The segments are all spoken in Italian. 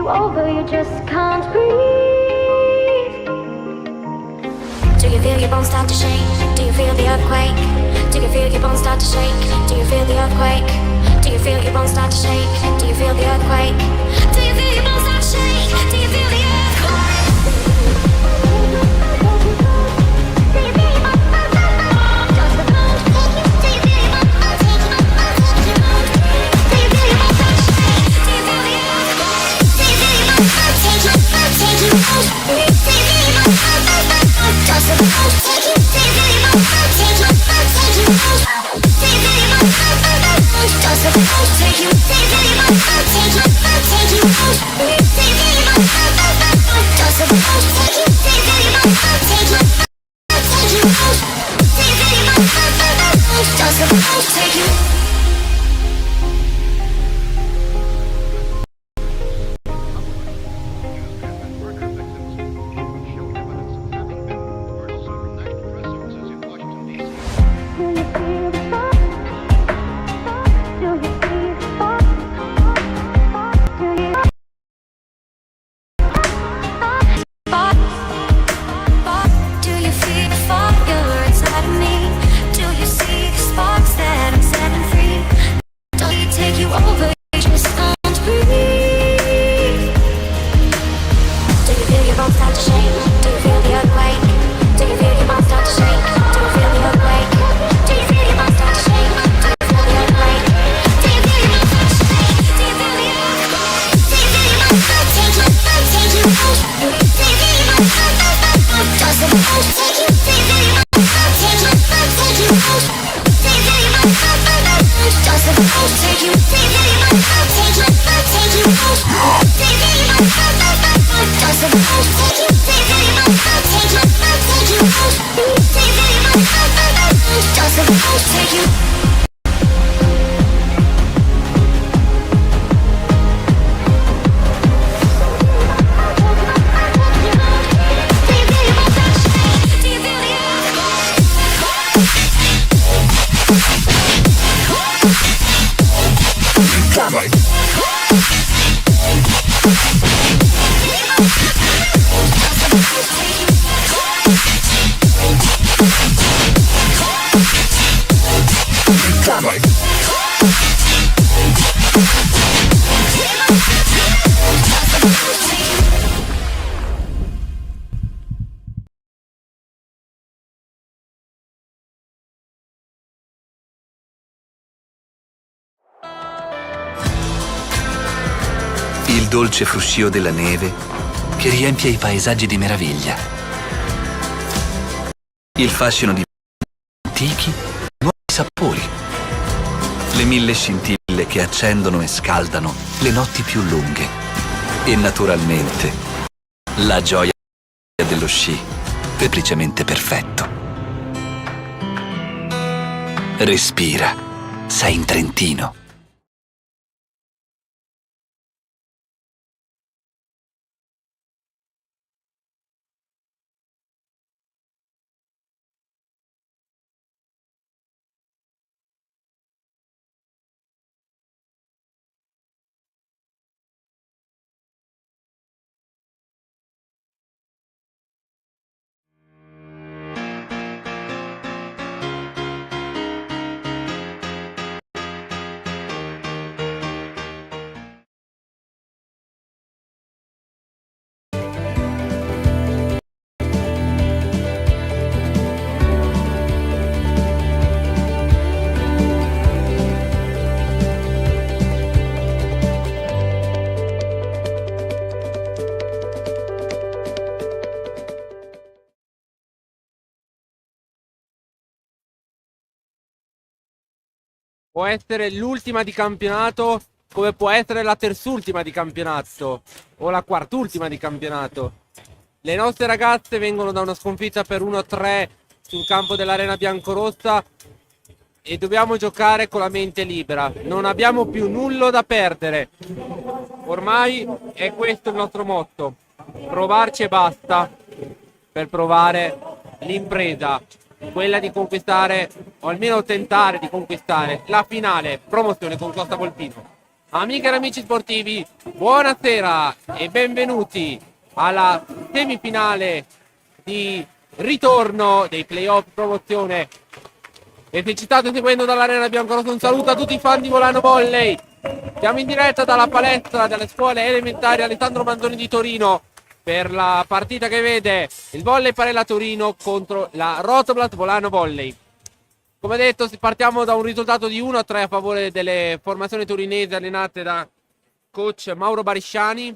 you over, you just can't breathe. Do you feel your bones start to shake? Do you feel the earthquake? Do you feel your bones start to shake? Do you feel the earthquake? Do you feel your bones start to shake? Do you feel the earthquake? Do you feel your bones start to shake? Do you feel the earthquake? Il dolce fruscio della neve che riempie i paesaggi di meraviglia. Il fascino di antichi, nuovi sapori. Le mille scintille che accendono e scaldano le notti più lunghe. E naturalmente la gioia dello sci, semplicemente perfetto. Respira, sei in Trentino. Può essere l'ultima di campionato, come può essere la terzultima di campionato o la quartultima di campionato. Le nostre ragazze vengono da una sconfitta per 1-3 sul campo dell'Arena Biancorossa e dobbiamo giocare con la mente libera. Non abbiamo più nulla da perdere. Ormai è questo il nostro motto. Provarci e basta per provare l'impresa, quella di conquistare, o almeno tentare di conquistare, la finale promozione con Costa Volpino. Amiche ed amici sportivi, buonasera e benvenuti alla semifinale di ritorno dei playoff promozione. E se ci state seguendo dall'Arena Biancorossa, un saluto a tutti i fan di Volano Volley. Siamo in diretta dalla palestra delle scuole elementari Alessandro Manzoni di Torino per la partita che vede il Volley Parella Torino contro la Rotoblat Volano Volley. Come detto, partiamo da un risultato di 1-3 a favore delle formazioni torinesi allenate da coach Mauro Barisciani.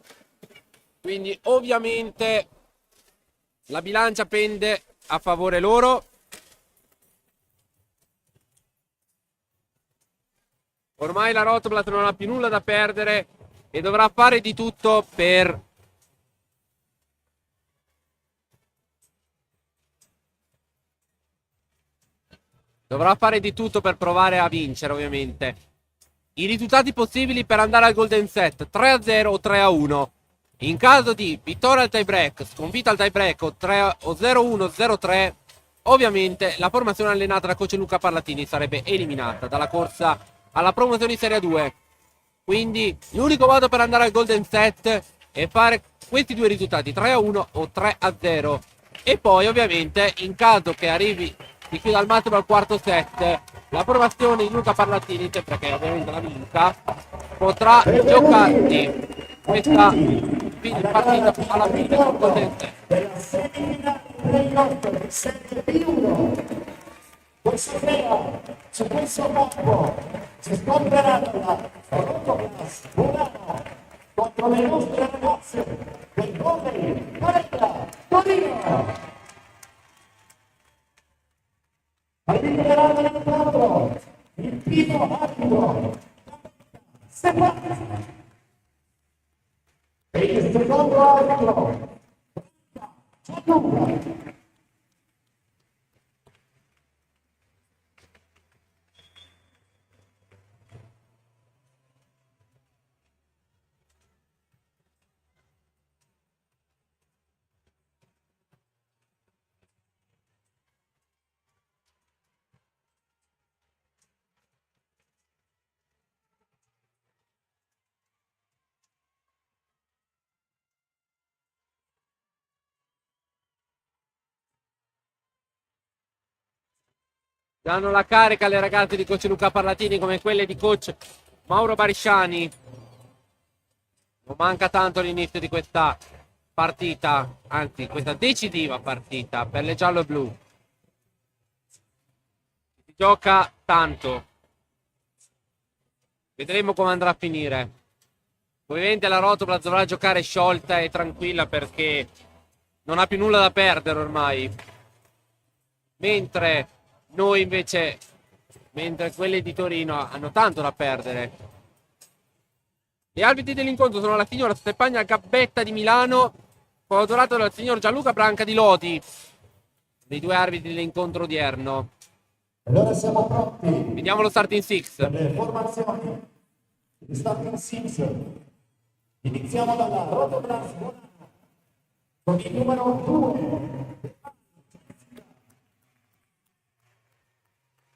Quindi ovviamente la bilancia pende a favore loro. Ormai la Rotoblat non ha più nulla da perdere e dovrà fare di tutto per provare a vincere, ovviamente. I risultati possibili per andare al Golden Set: 3-0 o 3-1. In caso di vittoria al tie break, sconfitta al tie break o 0-1, 0-3, ovviamente la formazione allenata da coach Luca Parlatini sarebbe eliminata dalla corsa alla promozione in Serie 2. Quindi l'unico modo per andare al Golden Set è fare questi due risultati: 3-1 o 3-0. E poi ovviamente, in caso che arrivi di chiude al massimo al quarto set, la formazione di Luca Parlatini, sempre che ovviamente la vinca, potrà giocarsi questa partita alla fine del Golden Set. Questa sera su questo campo si scontrerà la Rotoblat Volano contro le nostre ragazze del Volley Parella Torino. Arriveranno nel quadro il primo arbitro Stefano e il secondo arbitro Gianluca. Danno la carica alle ragazze di coach Luca Parlatini come quelle di coach Mauro Barisciani. Non manca tanto l'inizio di questa partita, anzi questa decisiva partita per le giallo-blu. Si gioca tanto. Vedremo come andrà a finire. Ovviamente la Rotoblat dovrà giocare sciolta e tranquilla perché non ha più nulla da perdere ormai. Mentre quelli di Torino hanno tanto da perdere. Gli arbitri dell'incontro sono la signora Stefania Gabbetta di Milano, coadiuvato dal signor Gianluca Branca di Lodi, dei due arbitri dell'incontro odierno. Allora siamo pronti. Vediamo lo starting six. Per le formazioni. Il starting six. Iniziamo dalla Rotoblat Volano con il numero 2.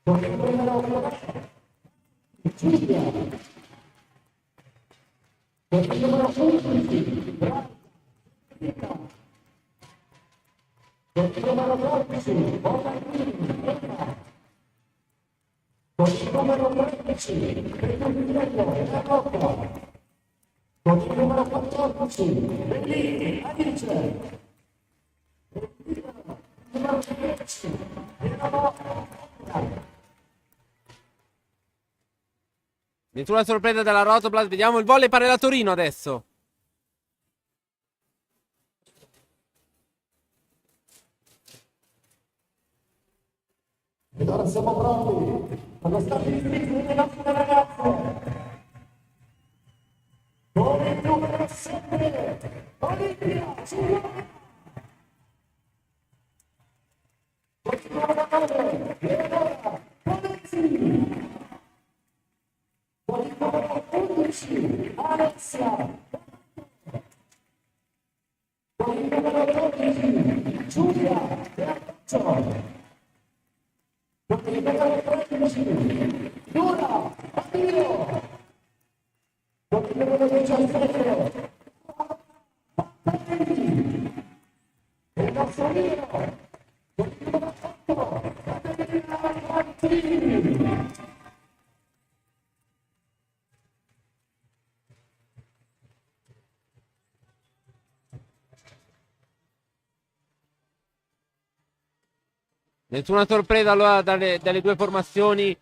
Con il numero 4 Giulia, con il numero 11 Brava, con il numero 12 Bonardini Eva, con il numero 13 Petrucciello La Rocca, con il numero 14 Bellini Alice, con il numero 10 Nessuna sorpresa della Rotoblat. Vediamo il Volley Parella Torino adesso. Ed ora siamo pronti per lo starting six delle nostre ragazze. Con il numero 7 Olimpia Giuliana. Con il numero 9 Eleonora Polizzi. Con il numero 11 Alessia. Con il numero 12 Giulia Bertoccio. Con il numero 13 Dura Addio. numero 17, e il nostro Nino, con il numero 8, Caterina Martini. Nessuna sorpresa allora dalle due formazioni.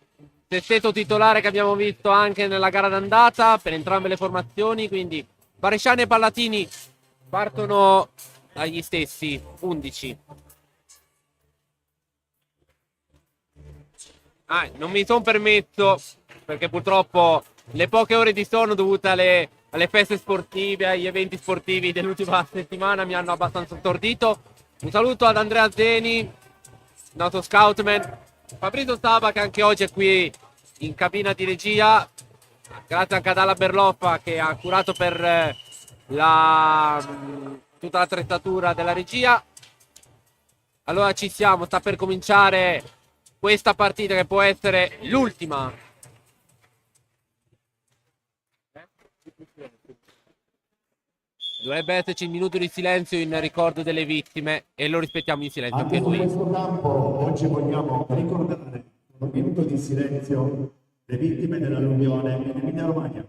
Sestetto titolare che abbiamo visto anche nella gara d'andata per entrambe le formazioni. Quindi Baresciani e Pallatini partono dagli stessi 11. Non mi sono permesso, perché purtroppo le poche ore di sonno dovute alle feste sportive, agli eventi sportivi dell'ultima settimana mi hanno abbastanza stordito. Un saluto ad Andrea Zeni, noto scoutman, Fabrizio Saba che anche oggi è qui in cabina di regia, grazie anche ad Alla Berloffa che ha curato per tutta l'attrezzatura della regia. Allora ci siamo, sta per cominciare questa partita che può essere l'ultima. Dovrebbe esserci il minuto di silenzio in ricordo delle vittime e lo rispettiamo in silenzio anche Anche su noi. questo campo oggi vogliamo ricordare un minuto di silenzio le vittime dell'alluvione in Emilia Romagna.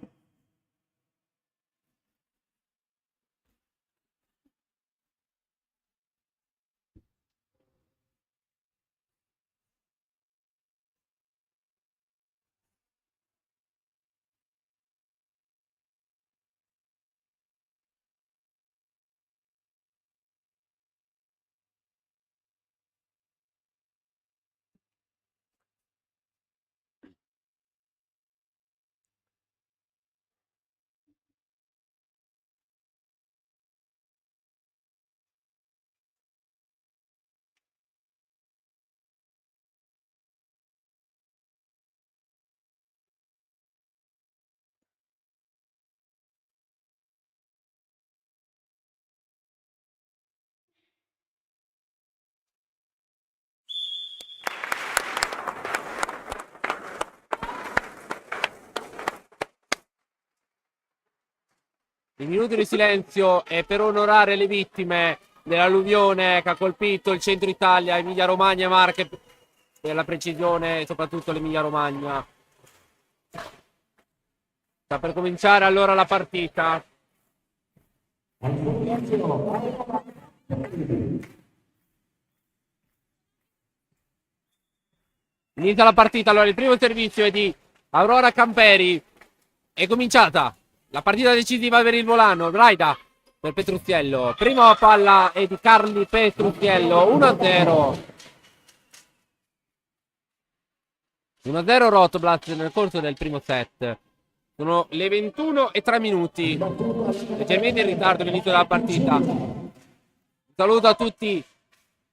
Il minuto di silenzio è per onorare le vittime dell'alluvione che ha colpito il centro Italia, Emilia Romagna e Marche, per la precisione, soprattutto l'Emilia Romagna. Sta per cominciare allora la partita. Inizia la partita, allora il primo servizio è di Aurora Camperi. È cominciata la partita decisiva per il volano. Braida per Petruziello. Prima palla è di Carli Petruziello. 1-0. 1-0 Rotoblat nel corso del primo set. Sono le 21 e 3 minuti. Leggermente in ritardo l'inizio della partita. Un saluto a tutti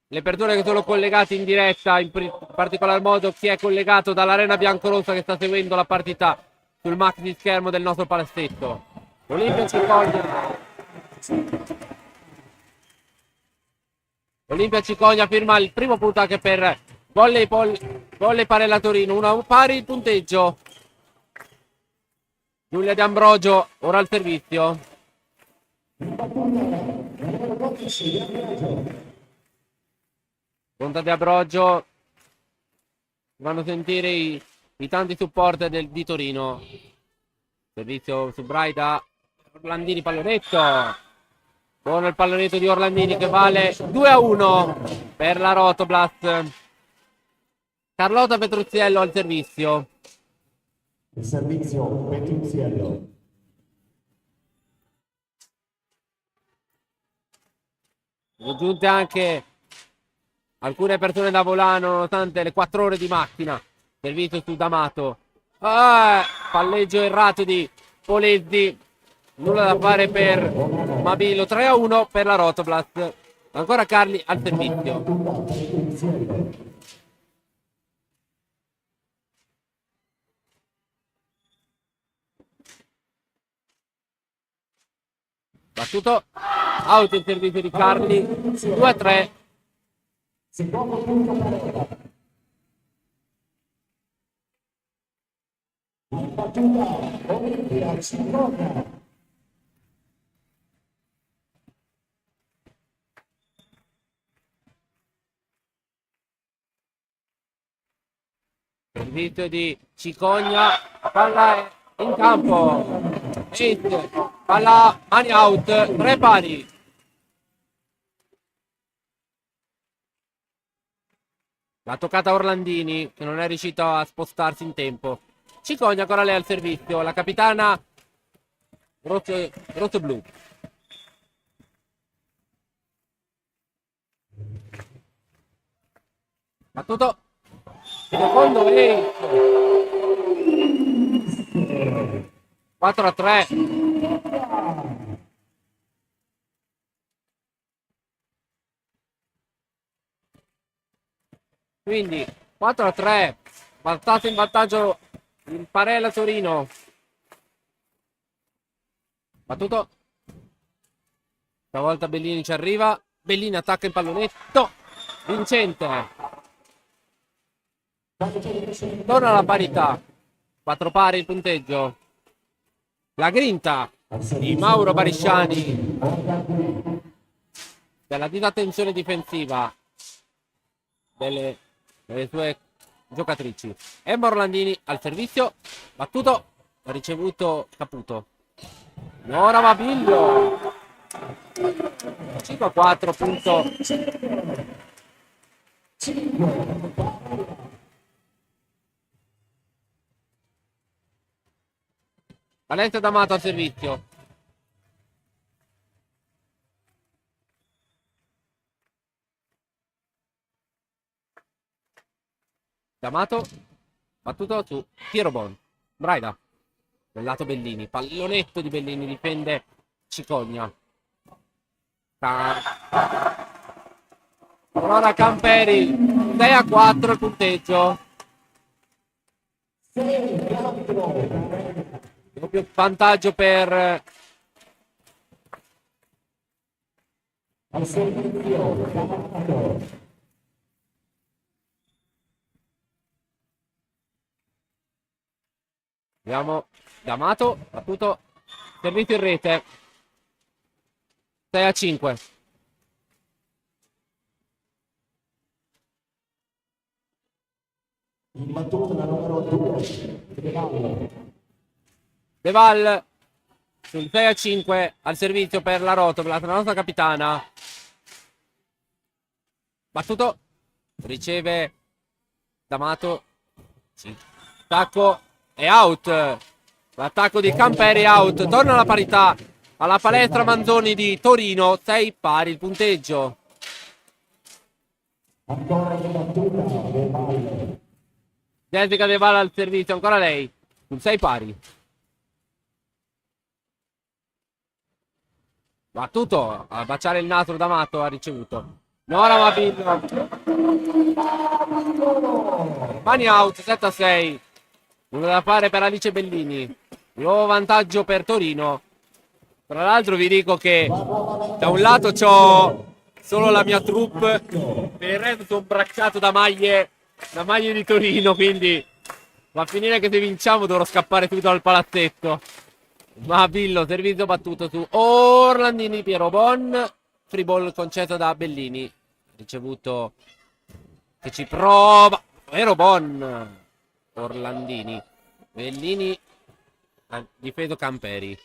le persone che sono collegate in diretta, in particolar modo chi è collegato dall'Arena Biancorossa che sta seguendo la partita sul maxi schermo del nostro palazzetto. Olimpia Cicogna firma il primo punto anche per Volley Parella Torino. Una pari il punteggio. Giulia De Ambrogio ora al servizio. Conta De Ambrogio. Vanno a sentire i tanti supporter di Torino. Servizio su Braida. Orlandini pallonetto. Buono il pallonetto di Orlandini che vale 2-1 per la Rotoblast. Carlotta Petruziello al servizio. Il servizio Petruziello. Sono giunte anche alcune persone da Volano nonostante le 4 ore di macchina. Servizio su D'Amato. Palleggio errato di Polezzi. Nulla da fare per Mabillo. 3-1 per la Rotoblast. Ancora Carli al servizio. Battuto out il servizio di Carli. 2-3. Secondo punto Parella. In battuta Olimpia Cicogna. Servizio di Cicogna, palla è in campo, Ace, palla mani out, 3 pari. L'ha toccata Orlandini, che non è riuscito a spostarsi in tempo. Cicogna ancora lei al servizio, la capitana rosso-blu. Battuto. Secondo Ace. 4-3. Quindi 4-3. Balzato in vantaggio il Parella Torino. Battuto. Stavolta Bellini ci arriva. Bellini attacca il pallonetto. Vincente. Torna alla parità. 4 pari il punteggio. La grinta di Mauro Barisciani della disattenzione difensiva delle sue giocatrici. Emma Orlandini al servizio. Battuto. Ricevuto Caputo. Nora Mabiglio. 5-4 punto. Valente D'Amato al servizio. D'Amato. Battuto su Piero Bon. Braida. Del lato Bellini. Pallonetto di Bellini. Difende Cicogna. Aurora Camperi. 6-4 il punteggio. Doppio vantaggio per al servizio. Abbiamo D'Amato, battuto, servizio in rete. 6-5. In battuta la numero 2. De Val sul 6-5 al servizio per la Rotoplas, la nostra capitana. Battuto, riceve D'Amato. Sì. Attacco è out. L'attacco di Camperi è out. Torna alla parità alla palestra Manzoni di Torino. 6 pari il punteggio. Ancora in battuta De Valle. Jessica De Val al servizio, ancora lei. Sul 6 pari. Battuto a baciare il nastro D'Amato, ha ricevuto. Nora Mabiglio. Mani out, 7-6. Uno da fare per Alice Bellini. Nuovo vantaggio per Torino. Tra l'altro vi dico che da un lato c'ho solo la mia troupe, per il resto sono bracciato da maglie di Torino, quindi va a finire che se vinciamo dovrò scappare subito dal palazzetto. Mabillo, servizio battuto su Orlandini, Piero Bon. Free ball concesso da Bellini. Ricevuto che ci prova. Piero Bon. Orlandini. Bellini. Difeso Camperi.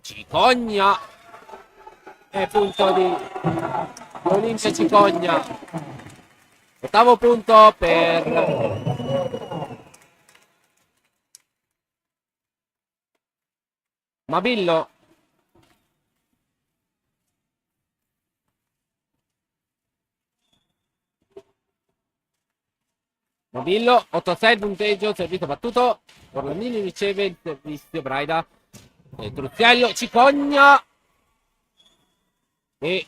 Cicogna. E punto di Olimpia Cicogna. Ottavo punto per Mabillo. Mabillo, 8-6 il punteggio, servizio battuto. Orlandini riceve il servizio, Braida. Truziello, Cicogna. E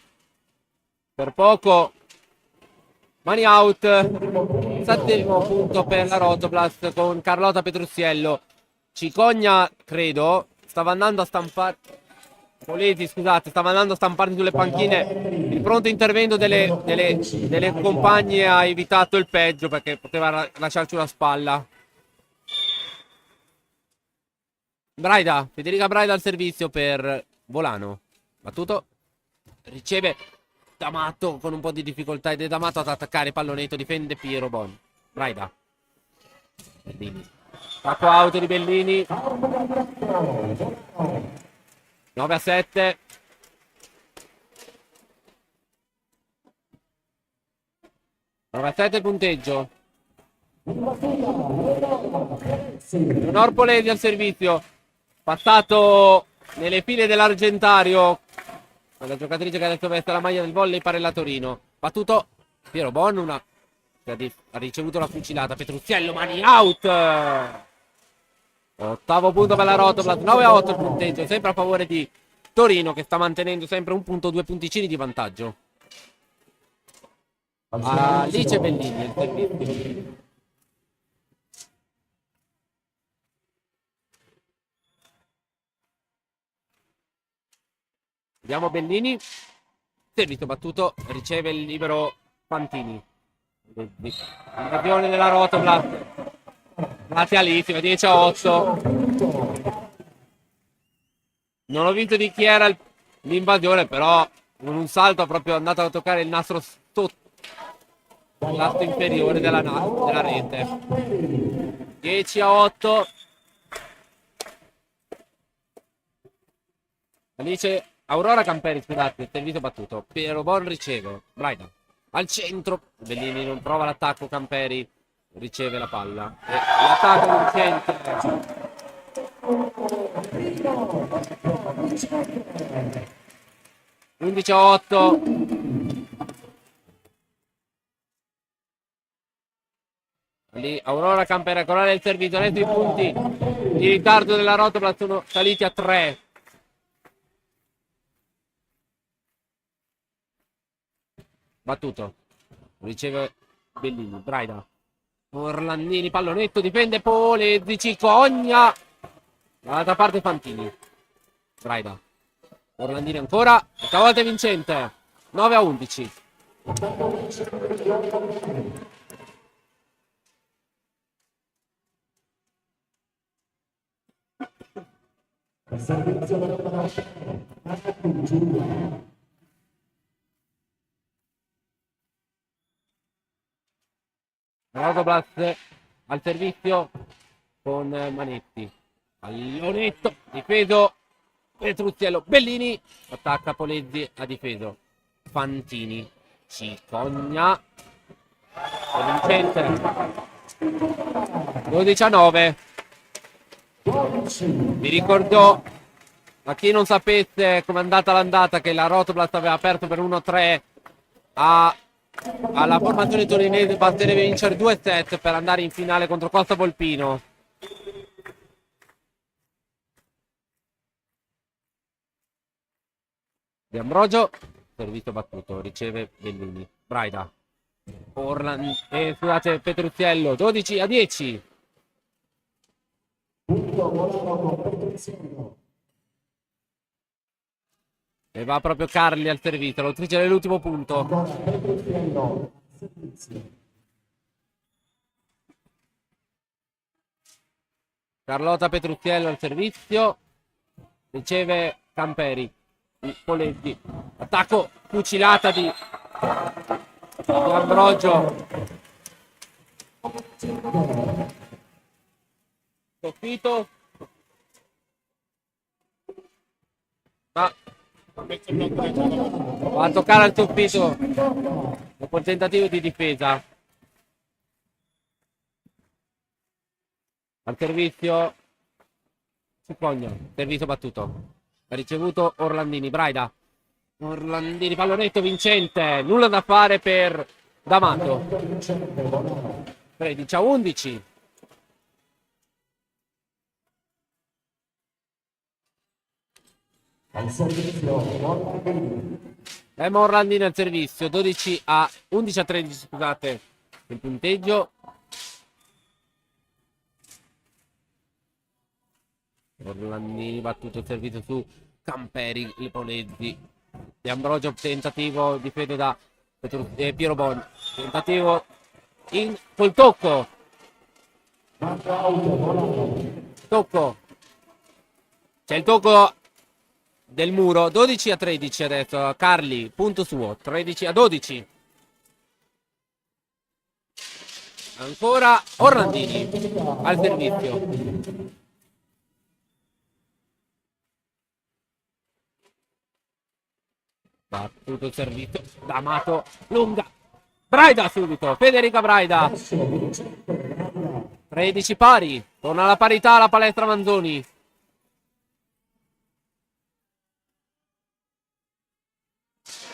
per poco mani out. Settimo punto per la Rotoplas con Carlotta Petruziello. Cicogna, credo, stava andando a stampare. Polesi, scusate, stava andando a stamparsi sulle panchine. Il pronto intervento delle compagne ha evitato il peggio perché poteva lasciarci una spalla. Braida, Federica Braida al servizio per Volano. Battuto. Riceve D'Amato con un po' di difficoltà ed è D'Amato ad attaccare pallonetto. Difende Piero Bon. Braida. Bellini. Attacco out di Bellini. 9-7. Il punteggio. Leonor Polesi al servizio. Passato nelle file dell'Argentario. La giocatrice che adesso veste la maglia del volley Parella Torino. Battuto Piero Bon, che ha ricevuto la fucilata. Petruzziello, mani out. Ottavo punto per la Rotoblast. 9-8 il punteggio, sempre a favore di Torino, che sta mantenendo sempre un punto, 2 punticini di vantaggio. Alice Bellini il servizio. Vediamo Bellini. Servizio battuto, riceve il libero Fantini. Invasione della Rotoblast. Grazie Alice, 10-8. Non ho visto di chi era l'invasione, però con un salto ha proprio andato a toccare il nastro sotto il lato inferiore della rete. 10-8. Alice Aurora Camperi, scusate, servizio battuto. Piero Bon riceve. Braida al centro. Bellini non prova l'attacco. Camperi riceve la palla. E l'attacco vincente. 11-8. Lì Aurora Camperi ancora nel servizio. Adesso i punti di ritardo della Rotoblast sono saliti a 3. Battuto. Riceve Bellini. Braida. Orlandini, pallonetto, difende Polezi, Cicogna. Dall'altra parte Fantini. Braida. Orlandini ancora. Stavolta è vincente. 9-11. Rotoblast al servizio con Manetti. Pallonetto difeso Petruzziello. Bellini attacca Polezzi, ha difeso Fantini. Cicogna è vincente. 12-9. Vi ricordo, a chi non sapesse com'è andata l'andata, che la Rotoblast aveva aperto per 1-3 alla formazione torinese. Basterebbe vincere 2 set per andare in finale contro Costa Volpino. Di Ambrogio, servizio battuto, riceve Bellini. Braida. Scusate, Petruzziello. 12-10. E va proprio Carli al servizio, l'autrice dell'ultimo punto. Carlotta Petruzziello al servizio. Riceve Camperi. Polezzi. Attacco, fucilata di Ambrogio. Soffitto. Ma va a toccare al soffitto dopo il tentativo di difesa. Al servizio Cicogna, servizio battuto. Ha ricevuto Orlandini. Braida. Orlandini, pallonetto vincente. Nulla da fare per D'Amato. 13-11. Emma Orlandini al servizio. 11-13, scusate, il punteggio. Orlandini battuto il servizio su Camperi, le Polezzi. Di Ambrogio, tentativo difeso da Piero Bon. Tentativo col tocco. Tocco. C'è il tocco del muro. 12-13 adesso. Carli, punto suo. 13-12. Ancora Orlandini al servizio. Battuto il servizio. D'Amato. Lunga. Braida subito. Federica Braida. 13 pari. Torna alla parità la palestra Manzoni.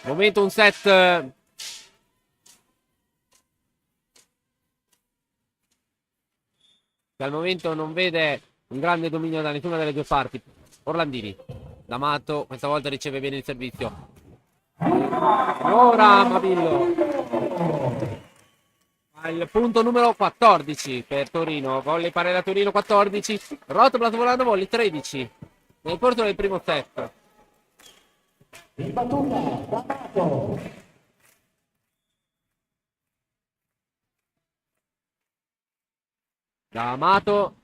Momento un set che al momento non vede un grande dominio da nessuna delle due parti. Orlandini. D'Amato questa volta riceve bene il servizio. Ora Mabillo. Al punto numero 14 per Torino. Volley pari da Torino 14. Rotoblas volando volley 13. Nel corso del primo set. In battuta, D'Amato. D'Amato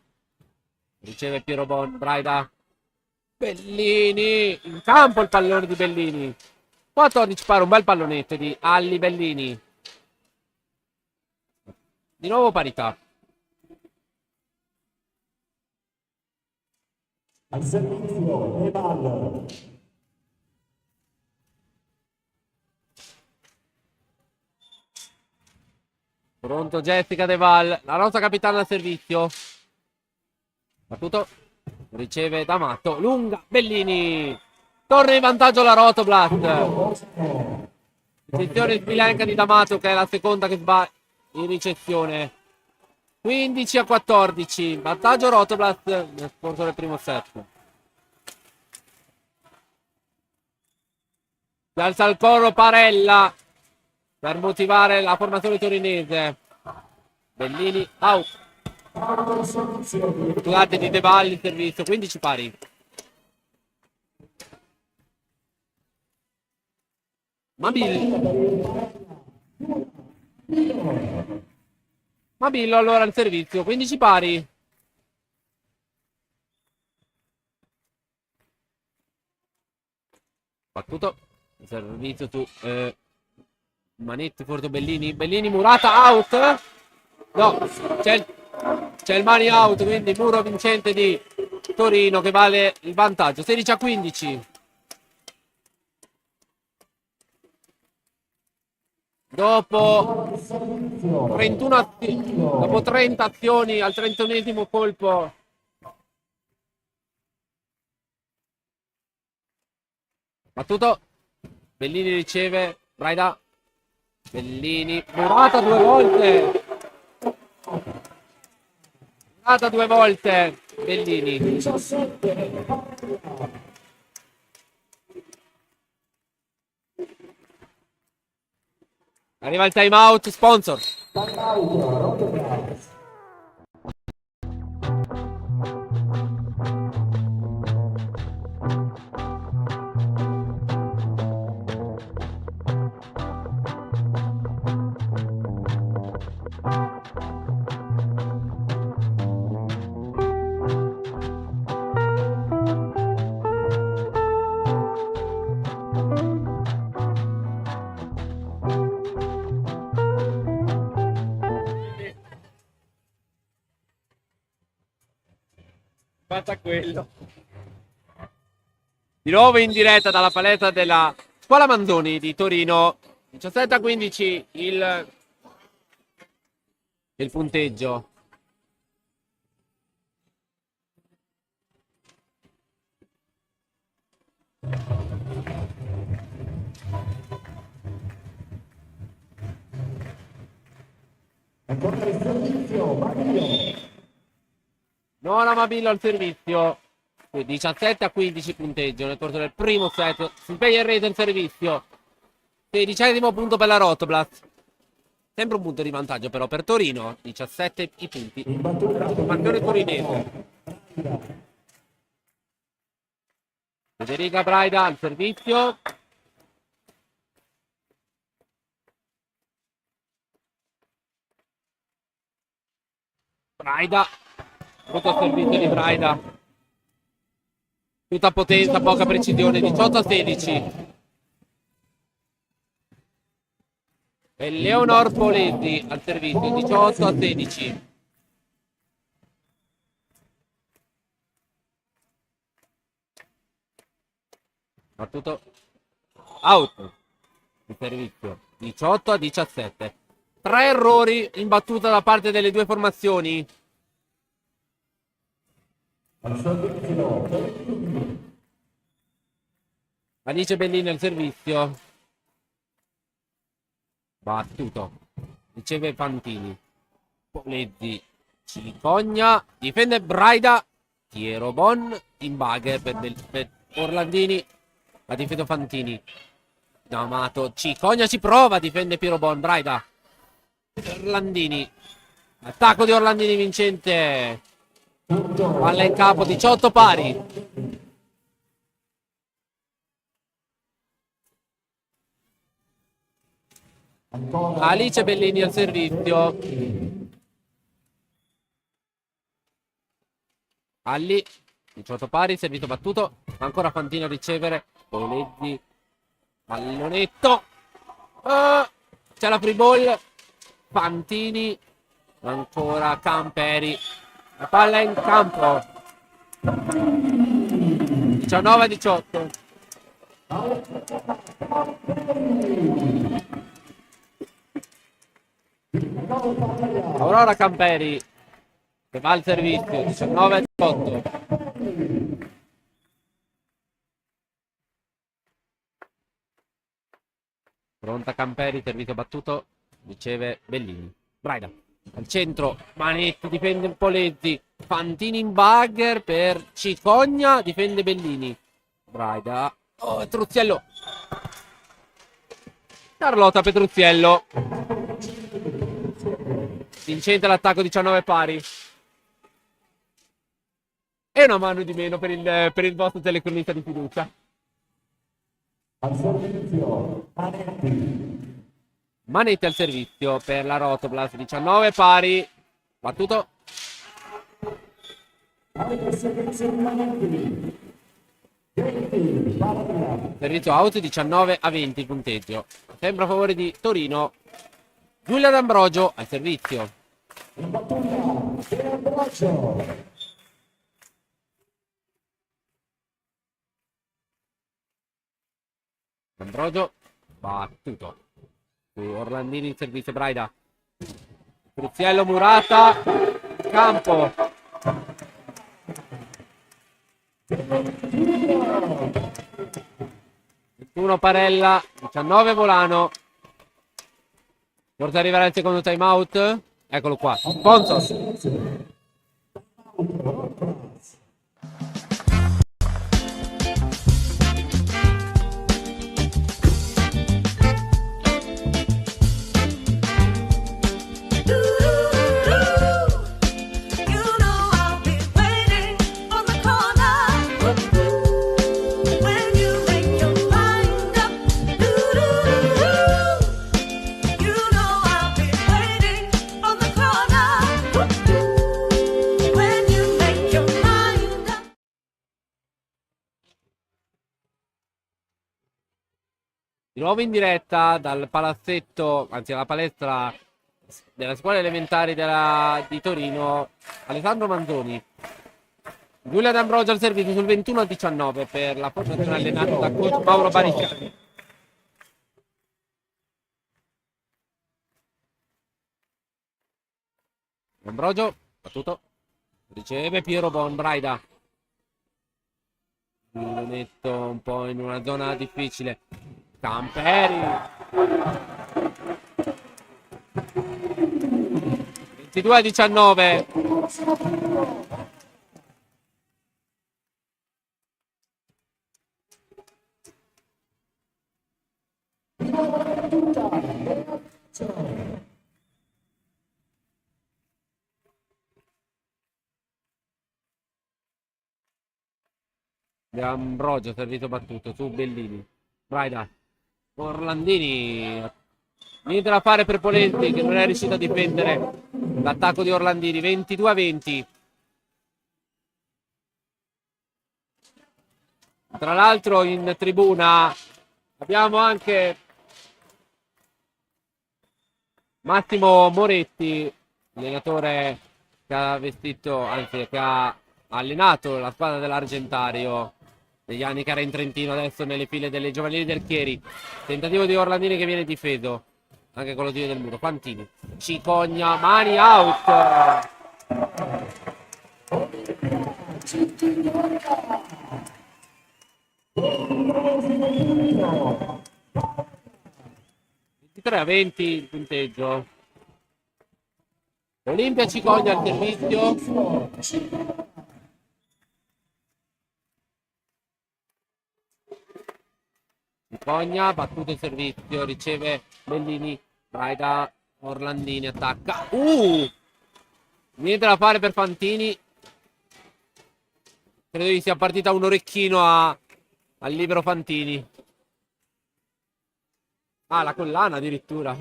riceve Piero Braida. Bellini in campo il pallone di Bellini. 14 pari, un bel pallonetto di Alli Bellini. Di nuovo parità. Al servizio, Neval. Pronto Jessica De Val, la nostra capitana al servizio. Battuto. Riceve D'Amato. Lunga. Bellini. Torna in vantaggio la Rotoblast. Ricezione sbilenca di D'Amato che è la seconda che va in ricezione. 15-14. Vantaggio Rotoblast nel corso del primo set. Si alza il coro Parella per motivare la formazione torinese. Bellini out. Scusate di De Valle il servizio. 15 pari. Mabillo allora il servizio. 15 pari. Battuto. Il servizio su Manetti, Porto Bellini. Bellini murata out. No, c'è il mani out, quindi muro vincente di Torino che vale il vantaggio. 16-15. Dopo 30 azioni al 31esimo colpo. Battuto. Bellini riceve. Braida. Bellini. Murata due volte. Murata due volte. Bellini. Arriva il time out. Sponsor. Fatta quello. Di nuovo in diretta dalla palestra della Scuola Manzoni di Torino. 17-15 il punteggio. Ancora il servizio, Mabillo. Non Amabillo al servizio. 17-15 punteggio nel corso del primo set. Si piglia il rete in servizio. 16° punto per la Rotoblast. Sempre un punto di vantaggio però per Torino. 17 i punti. Formazione torinese. Federica Braida al servizio. Braida. Brutto servizio di Braida. Tutta potenza, poca precisione. 18-16. E Leonor Polesi al servizio, 18-16. Battuto out di servizio, 18-17. 3 errori in battuta da parte delle due formazioni. Alice Bellini al servizio. Battuto. Riceve Fantini. Polezzi. Cicogna. Difende Braida. Piero Bon. In baghe per Orlandini. Ha difeso Fantini. D'Amato. Cicogna ci prova. Difende Piero Bon. Braida. Orlandini. Attacco di Orlandini vincente. Palla in campo. 18 pari. Alice Bellini al servizio. Alli 18 pari, servito battuto. Ancora Fantino a ricevere. Polezzi. Pallonetto. C'è la free ball. Fantini. Ancora Camperi. La palla in campo. 19-18. Aurora Camperi che va al servizio, 19-18. Pronta Camperi, servizio battuto, riceve Bellini. Braida al centro, Manetti difende Polezzi, Fantini in bagger per Cicogna, difende Bellini. Braida, Petruziello. Carlotta Petruziello. Vincente l'attacco, 19 pari. E una mano di meno per il vostro telecronista di fiducia. Al servizio, Manetti. Manetti al servizio per la Rotoblast, 19 pari. Battuto. Al servizio di Manetti. 20, palla. Servizio out, 19-20 il punteggio. Sembra a favore di Torino. Giulia D'Ambrogio al servizio. In battuta, D'Ambrogio. D'Ambrogio battuto. Su Orlandini in servizio Braida. Fruziello Murata. Campo. 21 Parella. 19 Volano. Porta arrivare al secondo time out. Eccolo qua. Sponsor. Di nuovo in diretta dal palazzetto, anzi dalla palestra della scuola elementare di Torino, Alessandro Manzoni. Giulia D'Ambrogio al servizio sul 21-19 per la formazione allenata da coach Mauro Baricciani. D'Ambrogio, battuto, riceve Piero Bon, Braida. Netto un po' in una zona difficile. Camperi 22-19. D'Ambrogio servito battuto su Bellini. Braida. Orlandini, niente da fare per Polenti che non è riuscito a difendere l'attacco di Orlandini. 22-20. Tra l'altro in tribuna abbiamo anche Massimo Moretti, allenatore che ha vestito, anzi che ha allenato la squadra dell'Argentario negli anni che era in Trentino, adesso nelle file delle giovanili del Chieri. Tentativo di Orlandini che viene difeso anche con lo tiro del muro. Fantini, Cicogna, mani out. A 20 il punteggio. Olimpia Cicogna al servizio. Cicogna, battuto il servizio, riceve Bellini, vai da Orlandini, attacca. Niente da fare per Fantini. Credo che sia partita un orecchino al libero Fantini. La collana addirittura.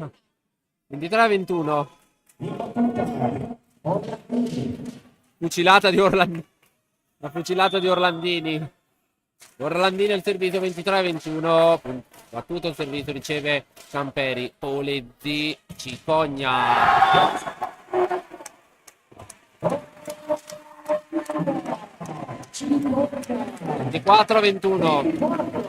23-21. Fucilata di Orlandini. La fucilata di Orlandini. Orlandini al servizio, 23-21. Battuto il servizio, riceve Camperi. Polezzi, Cicogna. 24-21.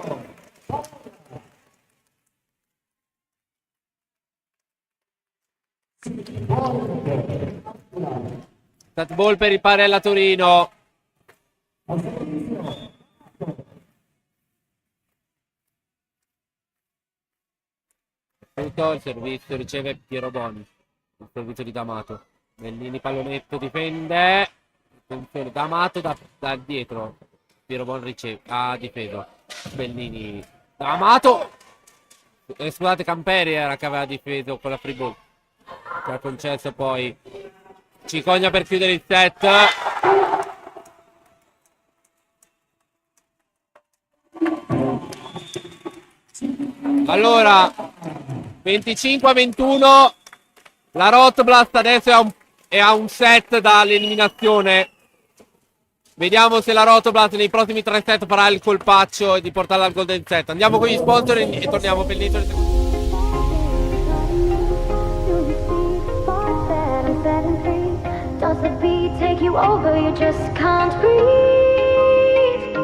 Stat ball per il Parella Torino. Il servizio riceve Piero Boni. Il servizio di D'Amato. Bellini pallonetto, difende. Attenzione, D'Amato da dietro. Piero Boni riceve. Ha difeso. Bellini. D'Amato. Scusate, Camperi era che aveva difeso con la free ball. Che ha concesso poi Cicogna per chiudere il set. Allora 25-21. La Rotblast adesso è a un set dall'eliminazione. Vediamo se la Rotblast nei prossimi 3 set farà il colpaccio di portarla al golden set. Andiamo con gli sponsor e torniamo per l'intro. The beat take you over, you just can't breathe.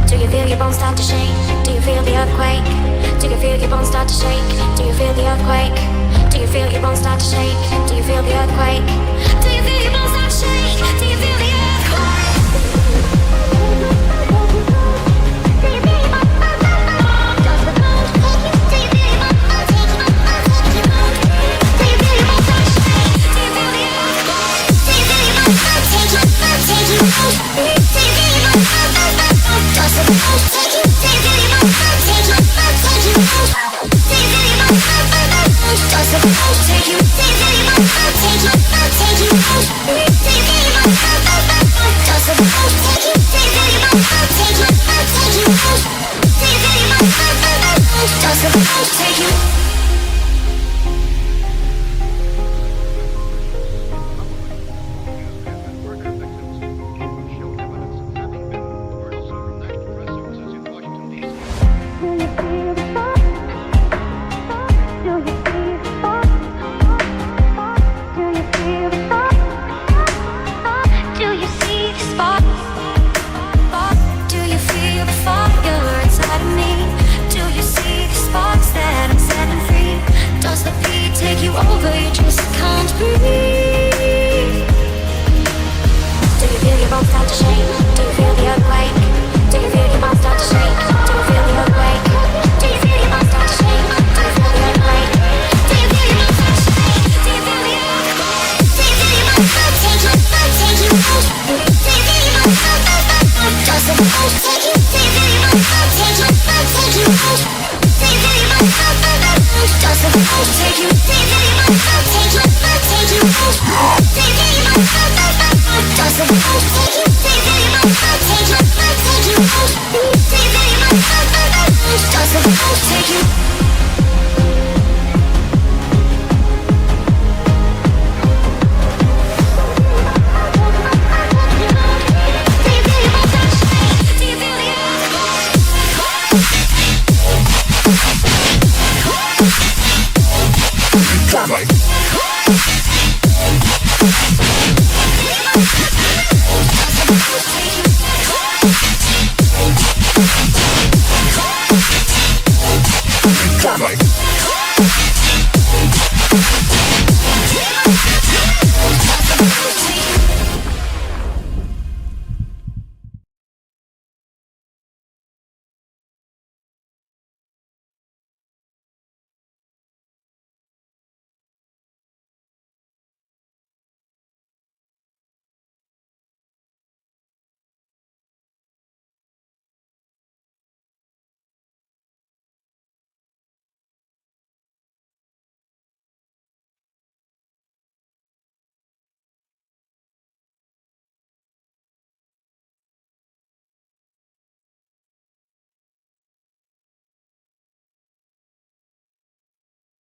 Do you feel your bones start to shake? Do you feel the earthquake? Do you feel your bones start to shake? Do you feel the earthquake? Do you feel your bones start to shake? Do you feel the earthquake? Do you feel your bones start to shake? Do you feel the earthquake?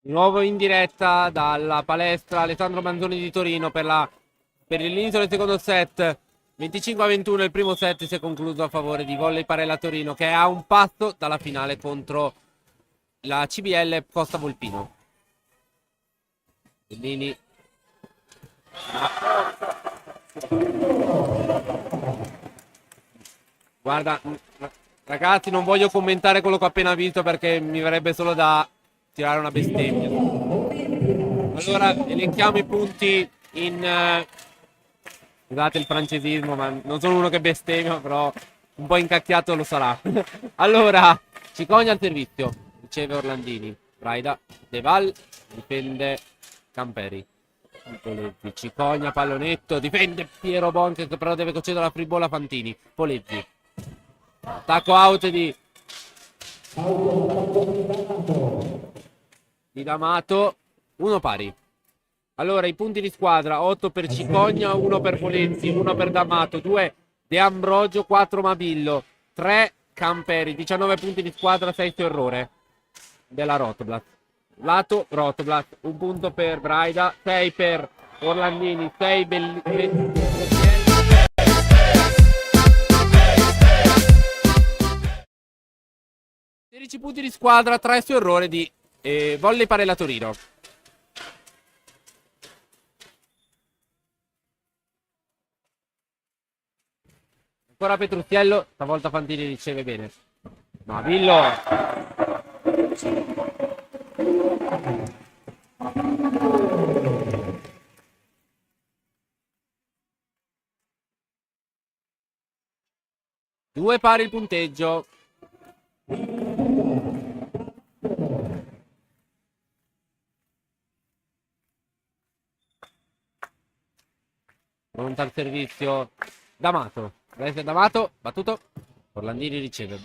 Di nuovo in diretta dalla palestra Alessandro Manzoni di Torino per l'inizio del secondo set. 25-21 il primo set si è concluso a favore di Volley Parella Torino, che è a un passo dalla finale contro la CBL Costa Volpino. Bellini. Guarda, ragazzi, non voglio commentare quello che ho appena visto perché mi verrebbe solo da tirare una bestemmia. Allora, elenchiamo i punti in... scusate il francesismo, ma non sono uno che bestemmia, però un po' incacchiato lo sarà. Allora, Cicogna al servizio, riceve Orlandini. Braida, De Val, difende Camperi. Polezzi, Cicogna, pallonetto, difende Piero Bonche che però deve concedere la free ball a Fantini. Polezzi. Attacco out di D'Amato. 1 pari. Allora, i punti di squadra: 8 per Cicogna, 1 per Polezzi, 1 per D'Amato, 2 De Ambrogio, 4 Mabillo, 3 Camperi. 19 punti di squadra, 6 su errore della Rotoblat. Lato Rotoblat, 1 punto per Braida, 6 per Orlandini, 6 Bellini. 16 punti di squadra, 3 su errore di Volley Parella Torino. Ancora Petrucciello, stavolta Fantini riceve bene. Mabillo. Due pari il punteggio. Pronta al servizio D'Amato. D'Amato, battuto. Orlandini riceve.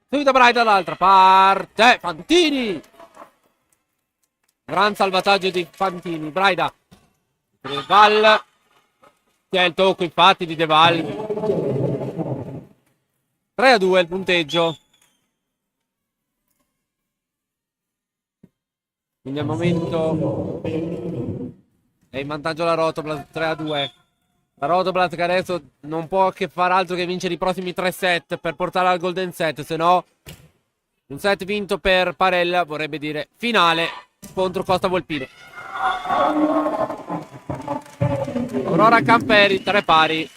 Subito Braida dall'altra parte. Fantini. Gran salvataggio di Fantini. Braida. De Val. C'è il tocco infatti di De Val. 3-2 il punteggio. Quindi al momento è in vantaggio la Rotoblat 3-2. La Rotoblat che adesso non può che far altro che vincere i prossimi 3 set per portare al golden set, se no un set vinto per Parella vorrebbe dire finale contro Costa Volpino. Aurora Camperi, 3 pari.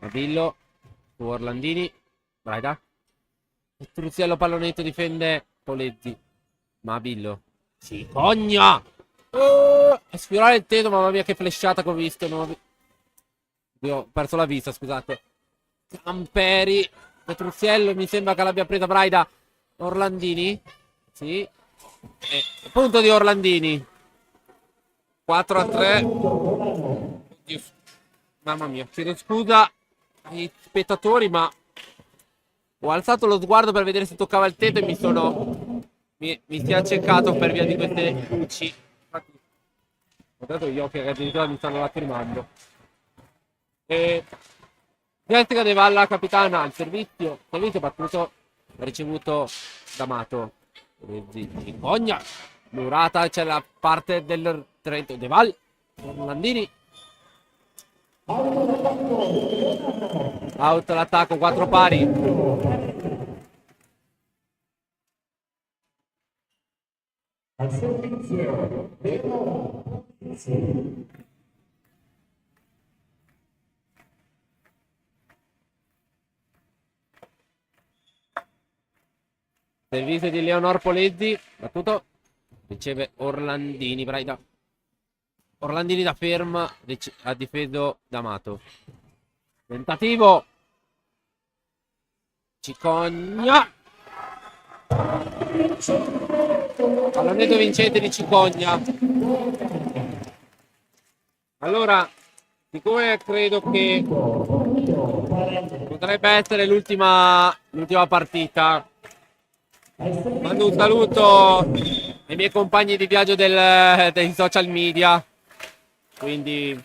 Mabillo su Orlandini. Braida. Struzziello pallonetto, difende Polezzi. Mabillo. Cicogna. A sfiorare il tetto, mamma mia che flashata che ho visto. Io ho perso la vista, scusate. Camperi. Petruzziello, mi sembra che l'abbia presa Braida. Orlandini. Sì. Punto di Orlandini. 4-3. Oddio. Mamma mia, chiedo scusa ai spettatori, ma ho alzato lo sguardo per vedere se toccava il tetto e mi si è accecato per via di queste luci. Infatti, ho dato gli occhi che addirittura mi stanno lacrimando. Jessica De Valla, capitana, al servizio battuto, ricevuto D'Amato. Cicogna, murata, c'è la parte del Trento. De Val, Orlandini. Out l'attacco, 4 pari. Al servizio Servizio di Leonor Polezzi, battuto. Riceve Orlandini, Braida. Orlandini da ferma, ha difeso D'Amato. Tentativo. Cicogna. Pallonetto vincente di Cicogna. Allora, siccome credo che potrebbe essere l'ultima partita, Mando un saluto ai miei compagni di viaggio dei social media. Quindi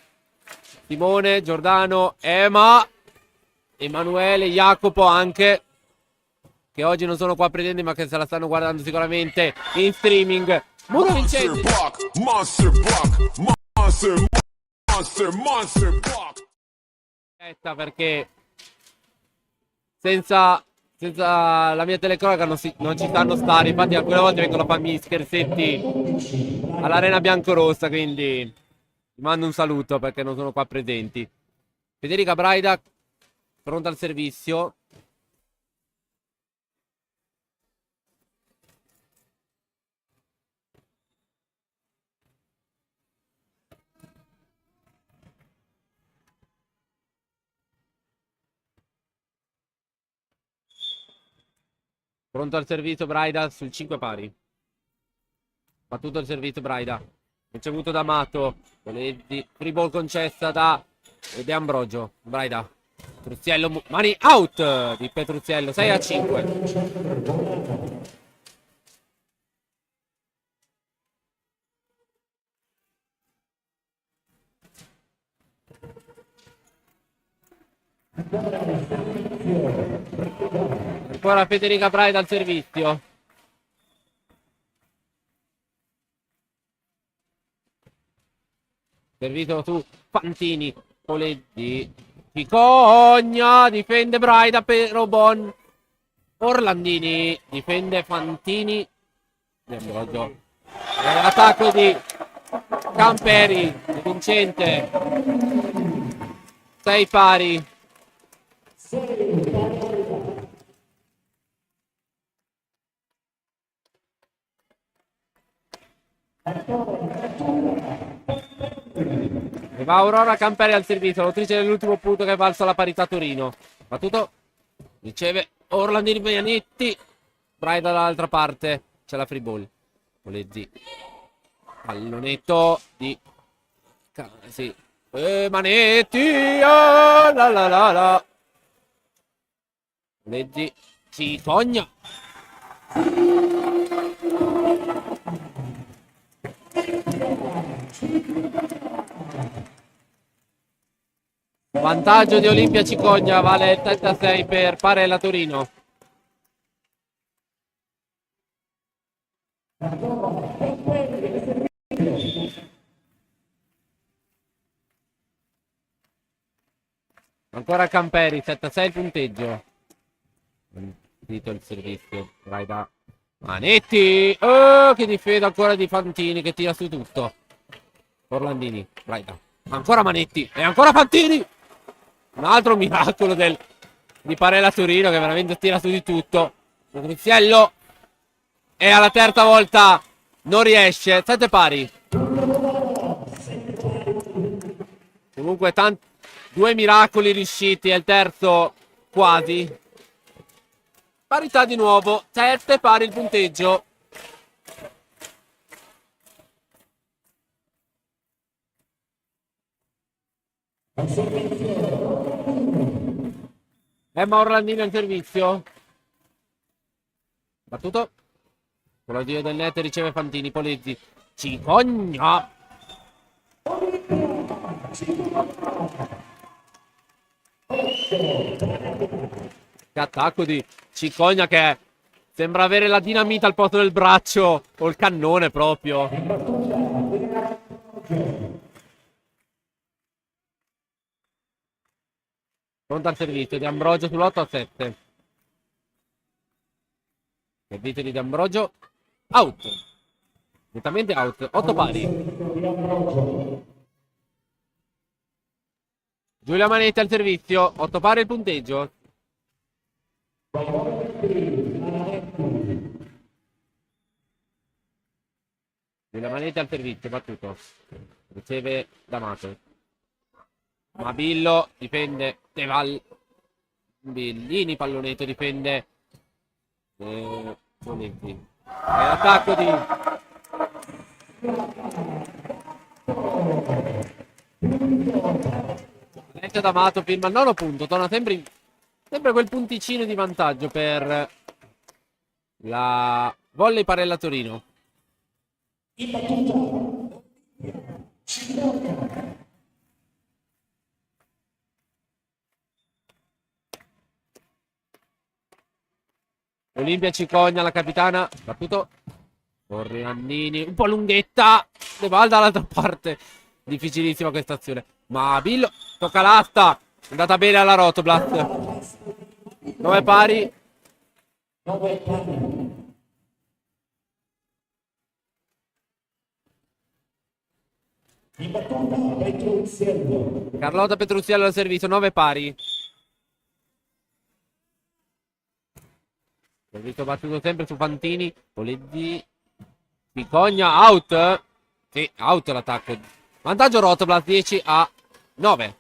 Simone, Giordano, Ema, Emanuele, Jacopo anche, che oggi non sono qua presenti ma che se la stanno guardando sicuramente in streaming. Muro Monster Vincenti. block, monster block, monster block. Perché senza la mia telecronaca non ci stanno stare. Infatti alcune volte vengono a farmi scherzetti all'Arena Biancorossa, quindi vi mando un saluto perché non sono qua presenti. Federica Braida pronta al servizio. Pronto al servizio Braida sul 5 pari. Battuto il servizio Braida. Ricevuto da Mato. Free ball concessa da De Ambrogio. Braida. Petruziello. Mani out di Petruziello. 6-5. Ancora Federica Braida al servizio. Servizio su Fantini. Poleggi. Cicogna. Difende Braida per Robon. Orlandini. Difende Fantini. L'attacco di Camperi. Di Vincente. 6 pari. E va Aurora Camperi al servizio, l'autrice dell'ultimo punto che è valso alla parità Torino. Battuto, riceve Orlandini Bianetti. Braida dall'altra parte, c'è la free ball. Polezzi, pallonetto di sì. Manetti, oh, la la la la. Polezzi, Cicogna. Vantaggio di Olimpia Cicogna, vale il 36 per Parella Torino. Ancora Camperi, 7-6 il punteggio. Dito il servizio, vai da Manetti. Oh, che difesa ancora di Fantini che tira su tutto. Orlandini, vai da. Ancora Manetti e ancora Fantini. Un altro miracolo di Parella Torino che veramente tira su di tutto. Patrizziello. E alla terza volta non riesce. 7 pari. Comunque 2 miracoli riusciti e il terzo quasi. Parità di nuovo. 7 pari il punteggio. Emma Orlandini al servizio. Battuto. Con l'addio del net riceve Fantini. Polezzi. Cicogna. Che attacco di Cicogna che sembra avere la dinamita al posto del braccio o il cannone proprio. Pronto al servizio di Ambrogio sull'8-7. Servizio di Ambrogio. Out. Nettamente out. 8 pari. Giulia Manetti al servizio. 8 pari il punteggio. Giulia Manetti al servizio. Battuto. Riceve D'Amato. Mabillo difende Teval. Bellini pallonetto difende Bonetti. E l'attacco di Valencia D'Amato firma il 9 punto. Torna sempre quel punticino di vantaggio per la Volley Parella Torino. In battuta Cigogna. Olimpia Cicogna, la capitana. Battuto. Orlandini. Un po' lunghetta. De Val dall'altra parte. Difficilissima questa azione. Ma Billo. Tocca l'asta. È andata bene alla Rotoblast. 9 pari. 9 pari. In battuta Petruzzello. Carlotta Petruziello al servizio. 9 pari. Servizio battuto sempre su Fantini. Poleddi. Picogna. Out. Sì, out l'attacco. Vantaggio Rotoblast 10-9.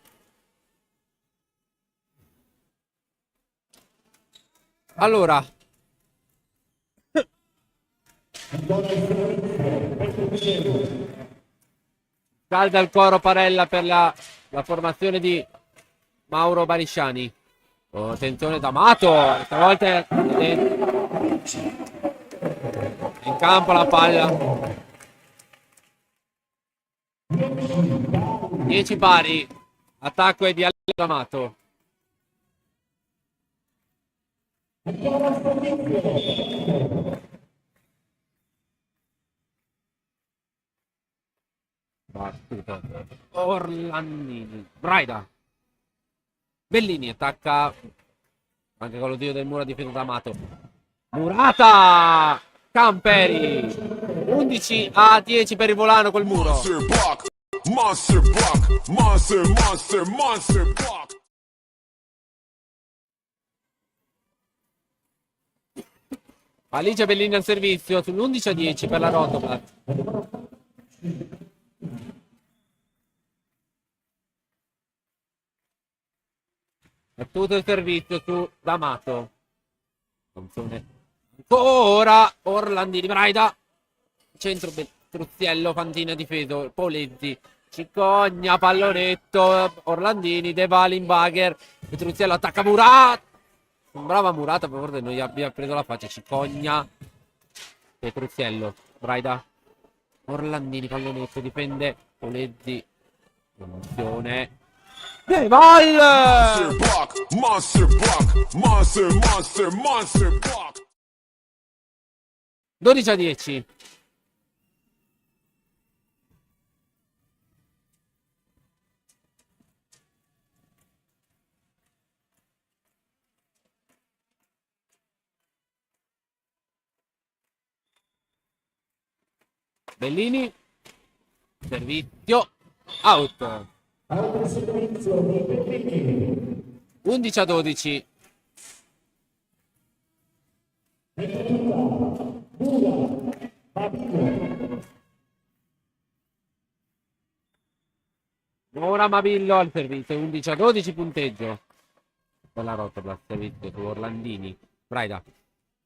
Allora. Calda il coro Parella per la formazione di Mauro Barisciani. Oh, attenzione D'Amato. Stavolta è in campo la palla. 10 pari. Attacco è di D'Amato. Battuto. Orlandini. Braida. Bellini attacca. Anche con lo dio del muro a difesa d'Amato. Murata. Camperi. 11-10 per il Volano col muro. Monster block. Monster block. Monster block. Alicia Bellini al servizio sull'11-10 per la Rotoblast. È tutto il servizio su D'Amato. Attenzione. Ancora Orlandini. Braida. Centro Truzziello. Fantina difeso. Polezzi. Cicogna. Pallonetto. Orlandini. De Valenbager. Truzziello attacca Murata. Sembrava Murata, per favore, non gli abbia preso la faccia. Cicogna. Truzziello. Braida. Orlandini. Pallonetto. Difende. Polezzi. Promozione. De Val! Monster block. Monster block. 12-10. Bellini. Servizio. Out. Altro servizio di Bellini. 11-12. Ora Mabillo al servizio. 11-12 punteggio. Per la Rotoblast. Servizio su Orlandini. Braida.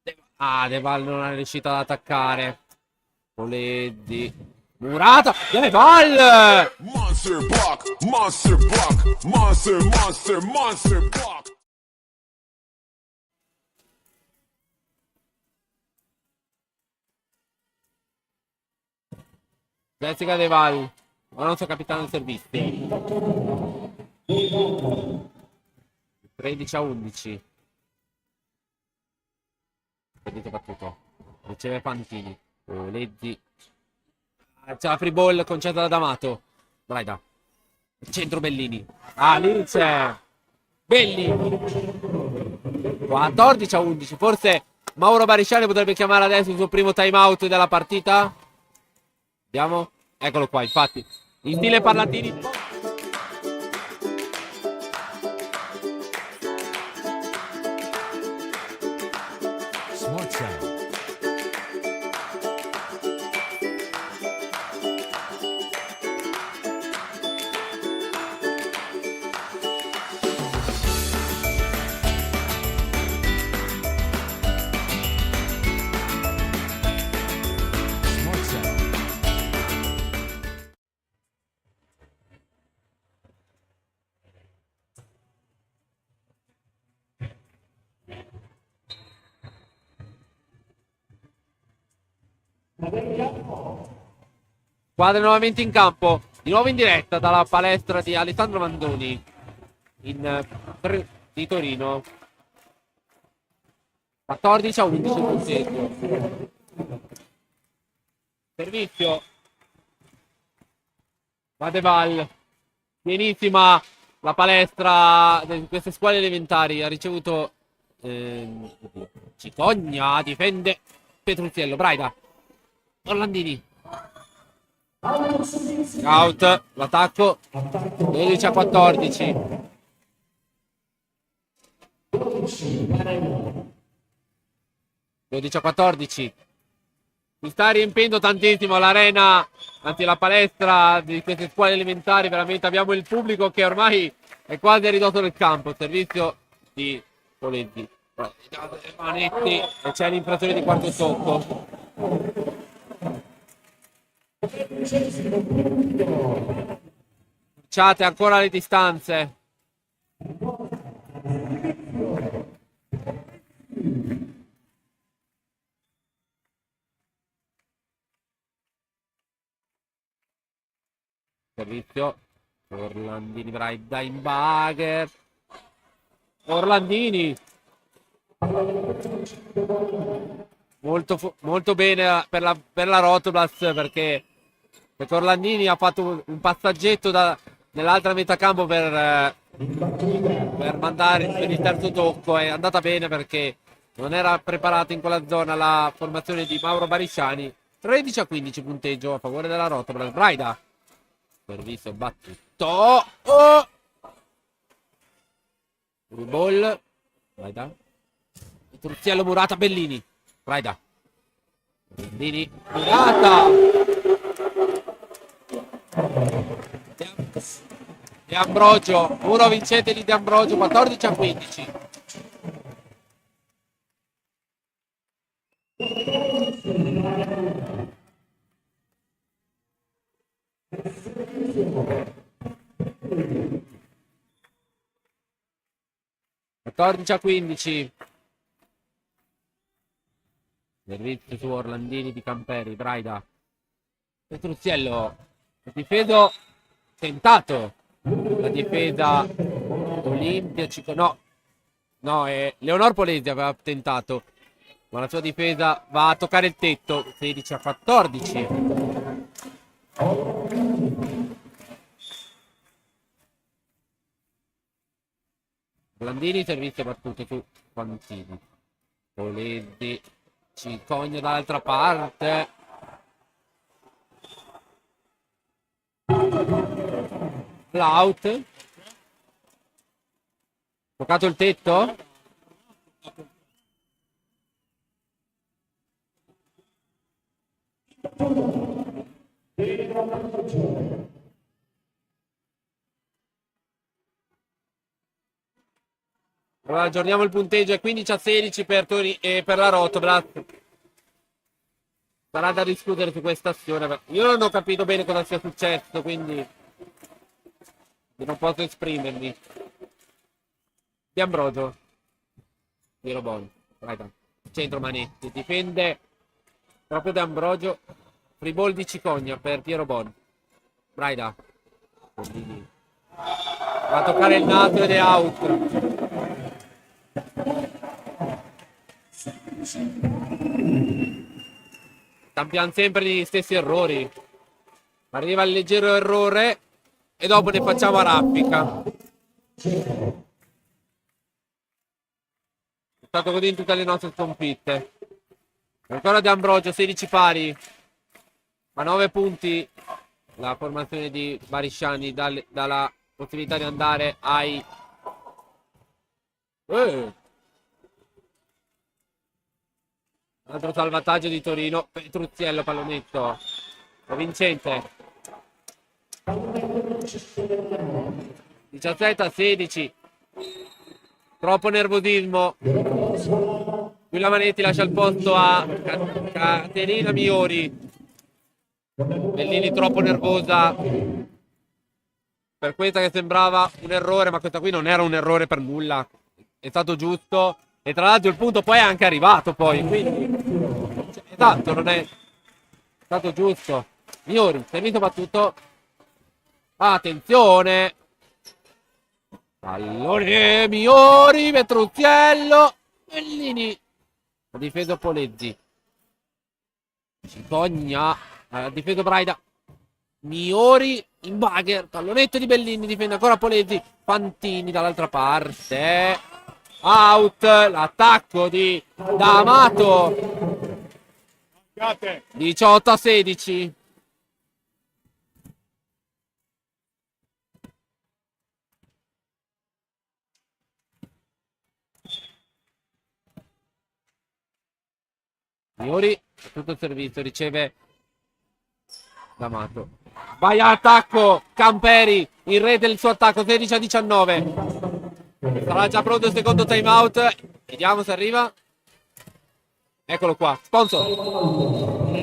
De Val non è riuscito ad attaccare. Poleddi. Murata. De Val! Monster block. Monster block. Monster block. Jessica De Val. Alonso capitano del servizio. 13-11. Perdito battuto. Riceve Fantini. Poleddi. C'è la free ball concessa da D'Amato. Braida. Centro Bellini. Alice. Bellini. 14-11. Forse Mauro Barisciani potrebbe chiamare adesso il suo primo time out della partita. Vediamo. Eccolo qua, infatti. In stile Parlatini. Smart Sound. Smart Sound. Squadre nuovamente in campo, di nuovo in diretta dalla palestra di Alessandro Mandoni di Torino. 14-11 punteggio. Servizio Vadeval, pienissima la palestra di queste scuole elementari. Ha ricevuto Cicogna, difende Petruzziello, Braida, Orlandini, out, l'attacco 12-14. 12-14. Mi sta riempendo tantissimo l'arena, anzi la palestra di queste scuole elementari. Veramente abbiamo il pubblico che ormai è quasi a ridotto del campo. Servizio di Poletti, Manetti, e c'è l'infrazione di quarto tocco. Ciate ancora le distanze. Servizio Orlandini, Braida in bagger. Orlandini molto bene per la Rotoblas, perché Orlandini ha fatto un passaggetto nell'altra metà campo per mandare per il terzo tocco. È andata bene perché non era preparata in quella zona la formazione di Mauro Barisciani. 13-15 punteggio a favore della Rotoblas. Braida, servizio battuto, ball, Braida, Truzziello, Murata, Bellini, Braida, Bellini, Murata, De Ambrogio, uno vincente di De Ambrogio. 14-15. (14-15). Servizio su Orlandini di Camperi, Braida, Petruzziello, difeso tentato, la difesa Olimpia, no, è Leonor Polesi aveva tentato, ma la sua difesa va a toccare il tetto. 16-14. Orlandini, servizio battuto su Fantini, Polesi, Cicogna dall'altra parte, l'out, toccato il tetto, allora aggiorniamo il punteggio, è 15-16 per la Rotoblas. Sarà da discutere su questa azione. Io non ho capito bene cosa sia successo, quindi non posso esprimermi. Di Ambrogio, Piero Bon, centro Manetti, difende proprio De Ambrogio. Free ball di Cicogna per Piero Bon, Braida, va a toccare il naso ed è out. Cambiamo sempre gli stessi errori. Arriva il leggero errore e dopo ne facciamo a raffica. È stato così in tutte le nostre sconfitte. Ancora De Ambrogio, 16 pari, ma 9 punti la formazione di Barisciani dalla possibilità di andare ai... Altro salvataggio di Torino. Petruzziello, pallonetto vincente. 17-16. Troppo nervosismo. Qui la Manetti lascia il posto a Caterina Miori. Bellini troppo nervosa per questa che sembrava un errore, ma questa qui non era un errore per nulla, è stato giusto. E tra l'altro il punto poi è anche arrivato poi, quindi esatto, non è stato giusto. Miori, servizio battuto. Attenzione. Pallone Miori, Petruzzello. Bellini. Ha difeso Polezzi. Cicogna. Ha difeso Braida. Miori in bagger. Pallonetto di Bellini. Difende ancora Polezzi. Fantini dall'altra parte. Out. L'attacco di D'Amato. 18-16. Miori, tutto il servizio, riceve D'Amato. Vai all'attacco, Camperi, in rete il suo attacco, 16-19. Sarà già pronto il secondo time out. Vediamo se arriva. Eccolo qua, sponsor.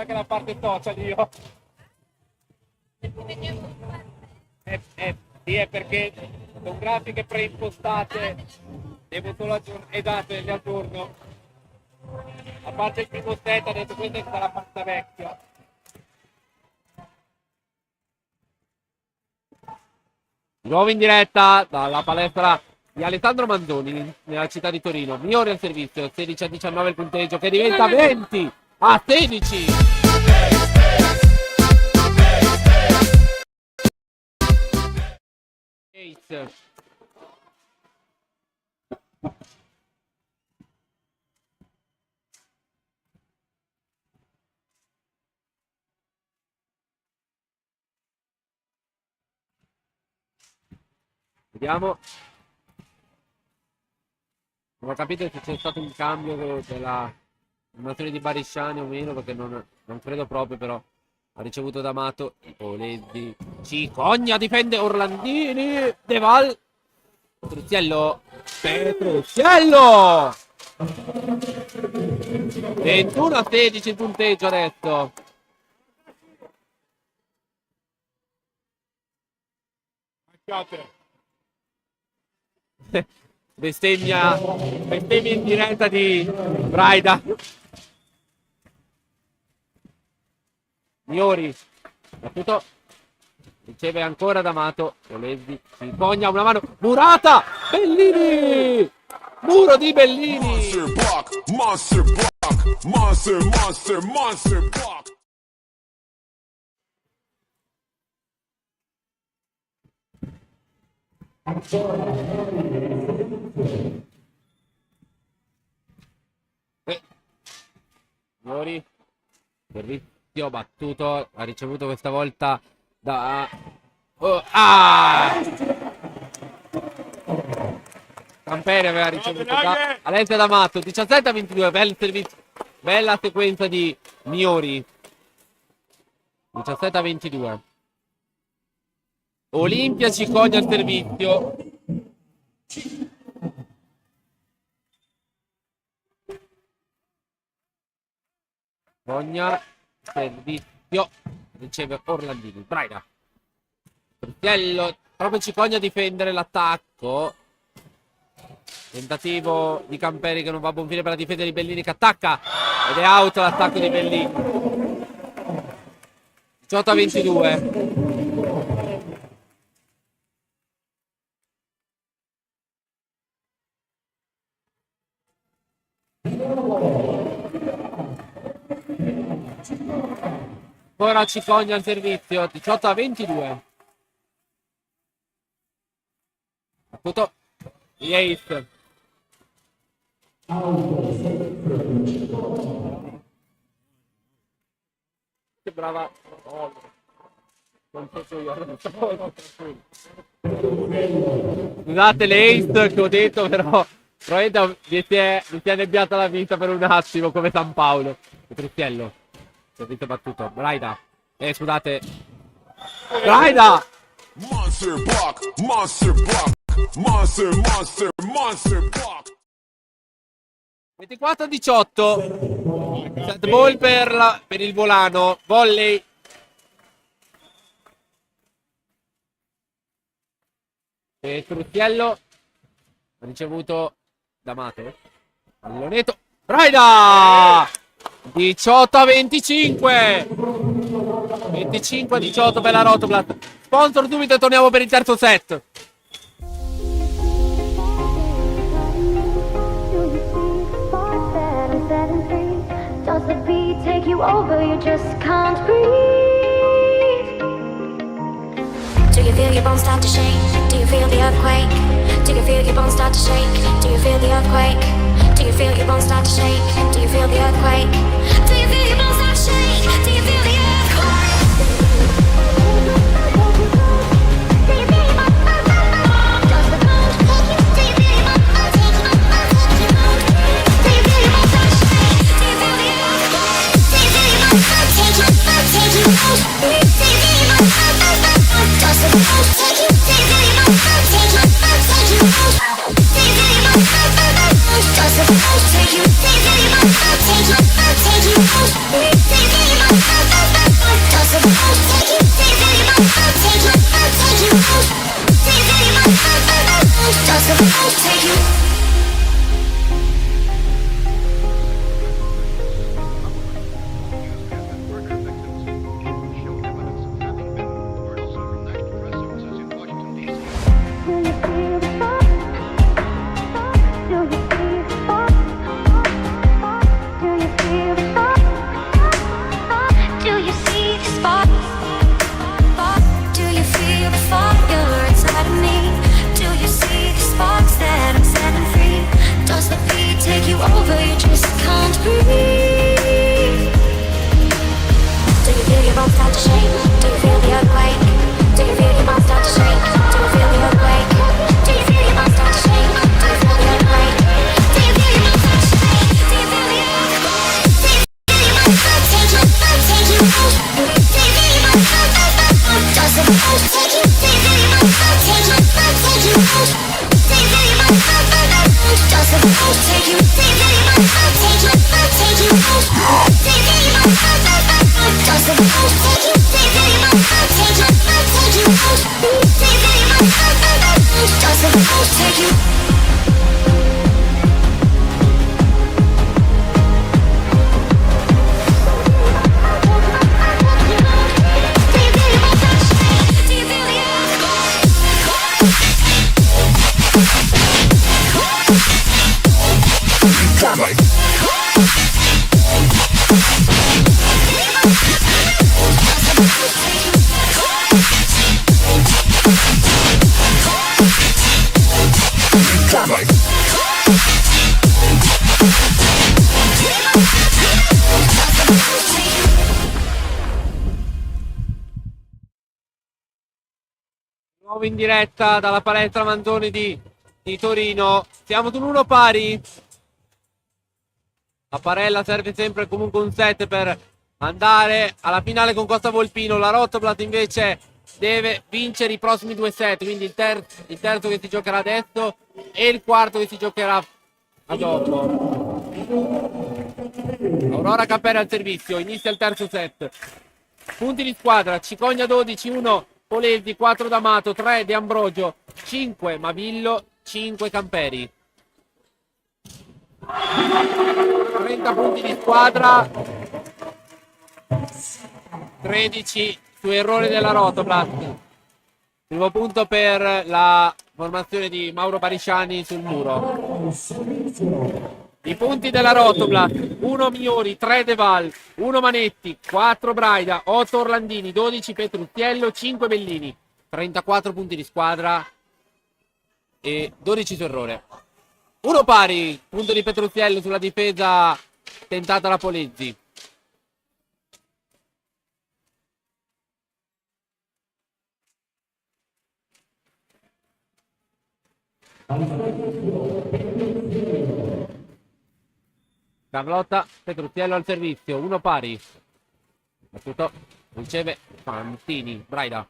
Che la parte social io sì, è perché sono grafiche preimpostate, devo solo aggiornare, esatto, le aggiorno. A parte il primo set ha detto questa è la pasta vecchia. Di nuovo in diretta dalla palestra di Alessandro Manzoni nella città di Torino. Migliore al servizio, 16-19 il punteggio che diventa 20-16. Ace. Vediamo. Non ho capito se c'è stato un cambio della formazione di Barisciani o meno, perché non credo proprio, però ha ricevuto D'Amato. Polezzi. Cicogna difende Orlandini. De Val. Petruzzello. 21-16 il punteggio adesso. Bestemmia in diretta di Braida. Miori battuto, riceve ancora D'Amato. Polezzi, Cicogna, una mano, Murata, Bellini, muro di Bellini. Monster block, monster block, monster, monster, monster block. Miori, servizio battuto, ha ricevuto questa volta da Camperi aveva ricevuto da Alessio D'Amato. 17-22, bel servizio, bella sequenza di Miori. 17-22. Olimpia Cicogna al servizio. Cicogna, servizio, riceve Orlandini. Braida. Petruzzello, proprio Cicogna a difendere l'attacco. Tentativo di Camperi che non va a buon fine per la difesa di Bellini che attacca. Ed è out l'attacco di Bellini. 18-22. Ancora Cicogna al servizio, 18-22. Battuto di Ace. Che brava. Oh, non so io. Scusate l'Ace che ho detto, però probabilmente mi si è annebbiata la vita per un attimo come San Paolo. Petruzzello. Servizio battuto. Braida. Scusate. Braida! Monster block, monster block, monster, monster, monster block. 24-18. Set ball per il volano. Volley. Struzziello ha ricevuto da Mato. Pallonetto. Braida! 18-25. 25-18 per la Rotoblat. Sponsor subito e torniamo per il terzo set. Does the beat take you over? You just can't breathe. Do you feel your bones start to shake? Do you feel the earthquake? Do you feel your bones start to shake? Do you feel the earthquake? Do you feel your bones start to shake? Do you feel the earthquake? Do you feel your bones start to shake? Do you feel the earthquake? Do you feel your bones? Does the bones take you? Do you feel your bones take you? Do you feel your bones start to shake? Do you feel the earthquake? Do you feel your bones take you? Take you? Do you feel your bones? Does the bones take you? Do you feel your bones take you? Take you? Do you feel your bones? Does the bones take you? Do you feel your bones take you? Take you? Do you feel your bones? Does the bones take you? Do you feel your bones take you? Take you? Do you feel your bones? Does the bones take you? Over, you just can't breathe. Do you feel your bones start to shake? Do you feel the earthquake? Do you feel your bones start to shake? Do you feel the earthquake? Do you feel your bones start to shake? Do you feel the earthquake? Do you feel your bones start to shake? Do you feel the earthquake? Do you feel your bones take you? Take you? Do you feel your bones? Does the bones take you? Do you feel your bones take you? Take you? Do you feel your bones? Does the bones take you? Do you feel your bones take you? Take you? Do you feel your bones? Does the bones take you? Do you feel your bones take you? Take you? Do you feel your bones? Does the bones take you? Nuovo in diretta dalla palestra Manzoni di Torino. Siamo su un 1 pari. La Parella serve sempre comunque un set per andare alla finale con Costa Volpino. La Rotoblat invece deve vincere i prossimi 2 set, quindi il terzo che si giocherà adesso e il quarto che si giocherà a dopo. Aurora Capere al servizio, inizia il terzo set. Punti di squadra: Cicogna 12, 1 Polesi, 4 D'Amato, 3 De Ambrogio, 5 Mavillo, 5 Camperi. 30 punti di squadra, 13 su errore della Rotoblat. Primo punto per la formazione di Mauro Parisciani sul muro. I punti della Rotoblat: 1 Miori, 3 De Val, 1 Manetti, 4 Braida, 8 Orlandini, 12 Petruzziello, 5 Bellini. 34 punti di squadra e 12 su errore. 1 pari, punto di Petruzziello sulla difesa tentata da Polezzi. Carlotta Petruzziello al servizio, 1 pari. Battuto. Riceve Fantini. Braida.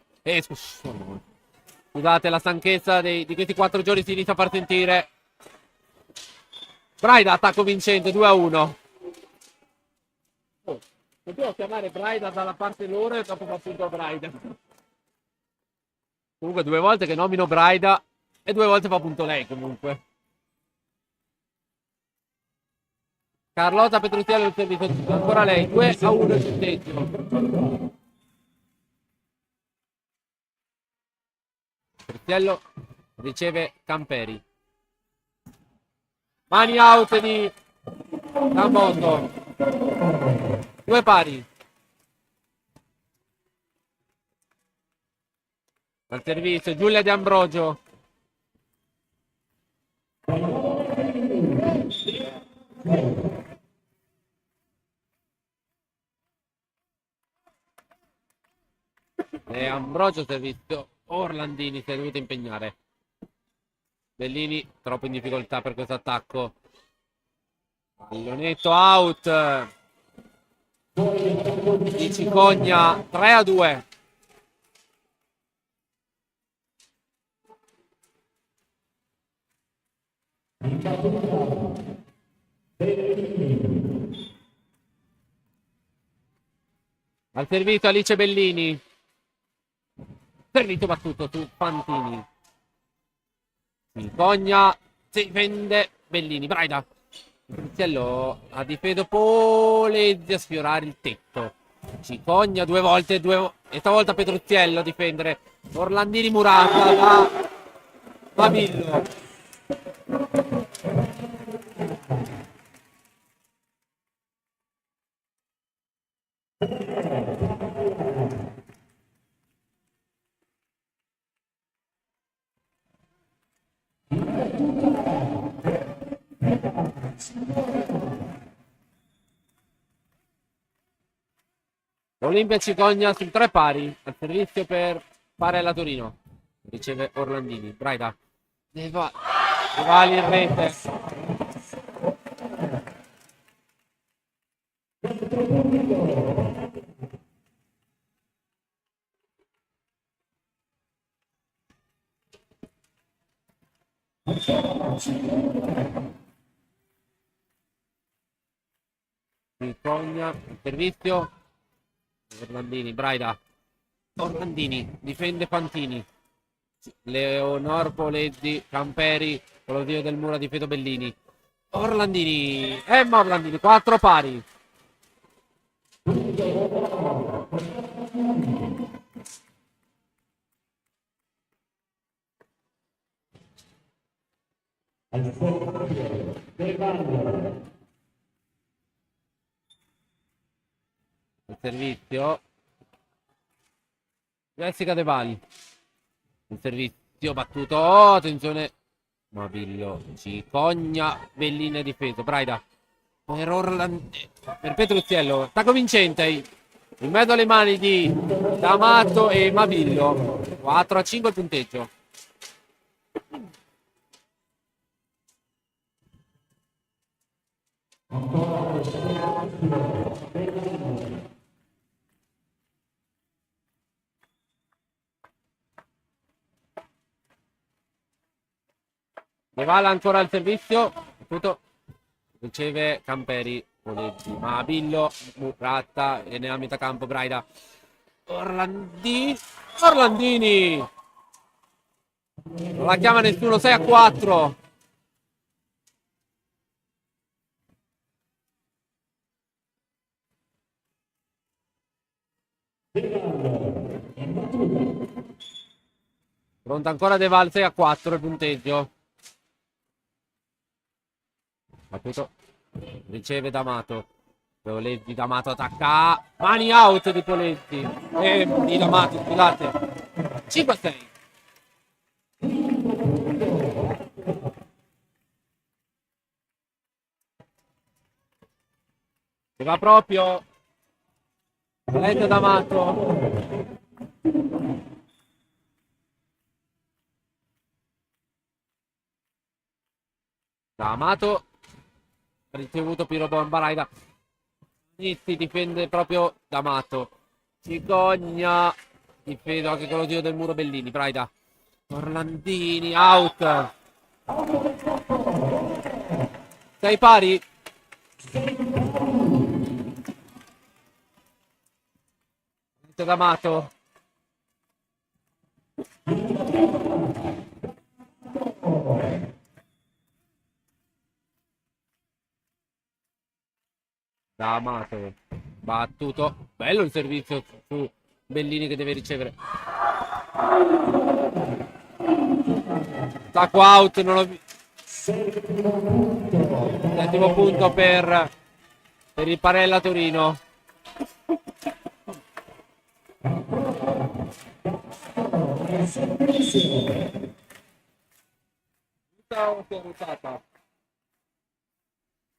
Scusate, la stanchezza di questi 4 giorni si inizia a far sentire. Braida, attacco vincente, 2-1. Potevo chiamare Braida dalla parte loro e dopo fa punto a Braida. Comunque 2 volte che nomino Braida e 2 volte fa punto lei comunque. Carlotta Petrucciello il servizio, ancora lei, 2-1 il punteggio. Petrucciello riceve Camperi. Mani out di Gamboto. 2 pari. Al servizio Giulia De Ambrogio. E Ambrogio servizio. Orlandini si è dovuto impegnare. Bellini troppo in difficoltà per questo attacco. Pallonetto out di Cicogna, 3-2. Al servizio Alice Bellini. Servizio battuto su Fantini. Cicogna si difende Bellini. Braida. Petrucciello ha difeso Polezzi a sfiorare il tetto. Cicogna 2 volte, e stavolta Petrucciello a difendere. Orlandini murata da Babillo. Olimpia Cicogna sul 3 pari. Al servizio per Parella Torino. Riceve Orlandini. Braida. De Vali in rete. Cicogna. Servizio. Orlandini. Braida. Orlandini. Difende Fantini. Leonor Polezzi. Camperi. Con lo zio del muro di Fedo Bellini. Orlandini. Emma Orlandini. 4 pari. Il servizio Jessica De Vali. Il servizio battuto. Oh, attenzione. Mabillo. Cicogna. Bellini è difeso. Braida. Per Petrucciello. Attacco vincente. In mezzo alle mani di D'Amato e Mabillo. 4-5 il punteggio. Nevala ancora al servizio. Tutto. Riceve Camperi. Mabillo. Muratta. E ne ha a metà campo Braida. Orlandini. Non la chiama nessuno. 6-4. Pronta ancora De Val. 6-4 il punteggio. Battuto. Riceve D'Amato. Polezzi. D'Amato attacca. Mani out di Polezzi. Di D'Amato, scusate. 5-6. Si va proprio. Polezzi D'Amato. D'Amato. Ricevuto Piro Bombaraida. Nitti difende proprio D'Amato. Cicogna. Difende anche con lo tiro del muro Bellini. Braida. Orlandini. Out. 6 pari. D'Amato. D'Amato. Battuto. Bello il servizio su Bellini che deve ricevere. Tacco out. Non ho visto. Settimo punto per il Parella Torino.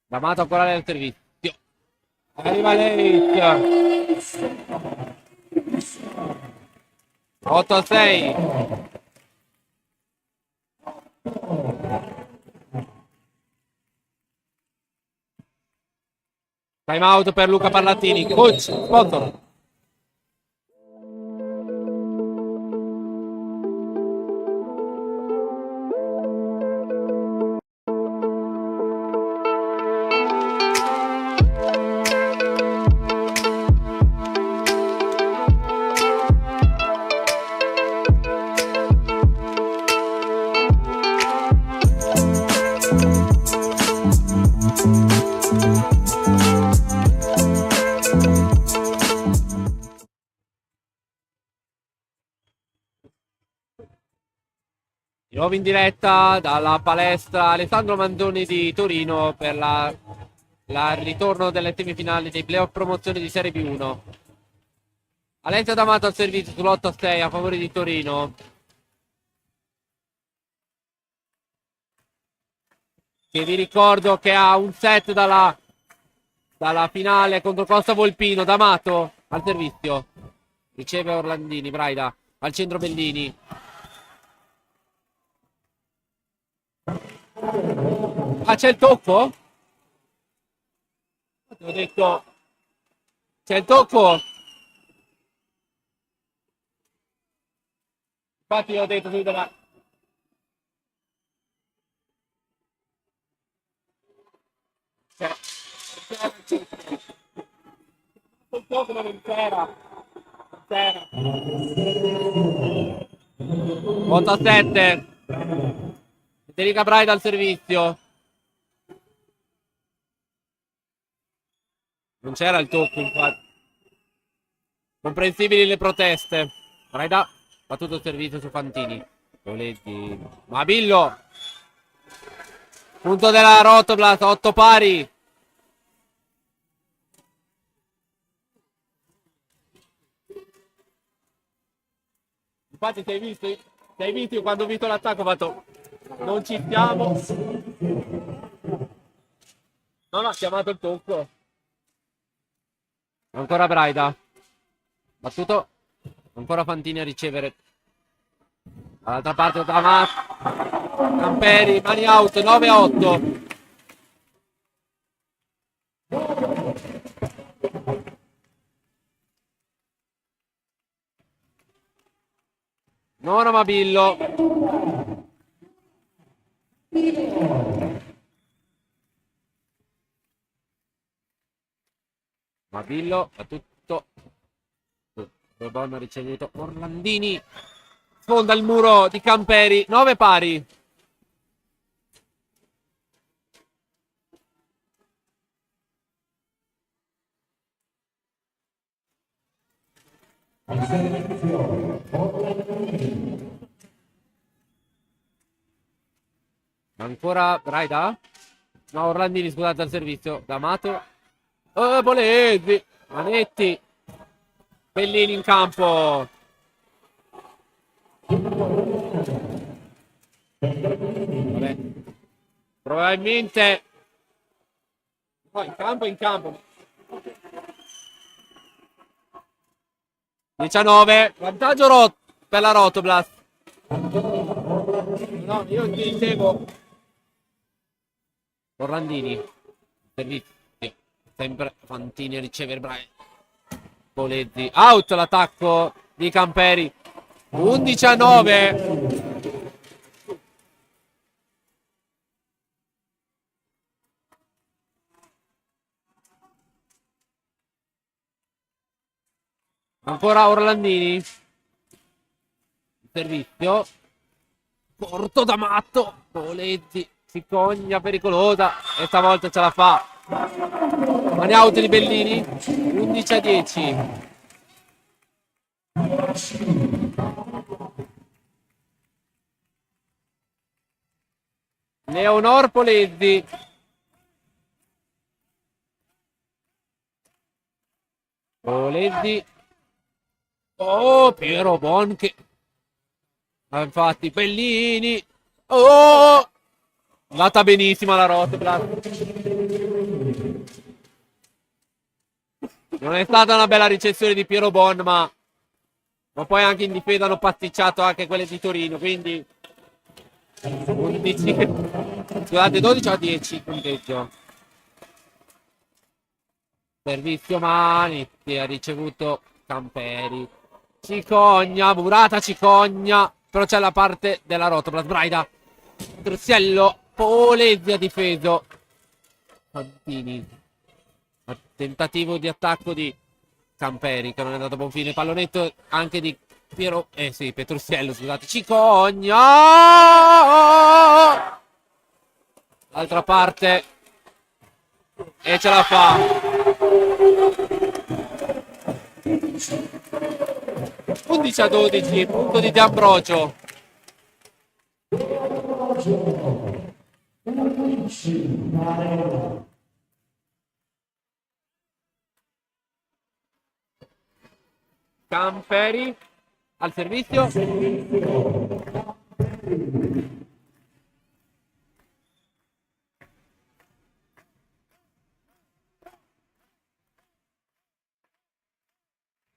D'Amato ancora nel servizio. Arriva lei. 8-6. Time out per Luca Parlatini. Coach, sponsor. Di nuovo in diretta dalla palestra Alessandro Manzoni di Torino per il ritorno delle semifinali dei playoff promozione di Serie B1. Alessio D'Amato al servizio sull'8-6 a favore di Torino. Che vi ricordo che ha un set dalla finale contro Costa Volpino. D'Amato al servizio. Riceve Orlandini, Braida al centro Bellini. Ah, c'è il tocco? Ti ho detto. C'è il tocco? Infatti ho detto subito la... Il tocco non c'era. 8-7. Federica Braida al servizio. Non c'era il tocco, infatti. Comprensibili le proteste. Braida fa tutto il servizio su Fantini. Voletti. Mabillo. Punto della Rotoblas, 8 pari. Infatti sei visto quando ho visto l'attacco ho fatto non ci siamo. Non ha chiamato il tocco. Ancora Braida. Battuto. Ancora Fantini a ricevere. Dall'altra parte D'Amato. Camperi, mani out, 9-8. Non Amabillo. Mabillo fa tutto. Rebon ha ricevuto Orlandini. Sfonda il muro di Camperi. 9 pari. Ancora Braida? No, Orlandini, scusate, al servizio. D'Amato. Bolesi. Manetti. Bellini in campo. Vabbè. Probabilmente. No, in campo. 19. Vantaggio per la Rotoblast. No, io ti dicevo. Orlandini. Servizio. Sempre Fantini a ricevere Brian. Polezzi. Out l'attacco di Camperi. 11-9. Ancora Orlandini. Servizio. Corto da matto. Polezzi. Cicogna pericolosa. E stavolta ce la fa. Mani out di Bellini. 11-10. Leonor Polezzi. Polezzi. Oh, Piero Bon che... Infatti, Bellini. Oh! Andata benissimo la Roteblatt. Non è stata una bella ricezione di Piero Bon, ma poi anche in difesa hanno pasticciato anche quelle di Torino, quindi 11. Scusate, 12-10 punteggio. Servizio Manetti, ha ricevuto Camperi. Cicogna, Murata, Cicogna. Però c'è la parte della Roteblatt. Braida. Trussiello. Polezzi ha difeso. Fantini. Tentativo di attacco di Camperi che non è andato a buon fine. Pallonetto anche di Piero. Sì, Petrussiello, scusate. Cicogna. Altra parte. E ce la fa. 11-12, punto di D'Ambrogio. Camperi al servizio.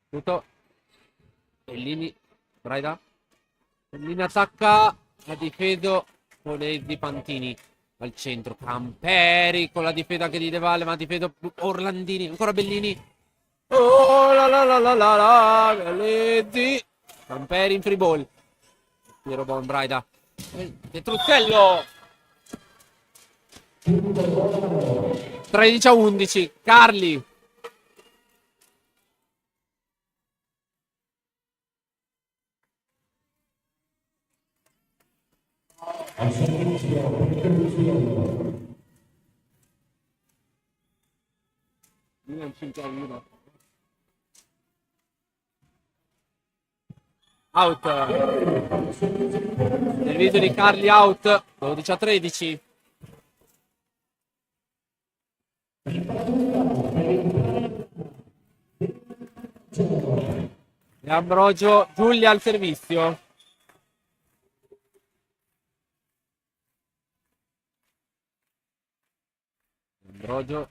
Tutto. Bellini, Braida. Bellini attacca, ha difeso Polezzi, Fantini al centro. Camperi con la difesa anche di De Valle, ma ha difeso Orlandini, ancora Bellini. Oh la la la la la la, Polezzi. Camperi in free ball. Piero Bon, Braida. Petruzzello. 13-11, Carli. Out. Servizio di Carli out. 12-13. E Ambrogio, Giulia al servizio. Ambrogio.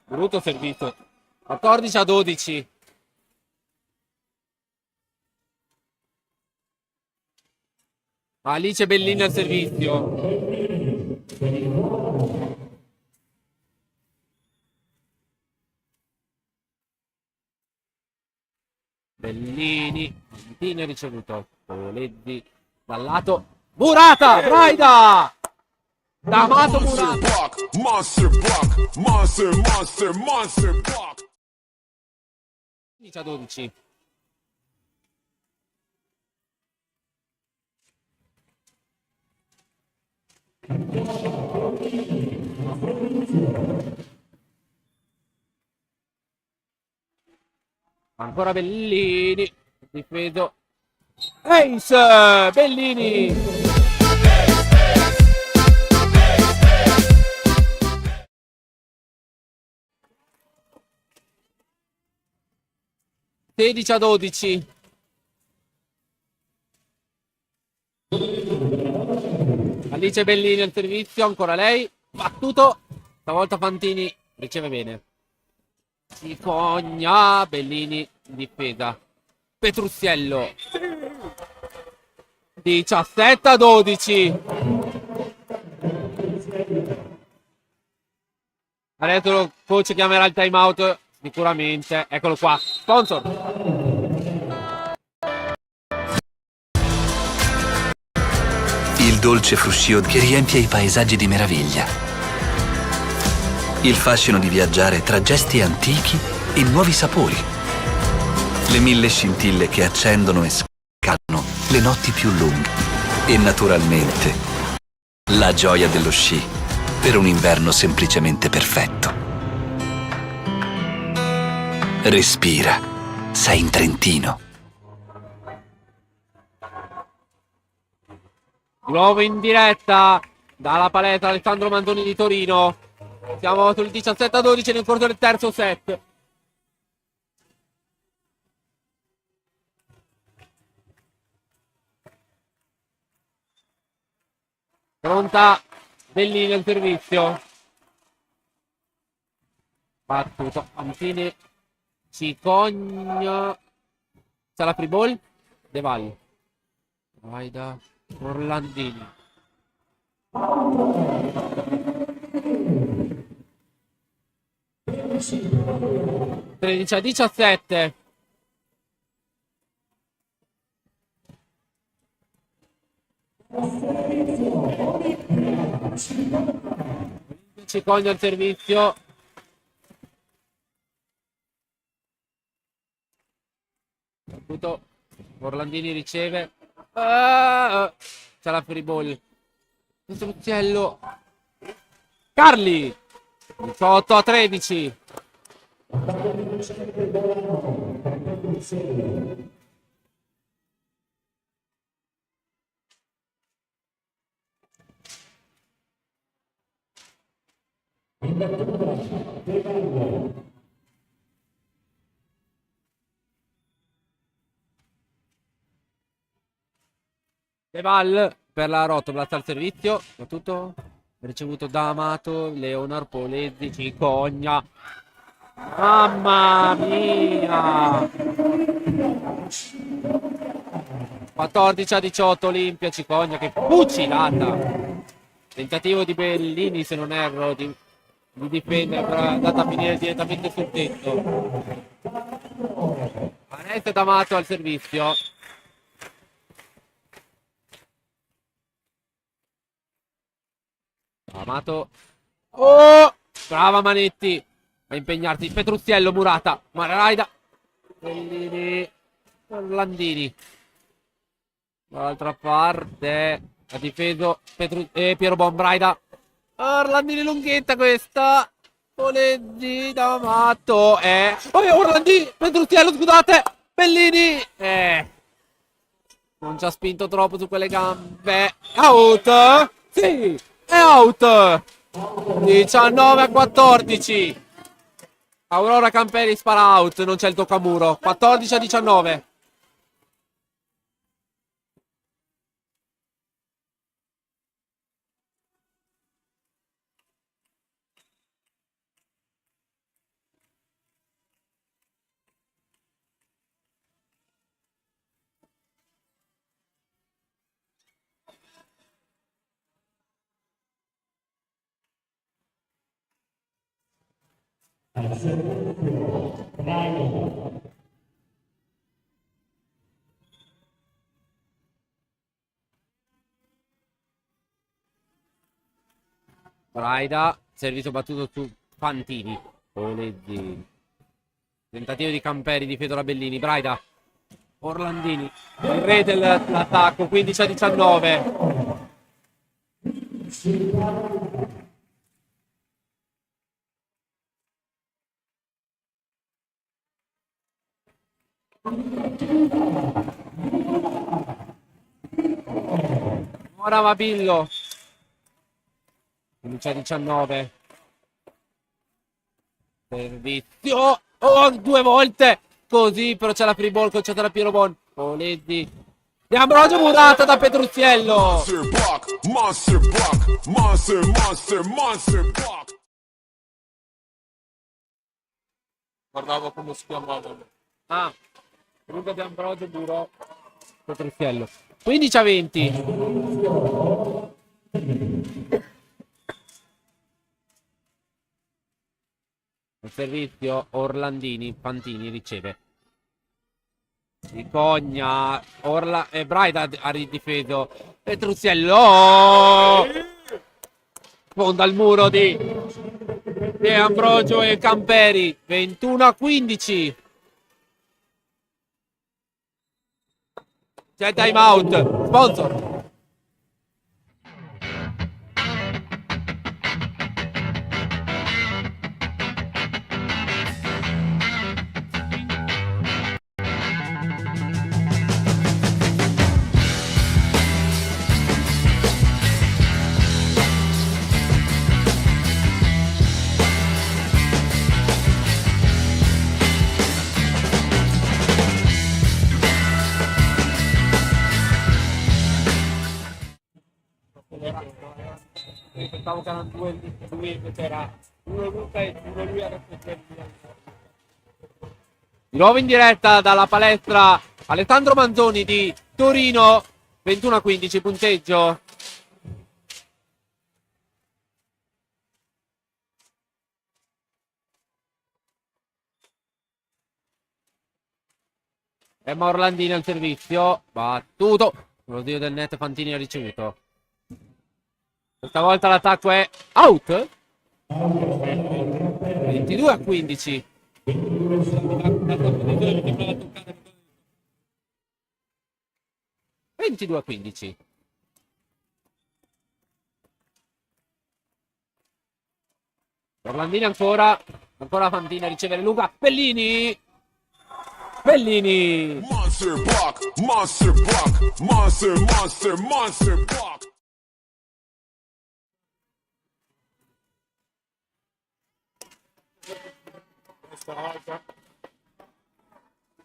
Brutto servizio. 14-12. Alice Bellini al servizio. Bellini. Fantini ricevuto. Polezzi dal lato. Murata! Braida! D'Amato Murata. Monster block, monster, monster, monster block. 15-12. Ancora Bellini. Difeso. Ace! Bellini! Sedici a 12. Alice Bellini al servizio, ancora lei. Battuto. Stavolta Fantini riceve bene. Cicogna, Bellini in difesa. Petrussiello. 17 a 12. Adesso lo coach chiamerà il time out sicuramente. Eccolo qua. Sponsor. Il dolce fruscio che riempie i paesaggi di meraviglia. Il fascino di viaggiare tra gesti antichi e nuovi sapori. Le mille scintille che accendono e scalano le notti più lunghe. E naturalmente la gioia dello sci per un inverno semplicemente perfetto. Respira, sei in Trentino. Di nuovo in diretta dalla palestra Alessandro Mandoni di Torino. Siamo sul 17-12 nel corso del terzo set. Pronta Bellini nel servizio. Battuto Ampini, Cicogna. C'è la free ball. De Valle. Vai da Orlandini. Tredici a 17. Cicogna al servizio. Battuto. Orlandini riceve. C'è la free ball. Struzziello. Carli. 18 a 13. De Val per la Rotoblast al servizio. Battuto. Ricevuto da Amato. Leonard Polezzi. Cicogna. Mamma mia. 14 a 18 Olimpia. Cicogna che fucilata. Tentativo di Bellini, se non erro, di difendere, però è andata a finire direttamente sul tetto. Vanessa D'Amato al servizio. Amato. Oh! Brava Manetti a impegnarsi. Petruzziello, Murata. Mararaida. Bellini. Orlandini. Dall'altra parte ha difeso Piero Bombraida. Orlandini lunghetta questa. Polezzi D'Amato. Orlandini. Petruzziello, scusate. Bellini. Non ci ha spinto troppo su quelle gambe. Out. Sì. È out. 19 a 14. Aurora Camperi spara out. Non c'è il toccamuro. 14 a 19. Braida, servizio battuto su Fantini. Polezzi. Tentativo di Camperi, difeso da Bellini. Braida. Orlandini. Il re dell'attacco, 15 a 19. Ora Vabillo. 15 a 19. Servizio. Oh, due volte. Così, però c'è la free ball, concetta da Piero Bon. Polezzi. Di Ambrogio, Murata da Petruzziello. Monster block, monster block, monster, monster, monster block. Guardavo come si chiamava. Ah, Ruga di Ambrogio, Burò, Petruzziello. 15 a 20. Il servizio Orlandini, Fantini riceve. Cicogna, Braida ha ridifeso. Petruzzello. Sfonda il muro di De Ambrogio e Camperi. 21-15. C'è time out. Sponsor. Pensavo che erano due invece era uno Luca e uno lui era di nuovo in diretta dalla palestra Alessandro Manzoni di Torino. 21-15 punteggio. Emma Orlandini al servizio, battuto. Lo dio del net Fantini ha ricevuto. Questa volta l'attacco è out. 22-15. 22-15. Orlandini ancora Fantini a ricevere Luca. Bellini. Monster block, monster block, monster block.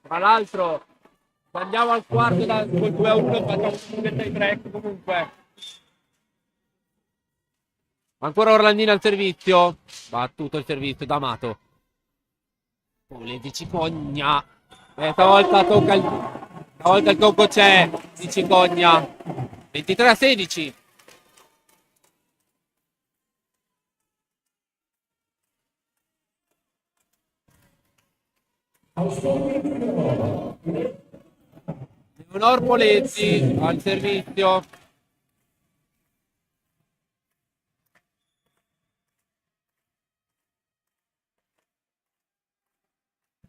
Tra l'altro andiamo al quarto col 2-1, facciamo un tie break comunque. Ancora Orlandini al servizio. Battuto il servizio da Amato. Le di Cicogna. Stavolta il tocco c'è di Cicogna. 23-16. Leonor Polezzi al servizio.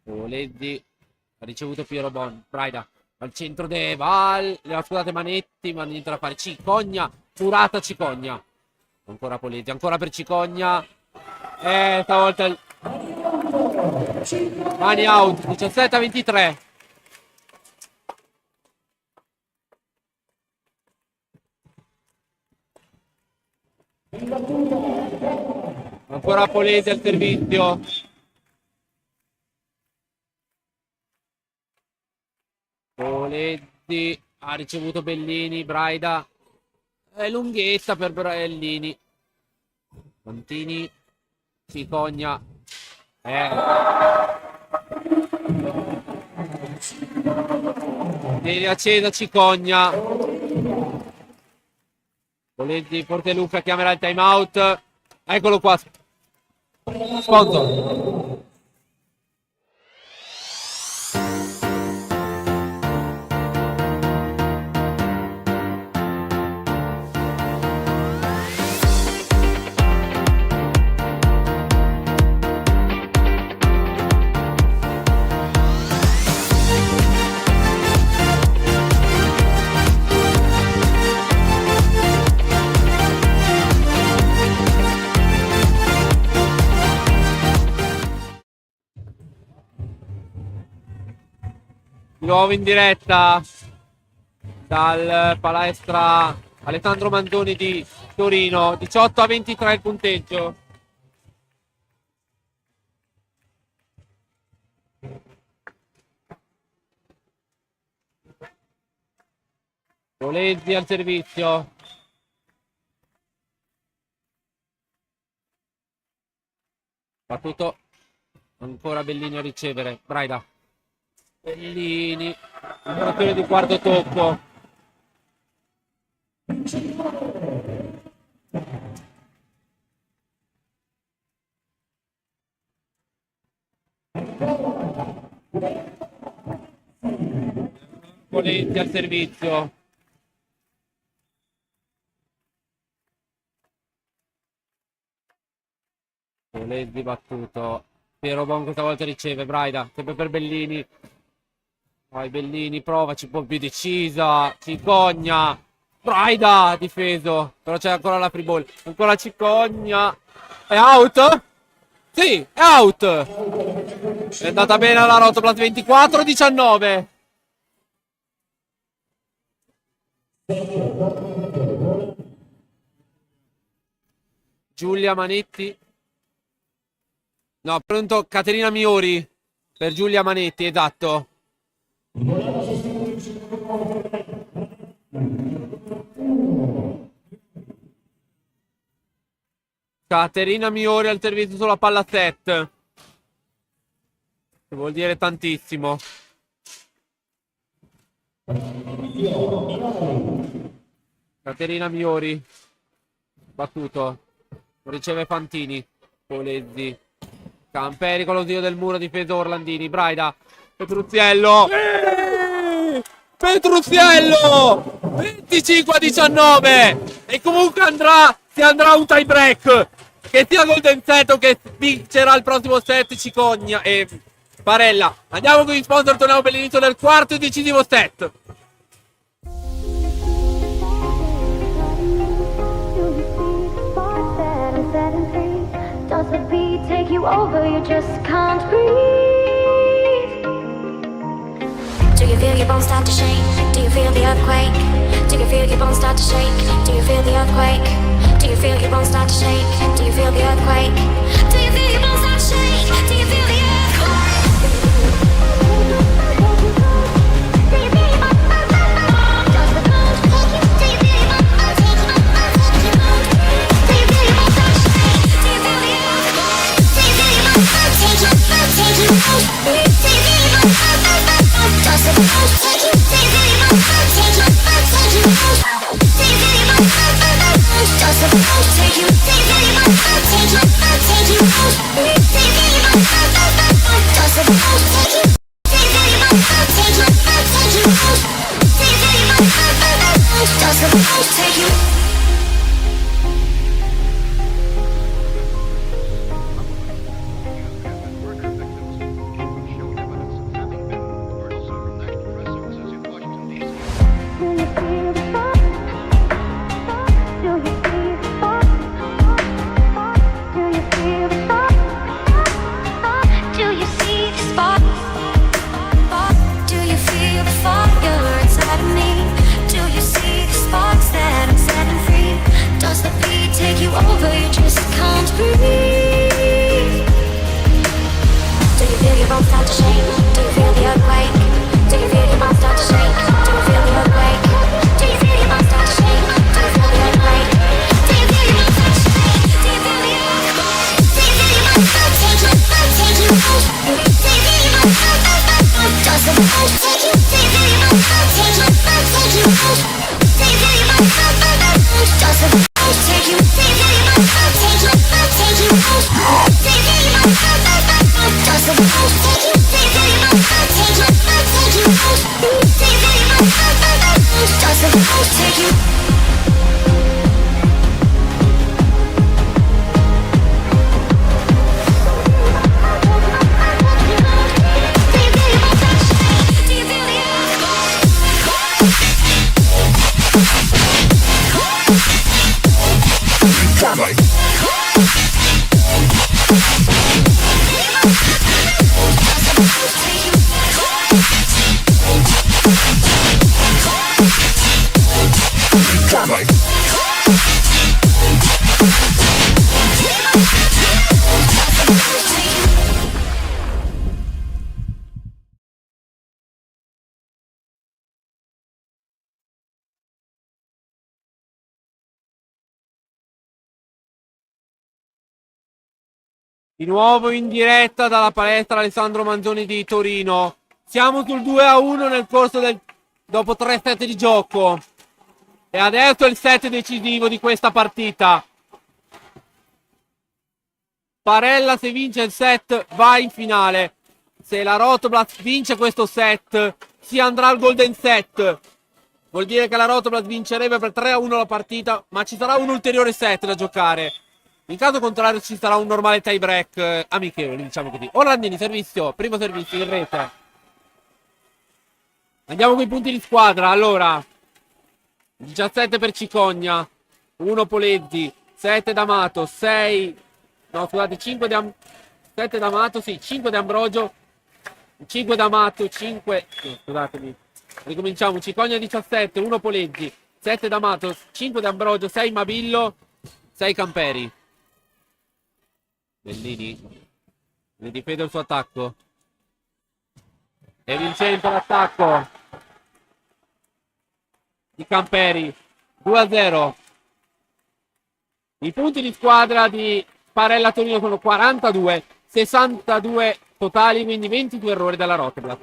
Polezzi ha ricevuto Piero Braida al centro scusate Manetti, ma niente da fare. Cicogna, Murata Cicogna. Ancora Polezzi, ancora per Cicogna. Stavolta mani out. 17-23. Ancora Polesi al servizio. Polesi ha ricevuto Bellini. Braida è lunghezza per Bellini. Fantini. Cicogna. Viene accesa Cicogna. Polesi, Porteluca chiamerà il time out. Eccolo qua. Sponsor. Di nuovo in diretta dal palestra Alessandro Manzoni di Torino. 18-23 il punteggio. Polesi al servizio. Battuto. Ancora Bellini a ricevere. Braida. Bellini, operazione di quarto tocco. Polesi al servizio. Polesi battuto. Piero Bon questa volta riceve. Braida, sempre per Bellini. Vai Bellini, provaci un po' più decisa. Cicogna. Braida, difeso. Però c'è ancora la free ball. Ancora Cicogna. È out? Sì, è out. È andata bene la Rotoplas. 24-19. Giulia Manetti. No, pronto Caterina Miori per Giulia Manetti, esatto. Caterina Miori al servizio sulla palla set. Che vuol dire tantissimo. Caterina Miori. Battuto. Riceve Fantini. Polezzi. Camperi con lo zio del muro, difeso Orlandini. Braida. Petruziello. Petruziello. 25-19. E comunque si andrà a un tie break. Che sia Golden Set o che vincerà il prossimo set Cicogna e Barella. Andiamo con gli sponsor, torniamo per l'inizio del quarto e decisivo set. Does the beat take you over? You just can't breathe. Do you feel your bones start to shake? Do you feel the earthquake? Do you feel your bones start to shake? Do you feel the earthquake? Do you feel your bones start to shake? Do you feel the earthquake? Do you feel your bones start to shake? Do you feel the earthquake? Do you feel your bones? Does the bones take you? Do you feel your bones take you? Do you feel your bones start to shake? Do you feel the earthquake? Do you feel your bones take you? Take you? Do you feel your bones? Does the bones take you? Do you feel your bones take you? Take you? Do you feel your bones? Does the bones take you? Do you feel your bones take you? Take you? Do you feel your bones? Does the bones take you? Do you feel your bones take you? Take you? Do you feel your bones? Does the bones take you? Over, you just can't breathe. Do you feel your bones start to shake? Do you feel the earthquake? Do you feel your bones start to shake? Do you feel the earthquake? Do you feel your bones start to shake? Do you feel the earthquake? Do you feel your bones start to shake? Do you feel the earthquake? Do you feel your bones take you? Take you? Do you feel your bones? Does the bones take you? Do you feel your bones take you? Take you? Do you feel your bones? Does the bones take you? Do you feel your bones take you? Take you? Do you feel your bones? Does the bones take you? Do you feel your bones take you? Take you? Do you feel your bones? Does the bones take you? Di nuovo in diretta dalla palestra Alessandro Manzoni di Torino. Siamo sul 2-1 nel corso dopo 3 set di gioco. E adesso è il set decisivo di questa partita. Barella, se vince il set, va in finale. Se la Rotoplas vince questo set, si andrà al golden set. Vuol dire che la Rotoblas vincerebbe per 3-1 la partita, ma ci sarà un ulteriore set da giocare. In caso contrario ci sarà un normale tie break amichevole, diciamo così. Orlandini, servizio, primo servizio in rete. Andiamo con i punti di squadra. Allora, 17 per Cicogna, 1 Polezzi, 7 D'Amato, 6... No, scusate, 5 di 7 D'Amato, sì, 5 di Ambrogio, 5 D'Amato, 5... No, scusatemi. Ricominciamo, Cicogna 17, 1 Polezzi, 7 D'Amato, 5 di Ambrogio, 6 Mabillo, 6 Camperi. Bellini. Ne difende il suo attacco. E Vincente l'attacco di Camperi. 2-0. I punti di squadra di Parella Torino sono 42, 62 totali, quindi 22 errori dalla Rotoblas.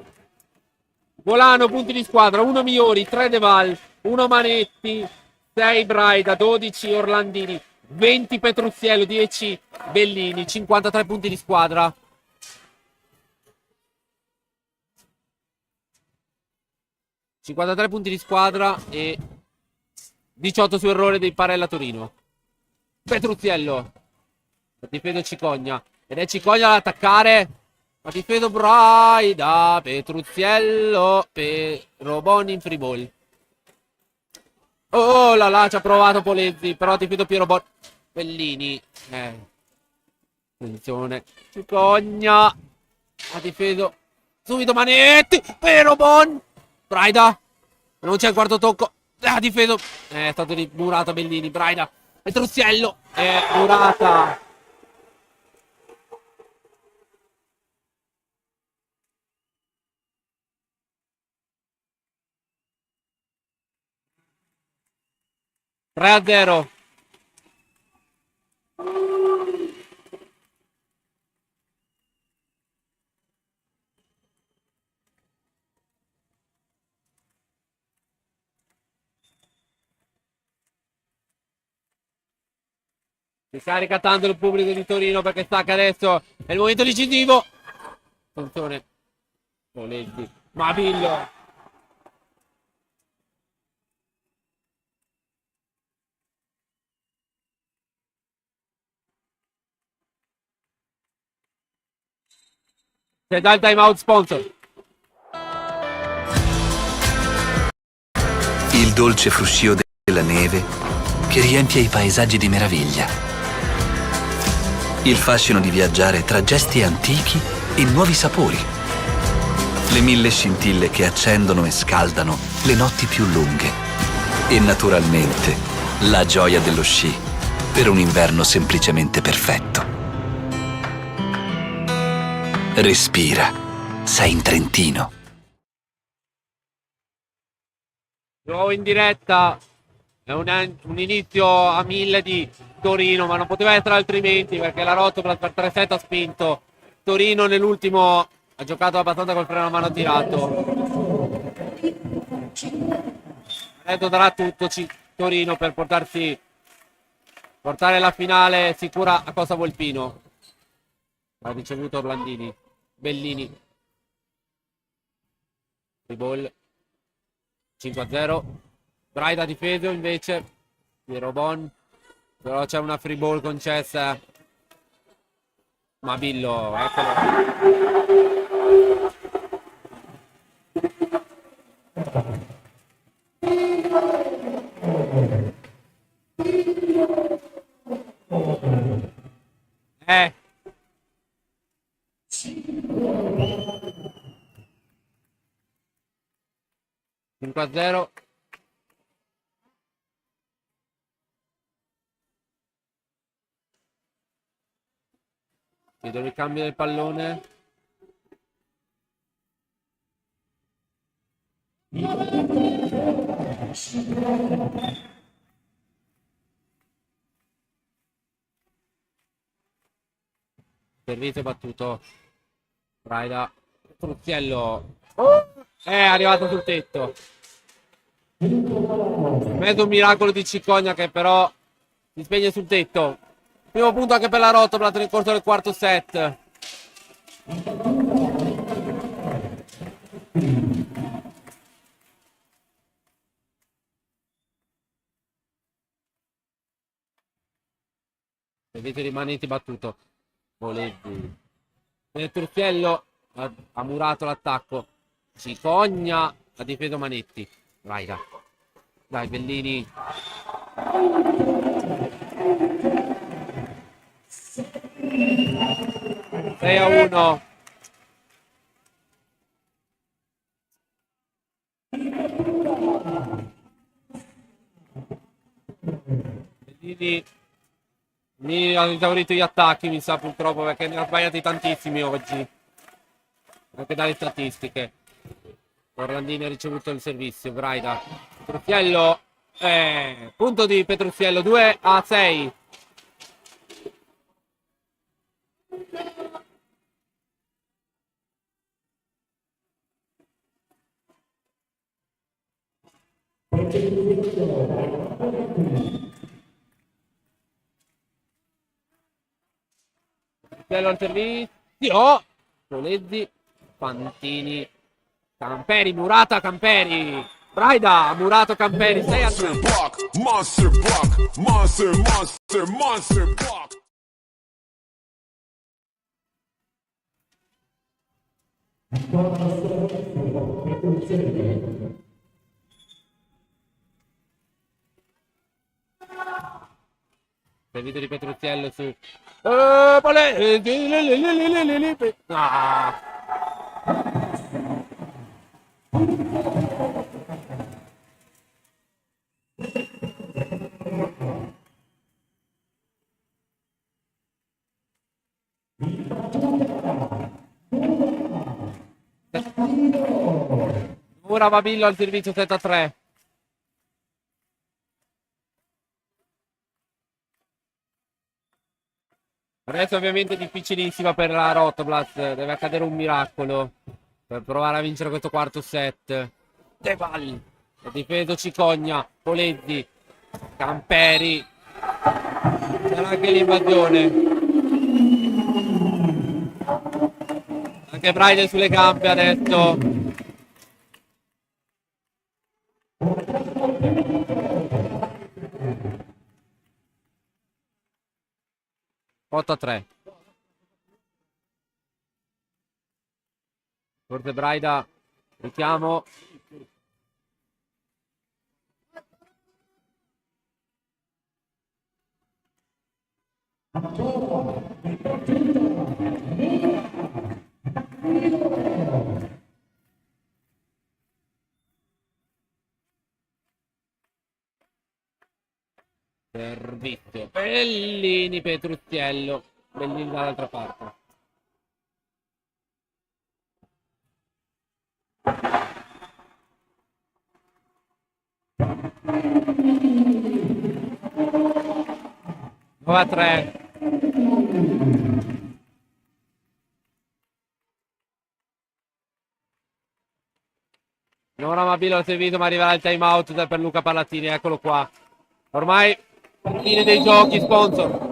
Volano, punti di squadra, 1 Miori, 3 De Val, 1 Manetti, 6 Braida, 12 Orlandini, 20 Petruzziello, 10 Bellini, 53 punti di squadra. ...53 punti di squadra e 18 su errore dei Parella Torino. Petruzziello. Difeso Cicogna. Ed è Cicogna ad attaccare. Ma difeso Braida. Petruzziello. Robon in free ball. Oh là là, ci ha provato Polezzi. Però ha difeso Piero Bellini. Attenzione. Cicogna. Ha difeso subito Manetti. Perobon. Braida. Non c'è il quarto tocco. Ha difeso. È stato murato Bellini. Braida. Petruzziello. Murata. Tre a 0. Si carica tanto il pubblico di Torino perché sa che adesso è il momento decisivo. Attenzione. Polezzi. Mabillo. Se dà il time out sponsor. Il dolce fruscio della neve che riempie i paesaggi di meraviglia. Il fascino di viaggiare tra gesti antichi e nuovi sapori. Le 1000 scintille che accendono e scaldano le notti più lunghe. E naturalmente la gioia dello sci per un inverno semplicemente perfetto. Respira, sei in Trentino. Nuovo in diretta. È un inizio a 1000 di Torino, ma non poteva essere altrimenti perché la Rotoblas per 3-7 ha spinto. Torino nell'ultimo ha giocato abbastanza col freno a mano tirato. Adesso darà tutto Torino per portare la finale sicura a Costa Volpino. Ha ricevuto Orlandini. Bellini. Free ball. 5-0. Braida difeso invece. Piero Bon. Però c'è una free ball concessa. Mabillo, eccolo. Eh. 5-0. Chiedo il cambio del pallone. Servizio battuto. Braida. Truzziello. È arrivato sul tetto. Mezzo miracolo di Cicogna che però si spegne sul tetto. Primo punto anche per la Rotoblas nel corso del quarto set. Vedete rimanenti battuto. Volevi. Petruzzello ha murato l'attacco. Cicogna ha difeso Manetti. Vai, là. Dai, Bellini. 6-1. Bellini ha esaurito gli attacchi, mi sa, purtroppo, perché ne ha sbagliati tantissimi oggi. Anche dalle statistiche. Orlandini ha ricevuto il servizio. Braida. Petruzzello. Punto di Petruzzello. 2-6. Bello al servizio. Polezzi. Fantini. Camperi. Murata. Camperi. Braida. Murato. Camperi. 6-3. Monster block, monster block, monster, monster, monster block. Servizio di Petruzzello su. Ah. Ora Babillo al servizio 7-3. Adesso ovviamente è difficilissima per la Rotoblas. Deve accadere un miracolo per provare a vincere questo quarto set. De Val. Ha difeso Cicogna. Polezzi. Camperi. C'era anche l'invasione. Anche Braide sulle gambe adesso. Otto a 3. Forse Braida. Richiamo. Servizio. Bellini, Petruzzello. Bellini dall'altra parte. Nuova 3. Non amabile al servizio, ma arriverà il time out per Luca Pallatini. Eccolo qua. Ormai fine dei giochi, sponsor.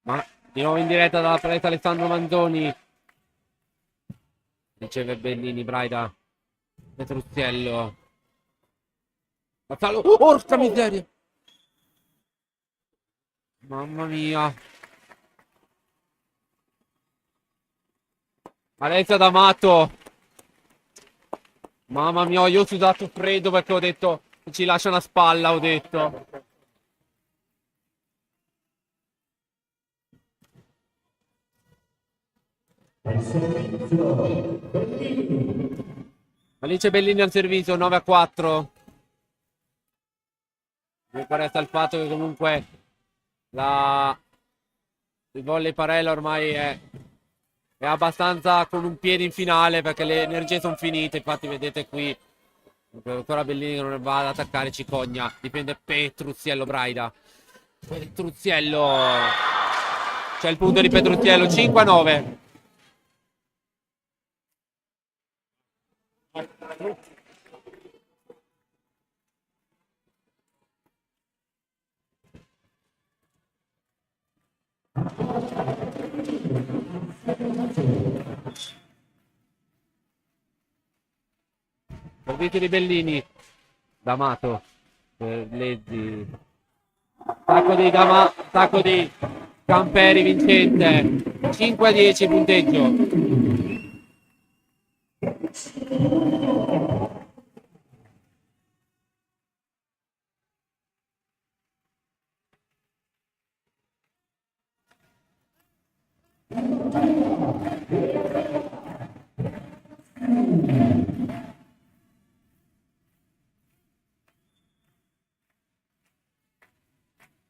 Ma di nuovo in diretta dalla palestra Alessandro Manzoni. Riceve Bellini, Braida. Petruzzello. Mazzalo. Porca miseria. Mamma mia. Alessia D'Amato. Mamma mia, io ho sudato freddo perché ho detto ci lascia una spalla, ho detto. Alice Bellini al servizio, 9-4. Comunque resta il fatto che comunque il volley Parella ormai è abbastanza con un piede in finale, perché le energie sono finite. Infatti vedete qui ancora Bellini che non va ad attaccare Cicogna. Dipende Petruzziello Braida. Petruzziello, c'è il punto di Petruzziello, 5-9. Servizio di Bellini, D'Amato, Lezzi, attacco di Camperi vincente, 5-10 punteggio.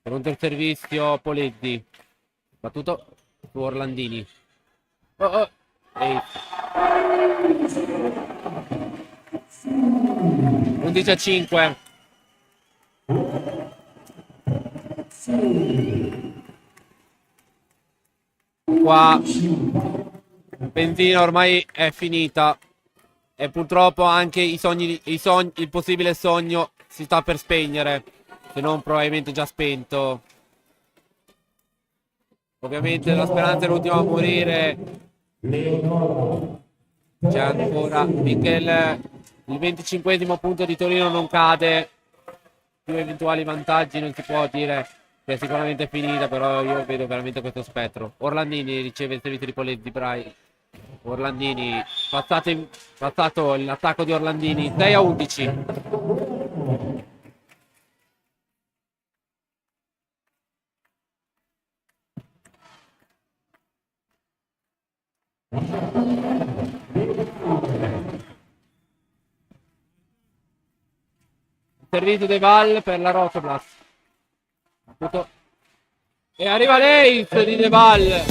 Pronto il servizio Polezzi, battuto su Orlandini. Ehi. 11-5. Qua benzina ormai è finita e purtroppo anche il possibile sogno si sta per spegnere, se non probabilmente già spento. Ovviamente la speranza è l'ultima a morire. C'è ancora finché il 25esimo punto di Torino non cade, più eventuali vantaggi non si può dire che è sicuramente finita, però io vedo veramente questo spettro. Orlandini riceve il servizio di Polezzi, Orlandini passato l'attacco di Orlandini, 6-11. Servizio De Val per la Rotoblas. E arriva l'ace di De Val.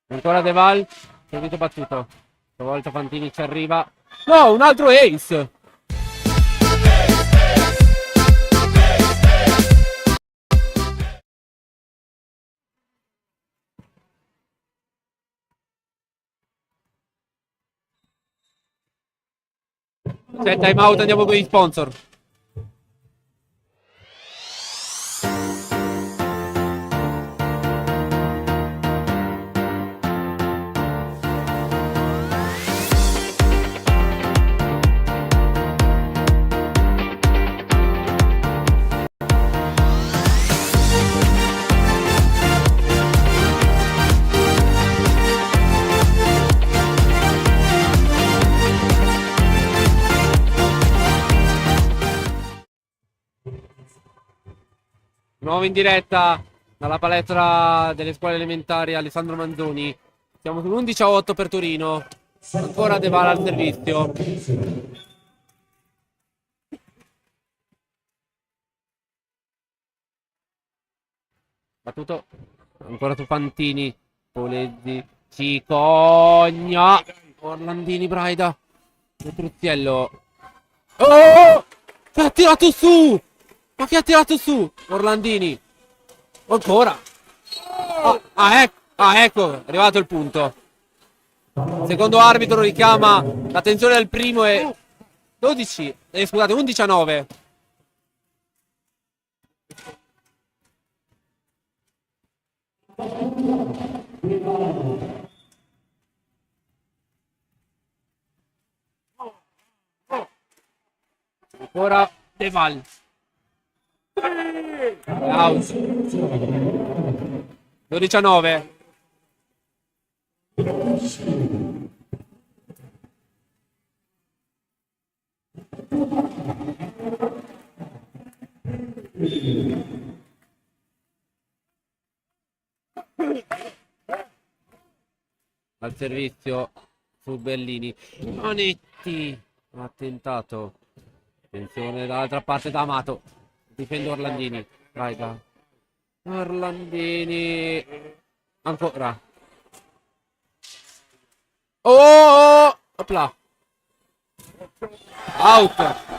Ancora De Val, servizio battuto. Stavolta Fantini ci arriva. No, un altro ace! C'è time out, andiamo con gli sponsor. Nuovo in diretta dalla palestra delle scuole elementari Alessandro Manzoni. Siamo sull'11-8 per Torino. Ancora De Val al servizio. Battuto ancora su Fantini. Polezzi, Cicogna, Orlandini, Braida, Petruzziello. Oh! Che ha tirato su! Ma chi ha tirato su? Orlandini. Ancora. Ecco, è arrivato il punto. Secondo arbitro richiama l'attenzione del primo e 12. Scusate, 11-9. Ancora De Val. Out. 12-9. Al servizio su Bellini. Manetti ha tentato. Attenzione dall'altra parte da Amato. Difende Orlandini. Raga. Orlandini. Ancora. Oh! Opla. Out.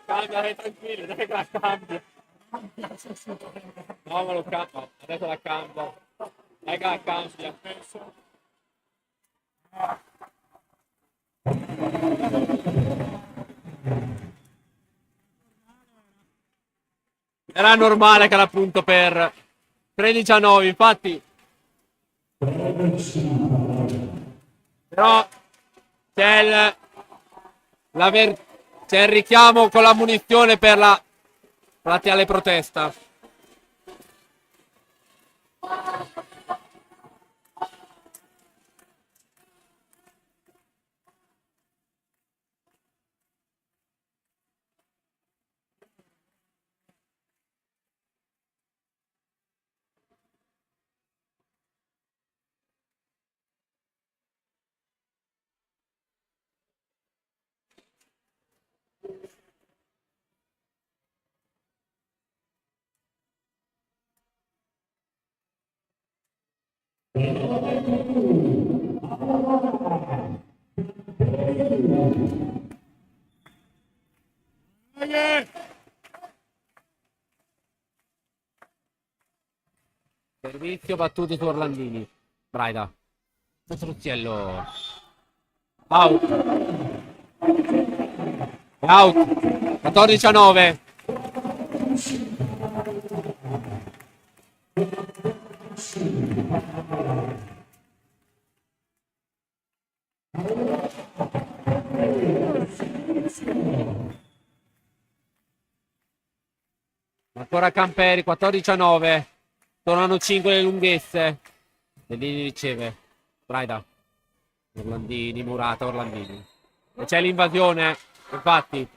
Cambia, dai, tranquillo, dai che la cambia. No, ma lo cambia, adesso la cambia. Dai che la cambia. Era normale che era appunto per 13-9, infatti. Però c'è c'è il richiamo con la munizione per la plateale protesta. Servizio battuto su Orlandini. Braida. Struzziello. Out. Out. 14-9. Ancora Camperi, 14-9. Tornano 5 le lunghezze. Bellini riceve. Braida. Orlandini, Murata, Orlandini. E c'è l'invasione, infatti.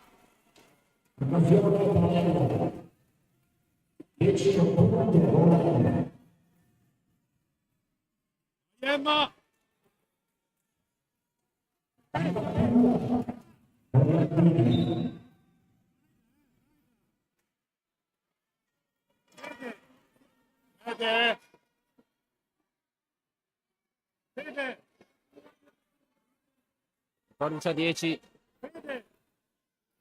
Emma! Vede. 14-10.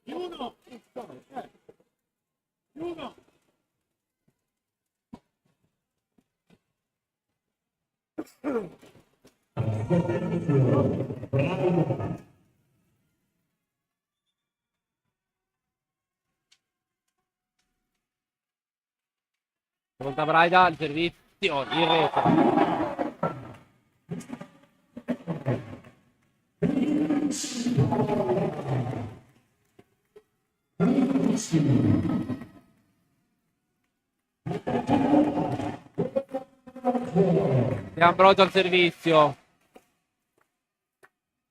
Uno. Pronta Braida, il servizio, in rete. E Ambrogio al servizio.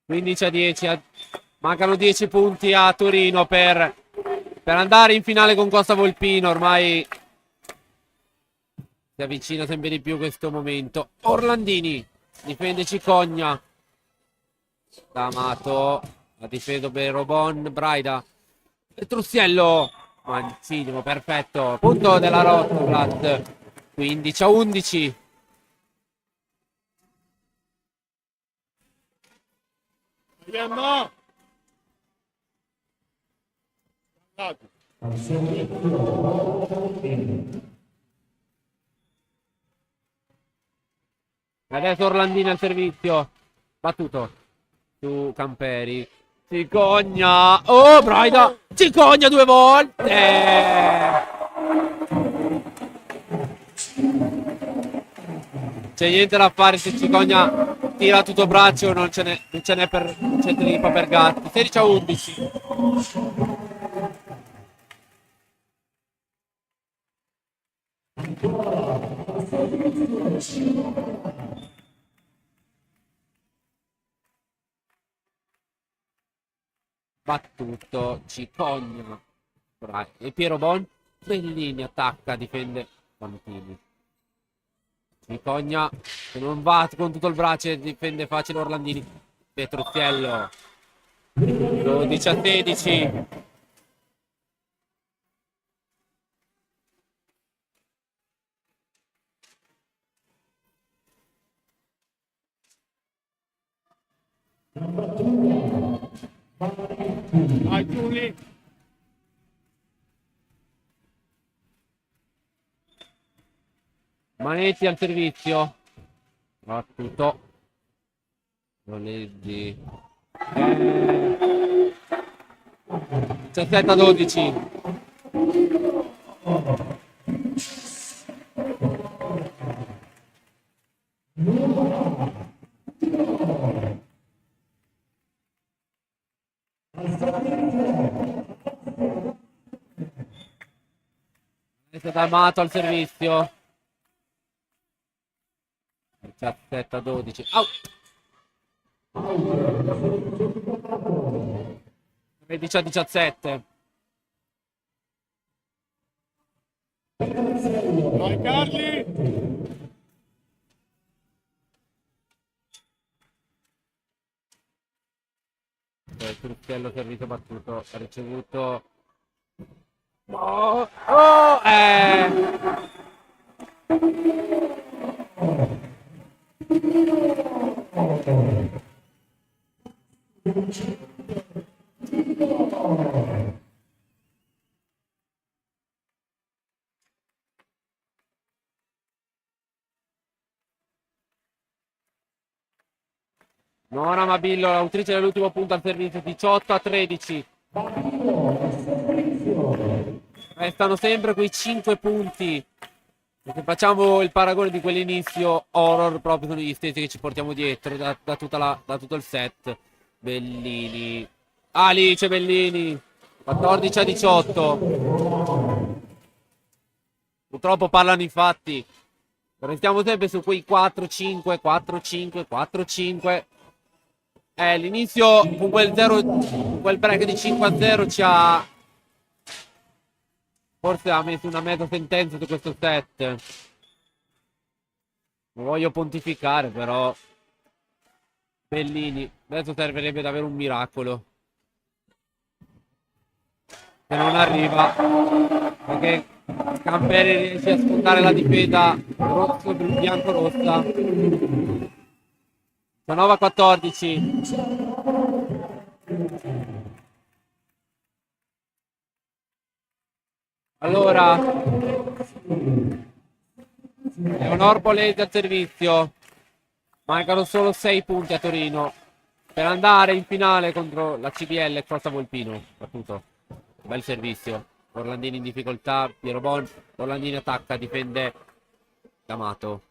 15-10. Mancano 10 punti a Torino per andare in finale con Costa Volpino. Ormai si avvicina sempre di più questo momento. Orlandini difende Cicogna. D'Amato ha difeso per Robon. Braida. Trussiello. Mancino, perfetto. Punto della Rotoblat. 15-11. Adesso Orlandini al servizio. Battuto. su Camperi. Cicogna. Oh, Braida. Cicogna 2 volte. C'è niente da fare se Cicogna tira tutto braccio, non ce n'è per trippa per Gatti. 16-11. Battuto Cicogna. E Piero Bon. Bellini attacca, difende Fantini. Cicogna che non va con tutto il braccio e difende facile Orlandini. Petruzziello 12-16. Vai Giuli. Manetti al servizio. Battuto. Noleggi. 17-12. Amato al servizio. 17-12. Au! 13-17. Vai Carli. Truzziello servizio battuto. Ha ricevuto. Oh, oh, Nora Mabillo, l'autrice dell'ultimo punto al servizio, 18-13. Restano sempre quei 5 punti. Se facciamo il paragone di quell'inizio, horror proprio sono gli stessi che ci portiamo dietro da tutto il set. Bellini. Alice Bellini. 14-18. Purtroppo parlano i fatti. Restiamo sempre su quei 4-5, 4-5, 4-5. L'inizio con quel break di 5-0 ci ha... Forse ha messo una mezza sentenza su questo set. Non voglio pontificare, però... Bellini. Adesso servirebbe davvero un miracolo. Che non arriva. Perché Camperi riesce a scontare la difesa bianco-rossa. 19-14. Allora, Leonor Polese al servizio. Mancano solo 6 punti a Torino per andare in finale contro la CBL Costa Volpino. Battuto. Bel servizio. Orlandini in difficoltà. Piero Bon. Orlandini attacca, difende D'Amato.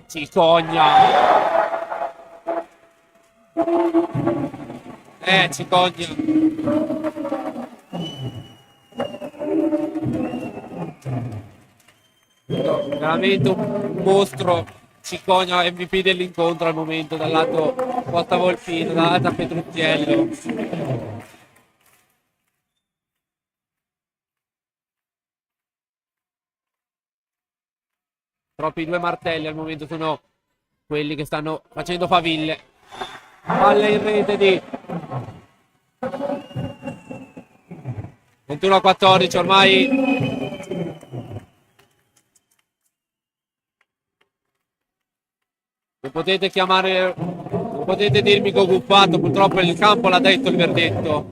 Cicogna. Cicogna. Veramente un mostro. Cicogna MVP dell'incontro al momento dal lato Costa Volpino, dal lato Petruzziello. Proprio i 2 martelli al momento sono quelli che stanno facendo faville. Palla in rete di 21-14 ormai. Non potete chiamare, non potete dirmi che ho guffato, purtroppo il campo l'ha detto il verdetto.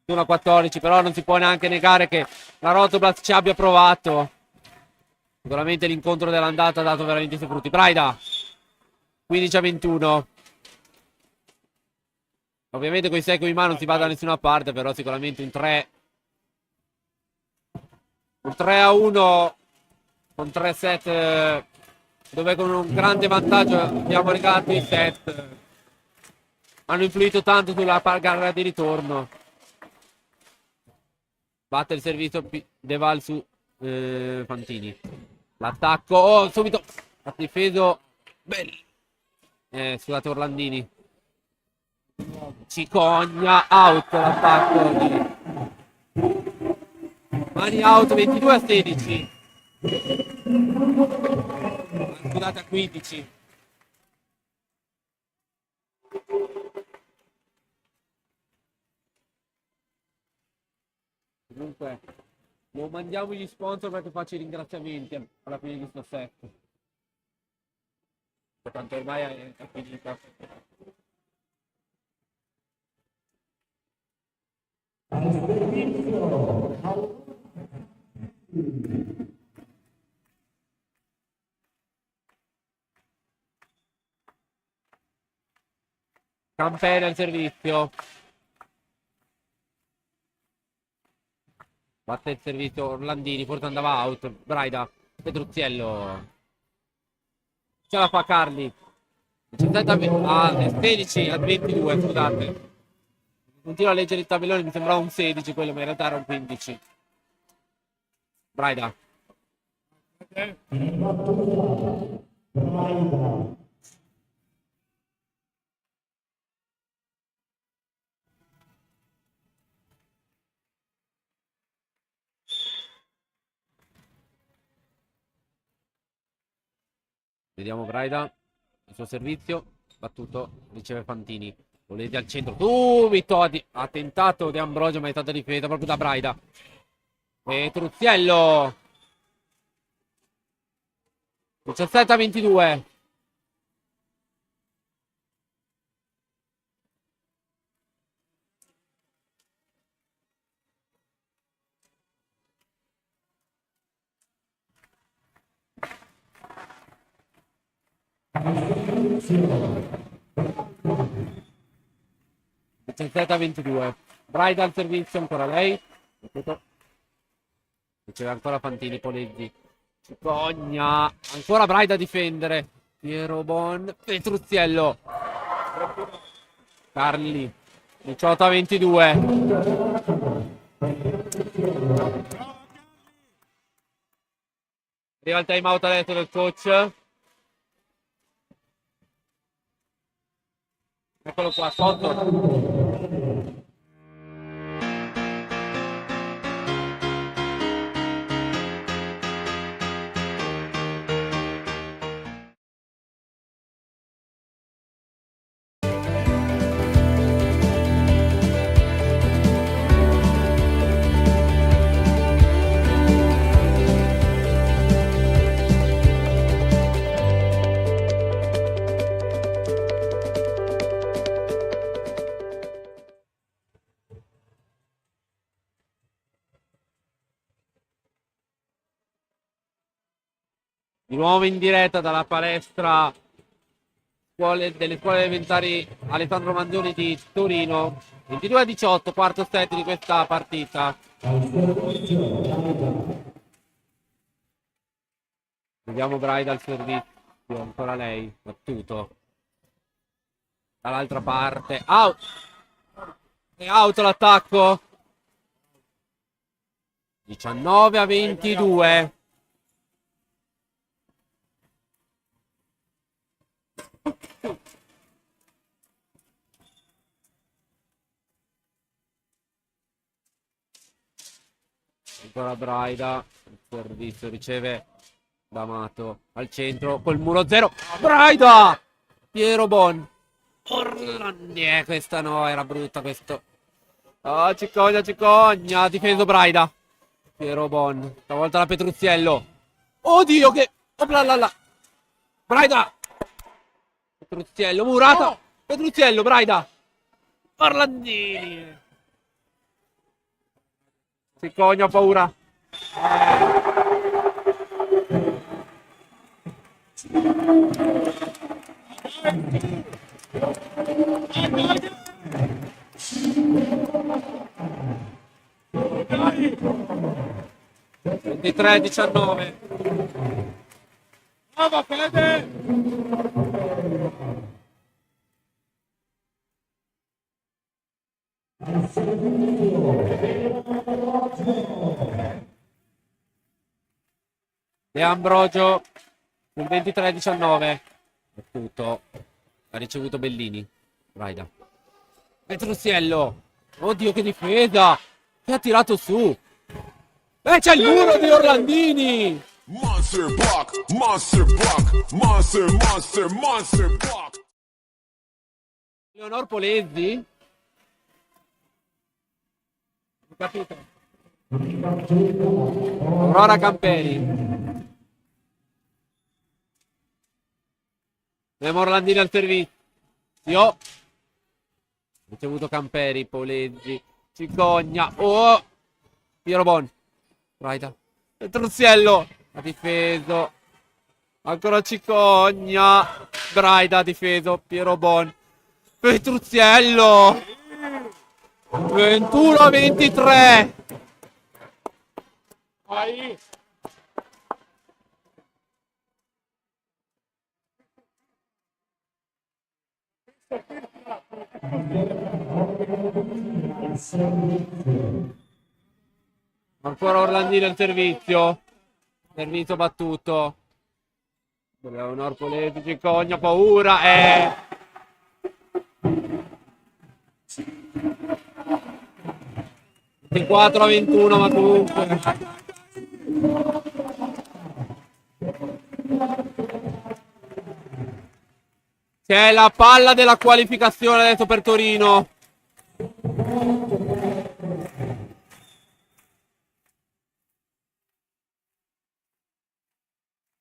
21-14, però non si può neanche negare che la Rotoblast ci abbia provato. Sicuramente l'incontro dell'andata ha dato veramente i suoi frutti. Braida 15-21. Ovviamente con i 6 con i mano non si va da nessuna parte, però sicuramente un 3. Un 3-1 con 3 set, dove con un grande vantaggio abbiamo regalato i set. Hanno influito tanto sulla gara di ritorno. Batte il servizio Deval su Fantini. L'attacco. Oh, subito. Ha difeso. Bello. Scusate, Orlandini. Cicogna. Out l'attacco. Mani out 22-16. Scusate, a 15. Comunque, non mandiamo gli sponsor perché faccio i ringraziamenti alla fine di sto set. Tanto ormai è finita. Campena il servizio. Batte il servizio Orlandini, forse andava out. Braida, Petruzziello. Ce la fa Carli. 17 a 16 a 22, scusate. Continuo a leggere il tabellone, mi sembrava un 16 quello, ma in realtà era un 15. Braida. Vediamo Braida, il suo servizio, battuto, riceve Fantini. Volete al centro, subito ha tentato De Ambrogio, ma è stata difesa proprio da Braida. Petruzziello. 17 a 22. A 22. Braida al servizio, ancora lei. Riceve ancora Fantini, Polezzi. Cicogna. Ancora Braida a difendere. Piero Bon. Petruzziello. Carli. 18 a 22. Arriva il time out adesso del coach. Eccolo qua, sotto. Di nuovo in diretta dalla palestra delle scuole elementari Alessandro Manzoni di Torino. 22 a 18, quarto set di questa partita. Vediamo Braida al servizio, ancora lei, battuto. Dall'altra parte, out! È out l'attacco. 19 a 22. Ancora Braida, il servizio riceve D'Amato al centro col muro zero. Braida! Piero Bon. Orlandia, questa no, era brutta questo. Ah, Cicogna, Cicogna, ha difeso Braida. Piero Bon, stavolta la Petruzziello. Oddio che... Oplala. Braida! Petruzziello, murata! Oh! Petruzziello, Braida! Orlandini! Cicogna, ho paura. 23-19. Brava Fede! De Ambrogio sul 23-19. Tutto. Ha ricevuto Bellini. Raida. Petruziello. Oddio che difesa. Che ha tirato su. E c'è il muro di Orlandini. Monster block, monster block, monster, monster, monster block. Leonor Polezzi. Ho capito. Aurora Camperi. Memo Orlandini al servizio. Ricevuto Camperi, Polezzi, Cicogna. Oh! Piero Bon. Raida. Petruziello. Ha difeso. Ancora Cicogna. Braida ha difeso. Piero Bon. Petruziello. 21-23. Vai! Ancora Orlandini al servizio. Servizio battuto. Leonor Polezzi, Cicogna, paura. 24-21, ma comunque. C'è la palla della qualificazione adesso per Torino.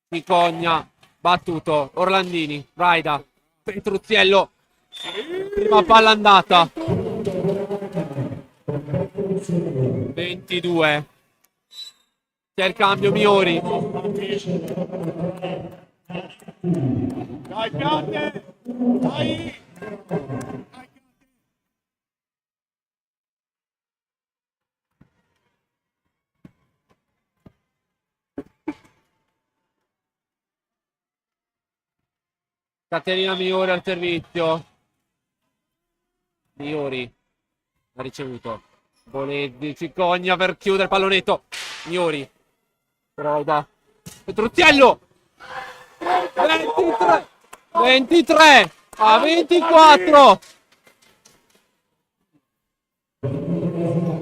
Cicogna, battuto, Orlandini, Raida, Petruziello, prima palla andata. 22. C'è il cambio, Miori. Dai Piante! Vai! Caterina Miori al servizio. Miori ha ricevuto. Bonezzi, Cicogna per chiudere il pallonetto. Miori. Raida. Petruziello. 23. 23 a 24.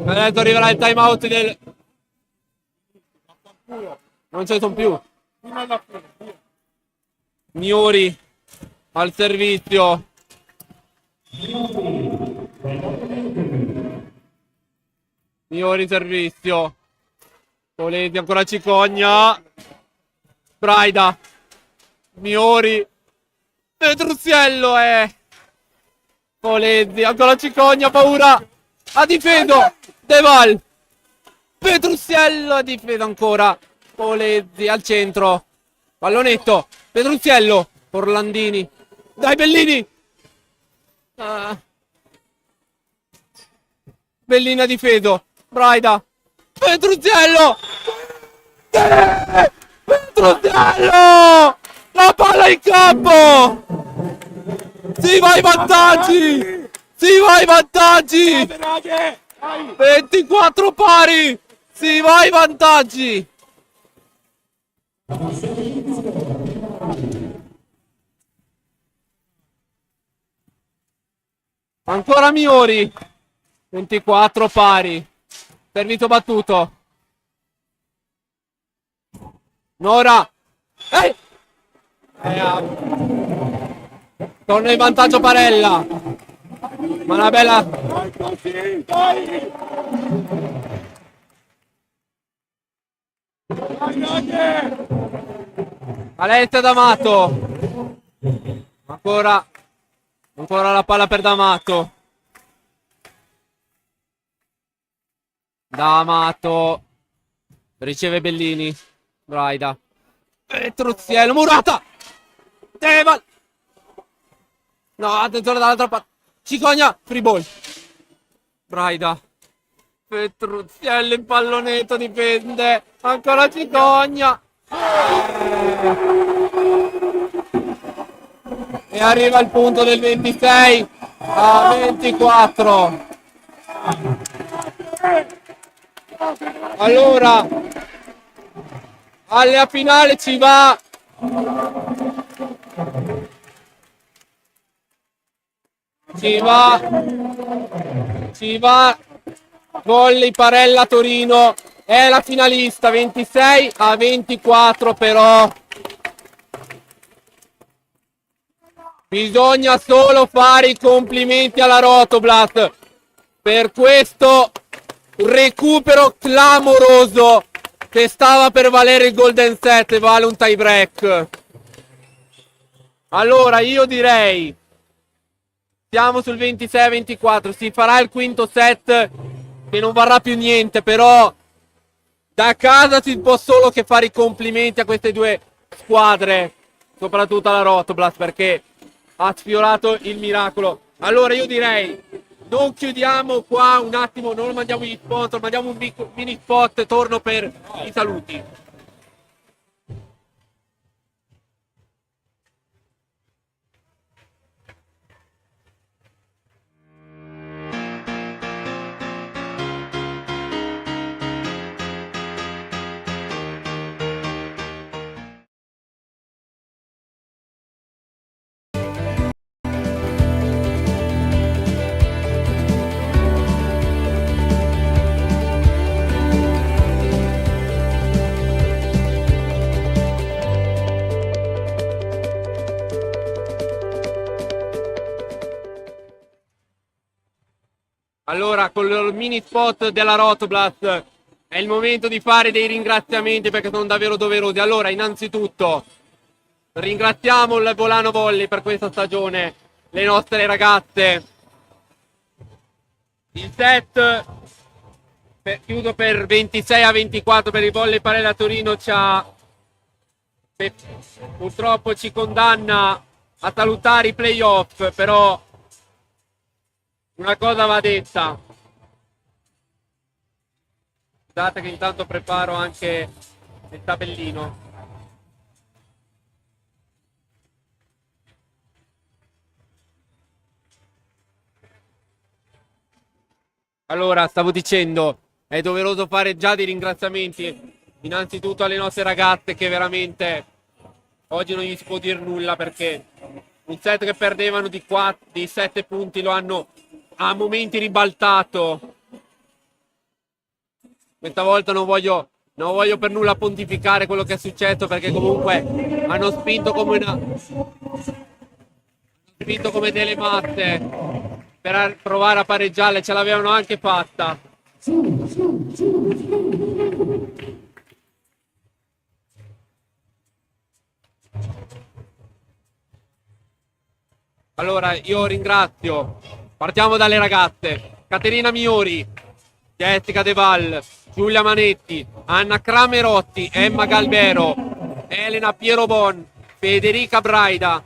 Adesso arriverà il time out del... Non ce ne sono più. Fino alla fine. Miori al servizio. Miori servizio. Polezzi ancora Cicogna. Braida. Miori. Petruziello Polezzi ancora Cicogna, paura. Ha difeso. Deval. Petruziello ha difeso ancora. Polezzi al centro. Pallonetto. Petruziello. Orlandini. Dai Bellini. Bellini ha difeso. Braida. Petruziello. Petruziello. La palla in campo. Si va ai vantaggi. Si va ai vantaggi. Draghe! Vai! 24 pari. Si va ai vantaggi. Ancora Miori. 24 pari. Servizio battuto. Nora. Torna in vantaggio Parella. Ma una bella... Vai così! Vai! Vai Draghe! Alessia D'Amato. Ancora la palla per D'Amato. D'Amato riceve Bellini. Braida. Petruziello. Murata. Deval. No, attenzione dall'altra parte. Cicogna. Free ball. Braida. Petruziello in pallonetto difende. Ancora Cicogna. E arriva il punto del 26 a 24. Allora, alla finale ci va. Ci va. Volley Parella Torino. È la finalista, 26 a 24 però. Bisogna solo fare i complimenti alla Rotoblast per questo recupero clamoroso che stava per valere il golden set e vale un tie break. Allora io direi siamo sul 26-24, si farà il quinto set che non varrà più niente, però da casa si può solo che fare i complimenti a queste due squadre, soprattutto alla Rotoblast, perché ha sfiorato il miracolo. Allora io direi non chiudiamo qua un attimo, non mandiamo gli sponsor, mandiamo un mini spot e torno per i saluti. Allora, con il mini spot della Rotoblast è il momento di fare dei ringraziamenti perché sono davvero doverosi. Allora, innanzitutto, ringraziamo il Volano Volley per questa stagione, le nostre ragazze. Il set, chiuso per 26 a 24 per il Volley Parella Torino, purtroppo ci condanna a salutare i playoff, però una cosa va detta. Scusate che intanto preparo anche il tabellino. Allora, stavo dicendo, è doveroso fare già dei ringraziamenti innanzitutto alle nostre ragazze che veramente oggi non gli si può dire nulla perché un set che perdevano di 7 punti lo hanno a momenti ribaltato. Questa volta non voglio per nulla pontificare quello che è successo perché comunque hanno spinto come delle matte per provare a pareggiare, ce l'avevano anche fatta. Allora io ringrazio, partiamo dalle ragazze: Caterina Miori, Jessica De Val, Giulia Manetti, Anna Cramerotti, Emma Galvero, Elena Pierobon, Federica Braida,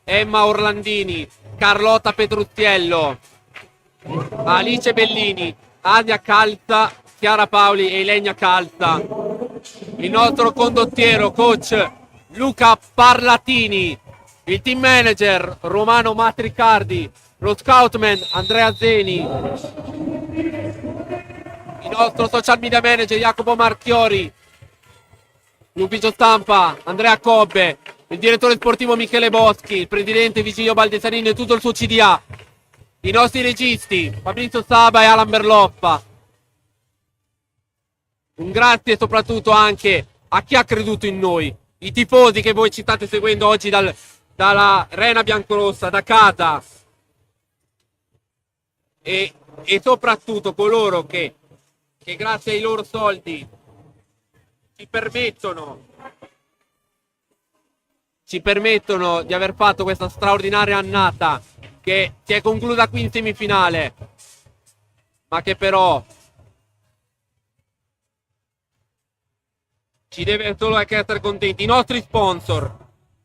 Emma Orlandini, Carlotta Petruziello, Alice Bellini, Asia Calza, Chiara Paoli e Ilenia Calza. Il nostro condottiero, coach Luca Parlatini, il team manager Romano Matricardi, lo scoutman Andrea Zeni, il nostro social media manager Jacopo Marchiori, l'ufficio stampa Andrea Cobbe, il direttore sportivo Michele Boschi, il presidente Vigilio Baldesanini e tutto il suo CDA, i nostri registi Fabrizio Saba e Alan Berloffa. Un grazie soprattutto anche a chi ha creduto in noi, i tifosi che voi ci state seguendo oggi dalla Rena Biancorossa, da casa, e soprattutto coloro che grazie ai loro soldi ci permettono di aver fatto questa straordinaria annata che si è conclusa qui in semifinale, ma che però ci deve solo che essere contenti. I nostri sponsor,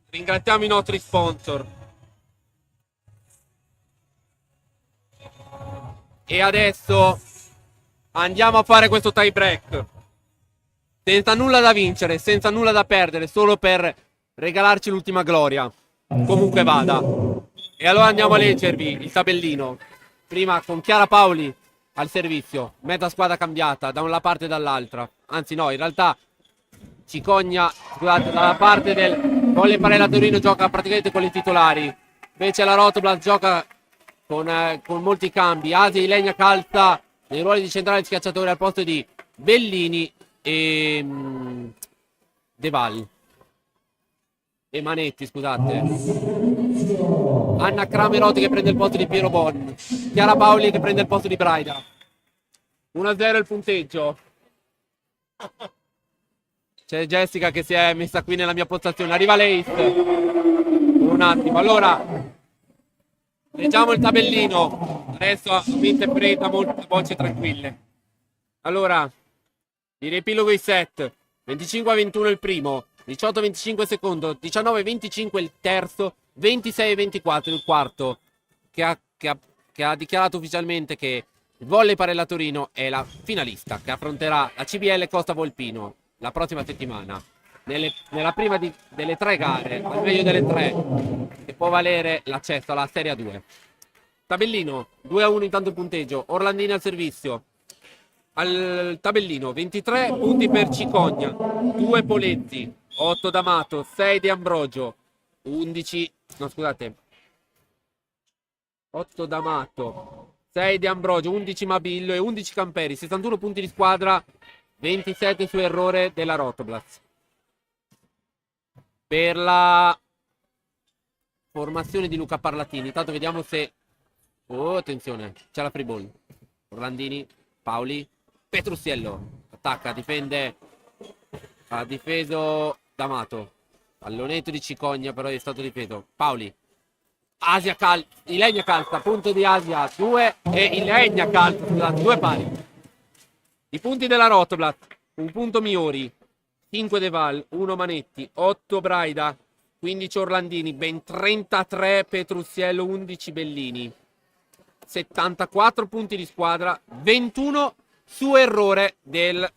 ringraziamo i nostri sponsor. E adesso Andiamo a fare questo tie break. Senza nulla da vincere, senza nulla da perdere, solo per regalarci l'ultima gloria. Comunque vada. E allora andiamo a leggervi il tabellino. Prima con Chiara Paoli al servizio. Mezza squadra cambiata da una parte e dall'altra. Anzi no, in realtà Cicogna, scusate, dalla parte del Volley Parella Torino gioca praticamente con i titolari. Invece la Rotoblas gioca con molti cambi. Asia Ilenia calza nei ruoli di centrale schiacciatore al posto di Bellini e De Val. E Manetti, scusate. Anna Cramerotti che prende il posto di Piero Bon. Chiara Paoli che prende il posto di Braida. 1-0 il punteggio. C'è Jessica che si è messa qui nella mia postazione. Arriva l'Ace. Un attimo. Allora, leggiamo il tabellino. Adesso mente fredda, molte voci tranquille. Allora, di riepilogo i set. 25-21 il primo. 18-25 il secondo. 19-25 il terzo. 26-24 il quarto. Che ha dichiarato ufficialmente che il Volley Parella Torino è la finalista che affronterà la CBL Costa Volpino la prossima settimana nella prima delle 3 gare, al meglio delle 3, che può valere l'accesso alla Serie A2. Tabellino 2-1 intanto il punteggio. Orlandini al servizio. Al tabellino 23 punti per Cicogna, 2 Poletti, 8 D'Amato, 6 De Ambrogio, 11 no scusate 8 D'Amato, 6 De Ambrogio, 11 Mabillo e 11 Camperi. 61 punti di squadra, 27 su errore della Rotoblas. Per la formazione di Luca Parlatini, intanto vediamo se... Oh, attenzione, c'è la free ball. Orlandini, Paoli, Petrusiello, attacca, difende, ha difeso D'Amato. Pallonetto di Cicogna, però è stato difeso. Paoli, Asia calza, Ilenia calza, punto di Asia, 2 e Ilenia calza, scusate, 2 pari. I punti della Rotoblas, un punto Miori, 5 De Val, 1 Manetti, 8 Braida, 15 Orlandini, ben 33 Petrusiello, 11 Bellini, 74 punti di squadra, 21 su errore della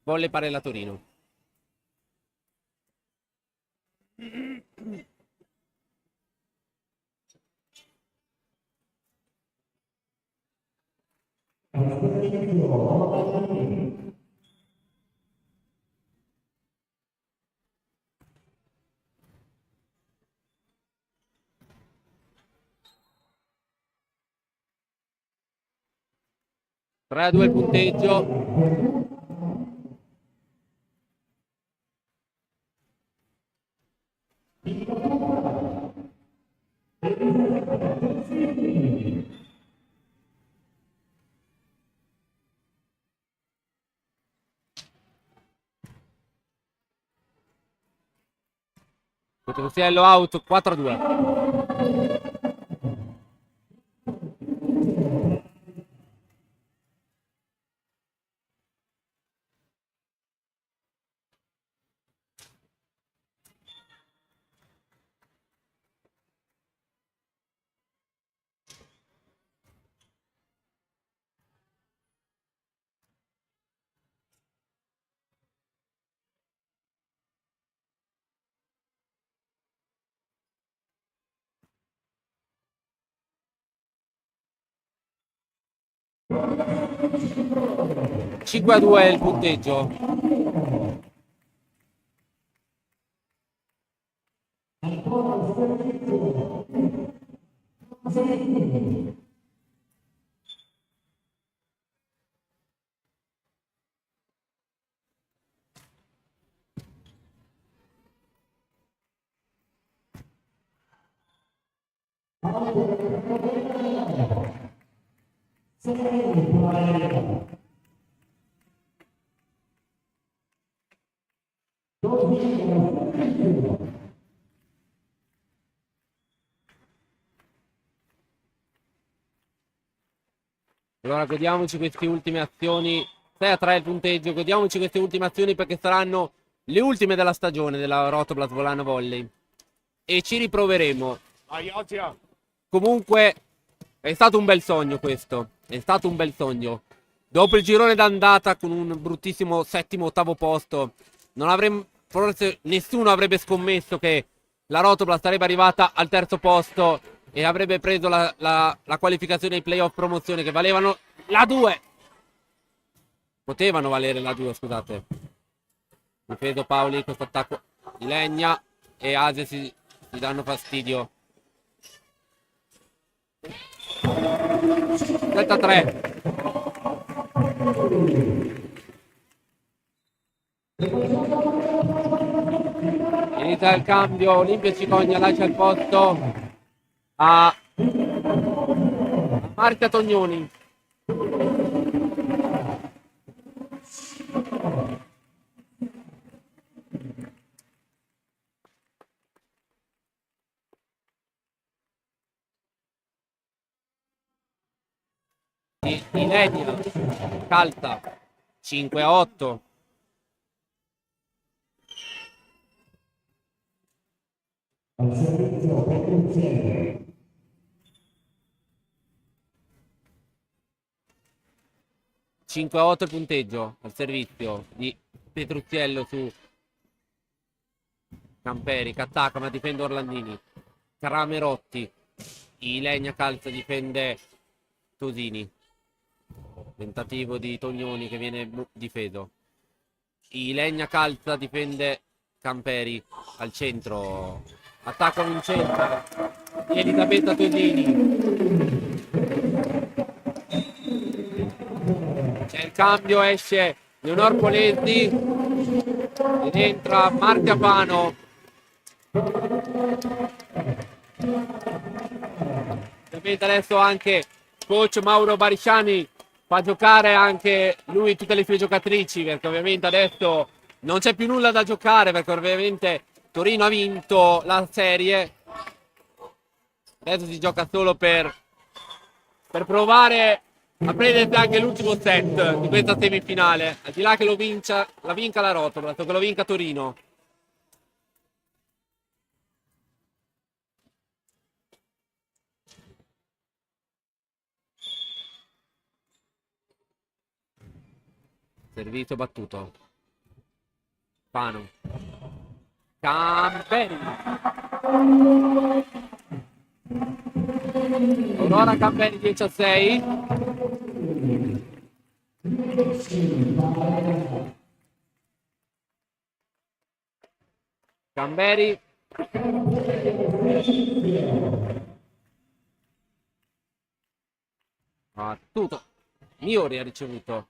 Volley Parella Torino. Tre a 2 il punteggio. Petrusiello out, 4 a 2. Cinque a 2 il punteggio. Allora godiamoci queste ultime azioni. 6 a 3 il punteggio. Godiamoci queste ultime azioni perché saranno le ultime della stagione della Rotoblas Volano Volley. E ci riproveremo. Vai, Asia. Comunque È stato un bel sogno questo. È stato un bel sogno. Dopo il girone d'andata con un bruttissimo settimo, ottavo posto, non avremmo, forse nessuno avrebbe scommesso che la Rotopla sarebbe arrivata al terzo posto e avrebbe preso la qualificazione ai playoff promozione che valevano la 2. Potevano valere la 2, scusate. Difeso Paoli, questo attacco di Legna e Asia si danno fastidio. 7-3. Inizia il cambio, Olimpia Cicogna lascia il posto a Marta Tognoni. Di Legna, calza 5-8. Al servizio Petrucciello. 5-8 il punteggio al servizio di Petrucciello su Camperi che attacca ma difende Orlandini. Cramerotti, i Legna calza, difende Tosini. Tentativo di Tognoni che viene difeso. I Legna calza, difende Camperi al centro. Attacca Vincenza. Elisabetta Tosini. C'è il cambio, esce Leonor Polesi ed entra Martia Pano. Ovviamente adesso anche coach Mauro Barisciani fa giocare anche lui tutte le sue giocatrici, perché ovviamente adesso non c'è più nulla da giocare, perché ovviamente Torino ha vinto la serie. Adesso si gioca solo per provare a prendersi anche l'ultimo set di questa semifinale, al di là che la vinca la Rotopla, che lo vinca Torino. Servizio battuto. Pano. Camperi. Aurora Camperi 10-6. Camperi. Battuto. Miori ha ricevuto.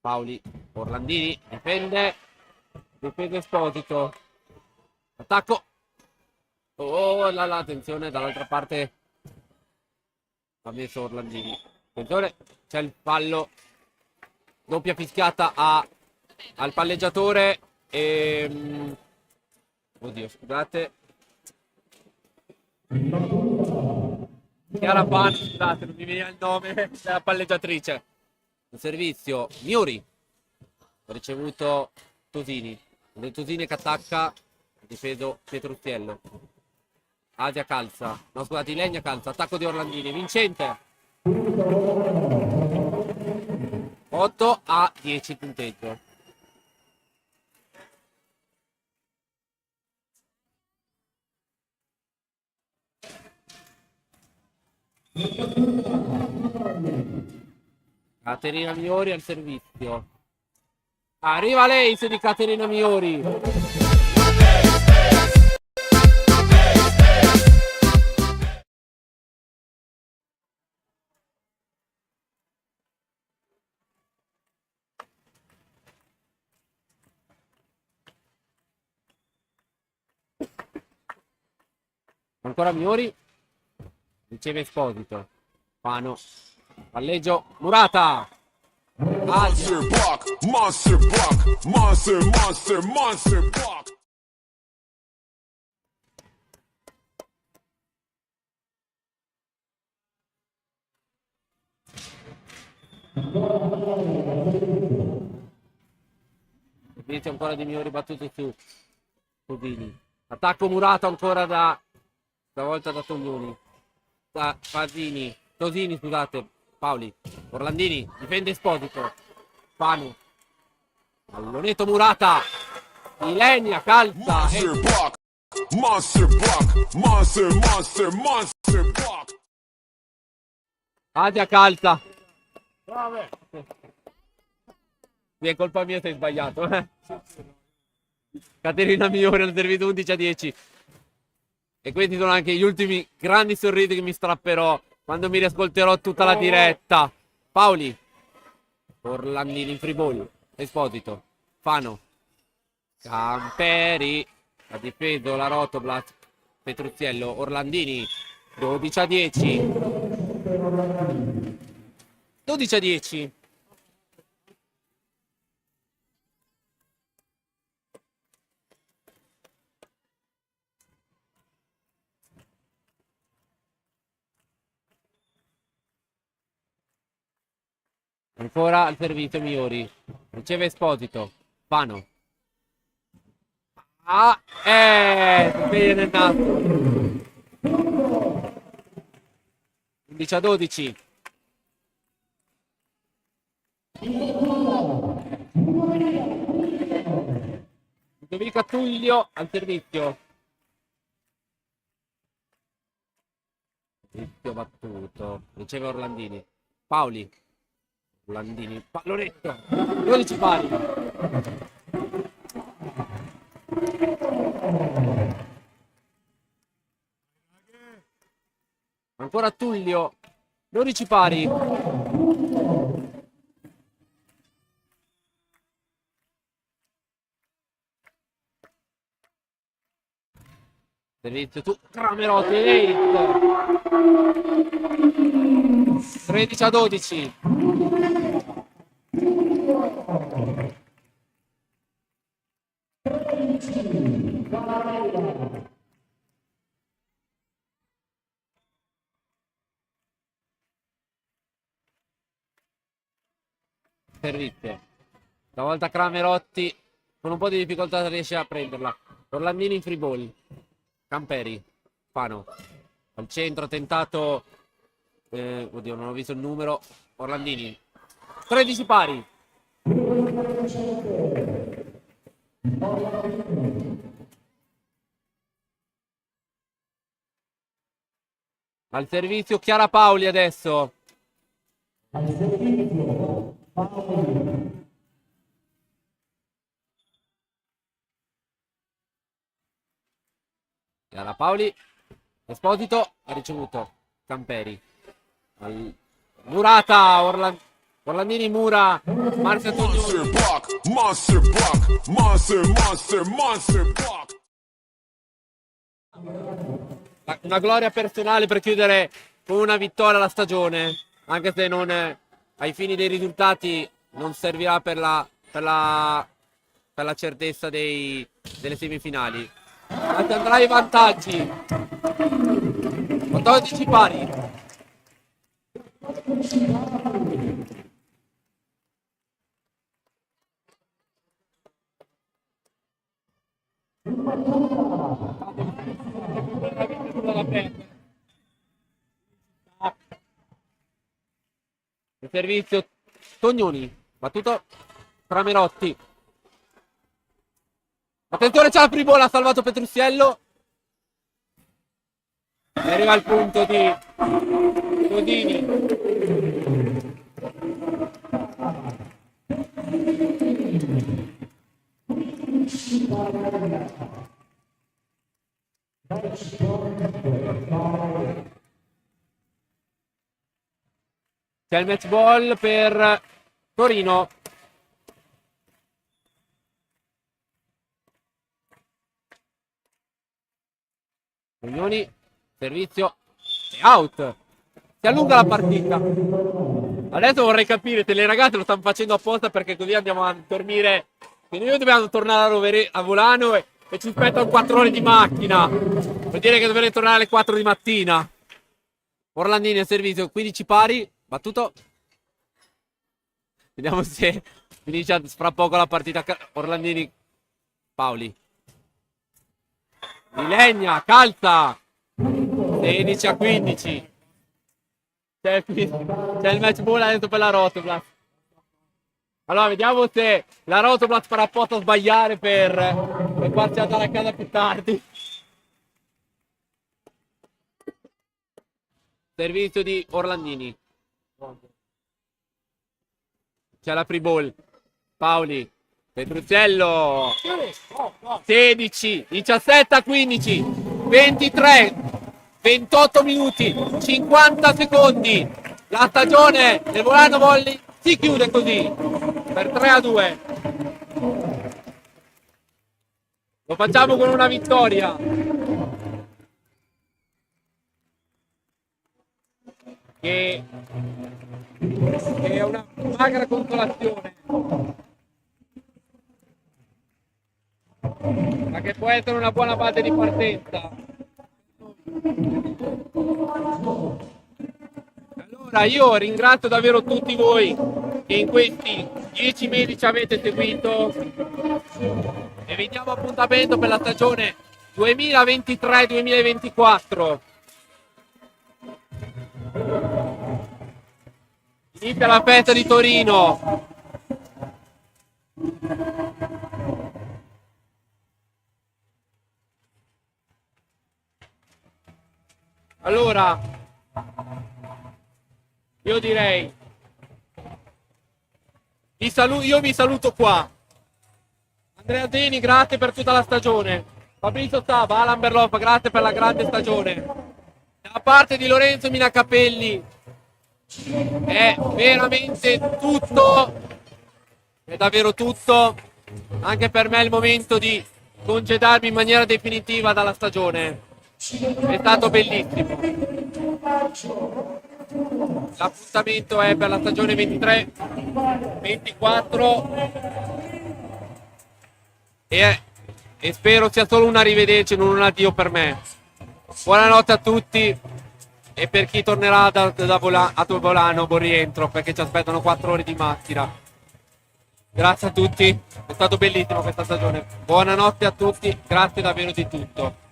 Paoli, Orlandini, difende Esposito, attacco, oh la attenzione dall'altra parte, ha messo Orlandini, attenzione, c'è il fallo, doppia fischiata al palleggiatore e, oddio scusate, Chiara Pan, scusate non mi veniva il nome della palleggiatrice. Il servizio Miuri ha ricevuto Tosini, del Tosini che attacca, difeso Petrucciello. Asia calza, no scusate, Legna calza, attacco di Orlandini, vincente 8-10 punteggio. Caterina Miori al servizio. Arriva l'ace di Caterina Miori. Ancora Miori. Riceve Esposito. Pano. Palleggio Murata. Monster block, monster block, monster block. Servizio ancora di Miori battuto su Codini. Attacco Murato ancora stavolta da Tognoni. Da Fasini. Tosini, scusate. Paoli. Orlandini. Difende Esposito. Fanu. Pallonetto Murata. Ilenia calza. Monster block. Monster block. Monster, monster, monster block. Adia calza. Brave. Sì, è colpa mia se hai sbagliato. Caterina Migliore al servizio 11-10. E questi sono anche gli ultimi grandi sorrisi che mi strapperò quando mi riascolterò tutta la diretta. Paoli. Orlandini in free Esposito. Fano. Camperi. Ha difeso la Rotoblas. Petruziello. Orlandini. 12-10. 12-10. Ancora al servizio Migliori. Riceve Esposito. Fano. Ah, sveglia nel naso. 11-12. Ludovico Tullio al servizio. Servizio battuto. Riceve Orlandini. Paoli. Orlandini. Pallonetto. 12 pari. Ancora Tullio. 12 pari. Servizio tu. Cramerotti. 13-12. Servizio. Stavolta Cramerotti con un po' di difficoltà riesce a prenderla. Orlandini in free ball. Camperi. Fano. Al centro tentato. Oddio, non ho visto il numero. Orlandini. 13 pari. Al servizio Chiara Paoli adesso. Chiara Paoli. Esposito ha ricevuto. Camperi. Murata. Orlandini Mura. Marzia Tognoni. Monster block. Monster block. Monster, monster, monster block. Una gloria personale per chiudere con una vittoria la stagione, anche se non ai fini dei risultati non servirà per la certezza delle semifinali. Andrà ai vantaggi. 14 pari. Il servizio Tognoni. Battuto Cramerotti. Attenzione, c'è la fribola, ha salvato Petruziello. E arriva al punto di Godini. C'è il match ball per Torino. Tognoni, servizio e out. Si allunga la partita. Adesso vorrei capire se le ragazze lo stanno facendo apposta perché così andiamo a dormire. Quindi noi dobbiamo tornare a Volano e ci aspettano 4 ore di macchina. Vuol dire che dovrei tornare alle 4 di mattina. Orlandini al servizio, 15 pari. Battuto. Vediamo se finisce fra poco la partita. Orlandini. Paoli. Ilenia, calza. 16-15. C'è il match ball adesso per la Rotoblast. Allora, vediamo se la Rotoblast farà apposta a sbagliare per farci andare a casa più tardi. Servizio di Orlandini. C'è la free ball. Paoli. Petruzzello. 16, 17 a 15, 23, 28 minuti, 50 secondi. La stagione del Volano Volley si chiude così per 3-2. Lo facciamo con una vittoria che è una magra consolazione, ma che può essere una buona base di partenza. Allora io ringrazio davvero tutti voi che in questi 10 mesi ci avete seguito e vi diamo appuntamento per la stagione 2023-2024. Inizia la festa di Torino. Allora, io direi, io vi saluto qua. Andrea Zeni, grazie per tutta la stagione. Fabrizio Saba, Alan Berloffa, grazie per la grande stagione. Da parte di Lorenzo Minacapelli è veramente tutto, è davvero tutto. Anche per me è il momento di congedarmi in maniera definitiva dalla stagione. È stato bellissimo. L'appuntamento è per la stagione 23-24 e spero sia solo un arrivederci, non un addio per me. Buonanotte a tutti e per chi tornerà a Volano, buon rientro, perché ci aspettano 4 ore di macchina. Grazie a tutti, è stato bellissimo questa stagione. Buonanotte a tutti, grazie davvero di tutto.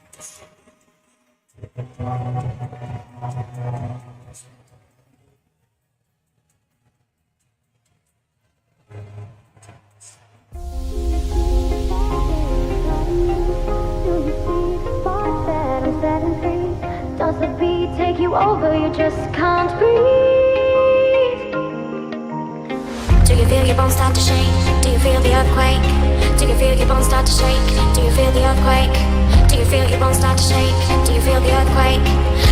Does the beat take you over? You just can't breathe. Do you feel your bones start to shake? Do you feel the earthquake? Do you feel your bones start to shake? Do you feel the earthquake? Do you feel your bones start to shake? Do you feel the earthquake?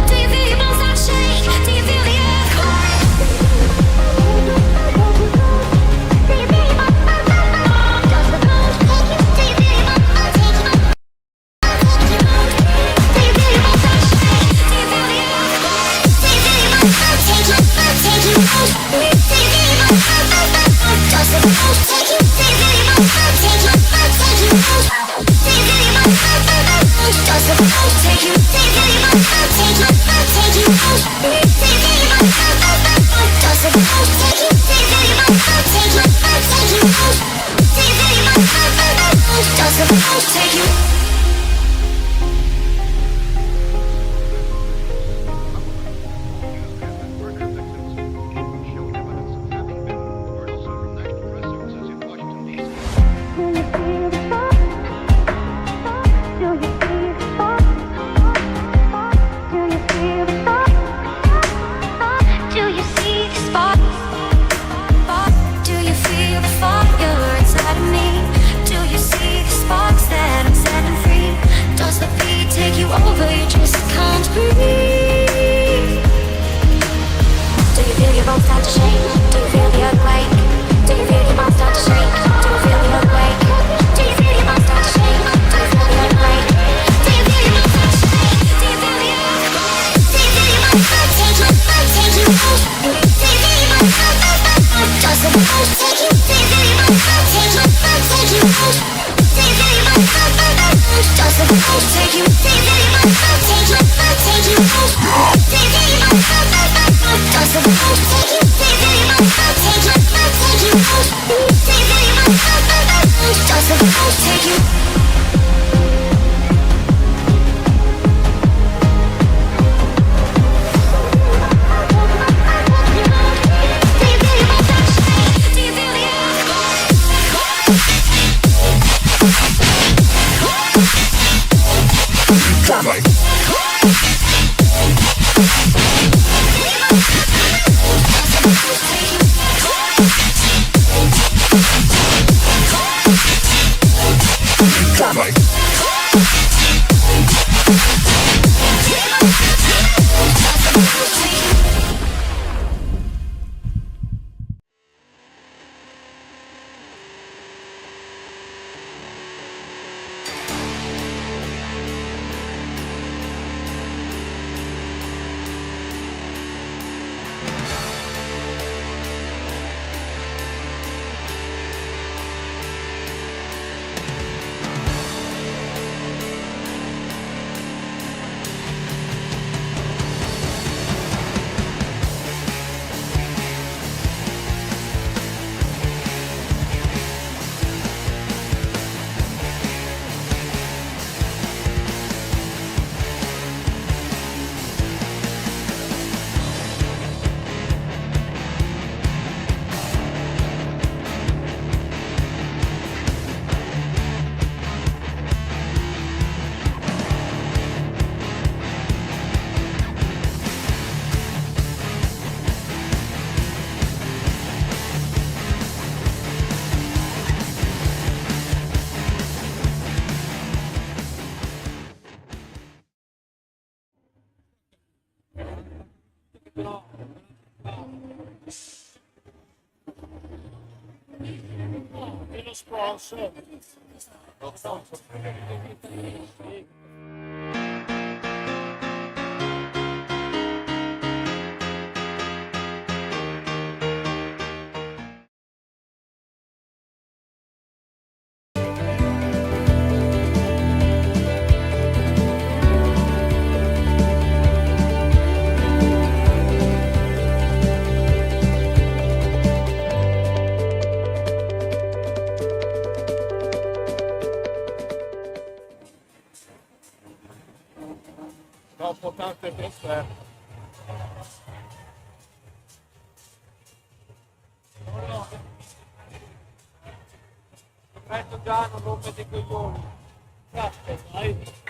Do you feel your bones start to shake? Do you feel the earthquake? Do you feel your bones start to shake? Does the bones take you? Do you feel your bones start to shake? Take you. Over, you just can't breathe. Do you feel your bones start to shake? Do you feel the earthquake? Do you feel your bones start to shake? Do you feel the earthquake? Do you feel your bones start to shake? Do you feel the earthquake? Do you feel your bones start to shake? Do you feel the earthquake? Do you feel your bones start to take you? Take you out? Do you feel your bones start to does the bones take you? Do you feel your bones start to take you? Take you out? Do you feel your bones start to does the bones take you? Do you feel your bones start to take you? Take you out? Do you feel your bones start to does the bones take you? Do you feel your bones start to take you? Take you out? Do you feel your bones start to does the bones take you? però no, è lo sponsor. Lo sponsor. Dopo tante feste. Perfetto, già non rompete i coglioni. Grazie, dai.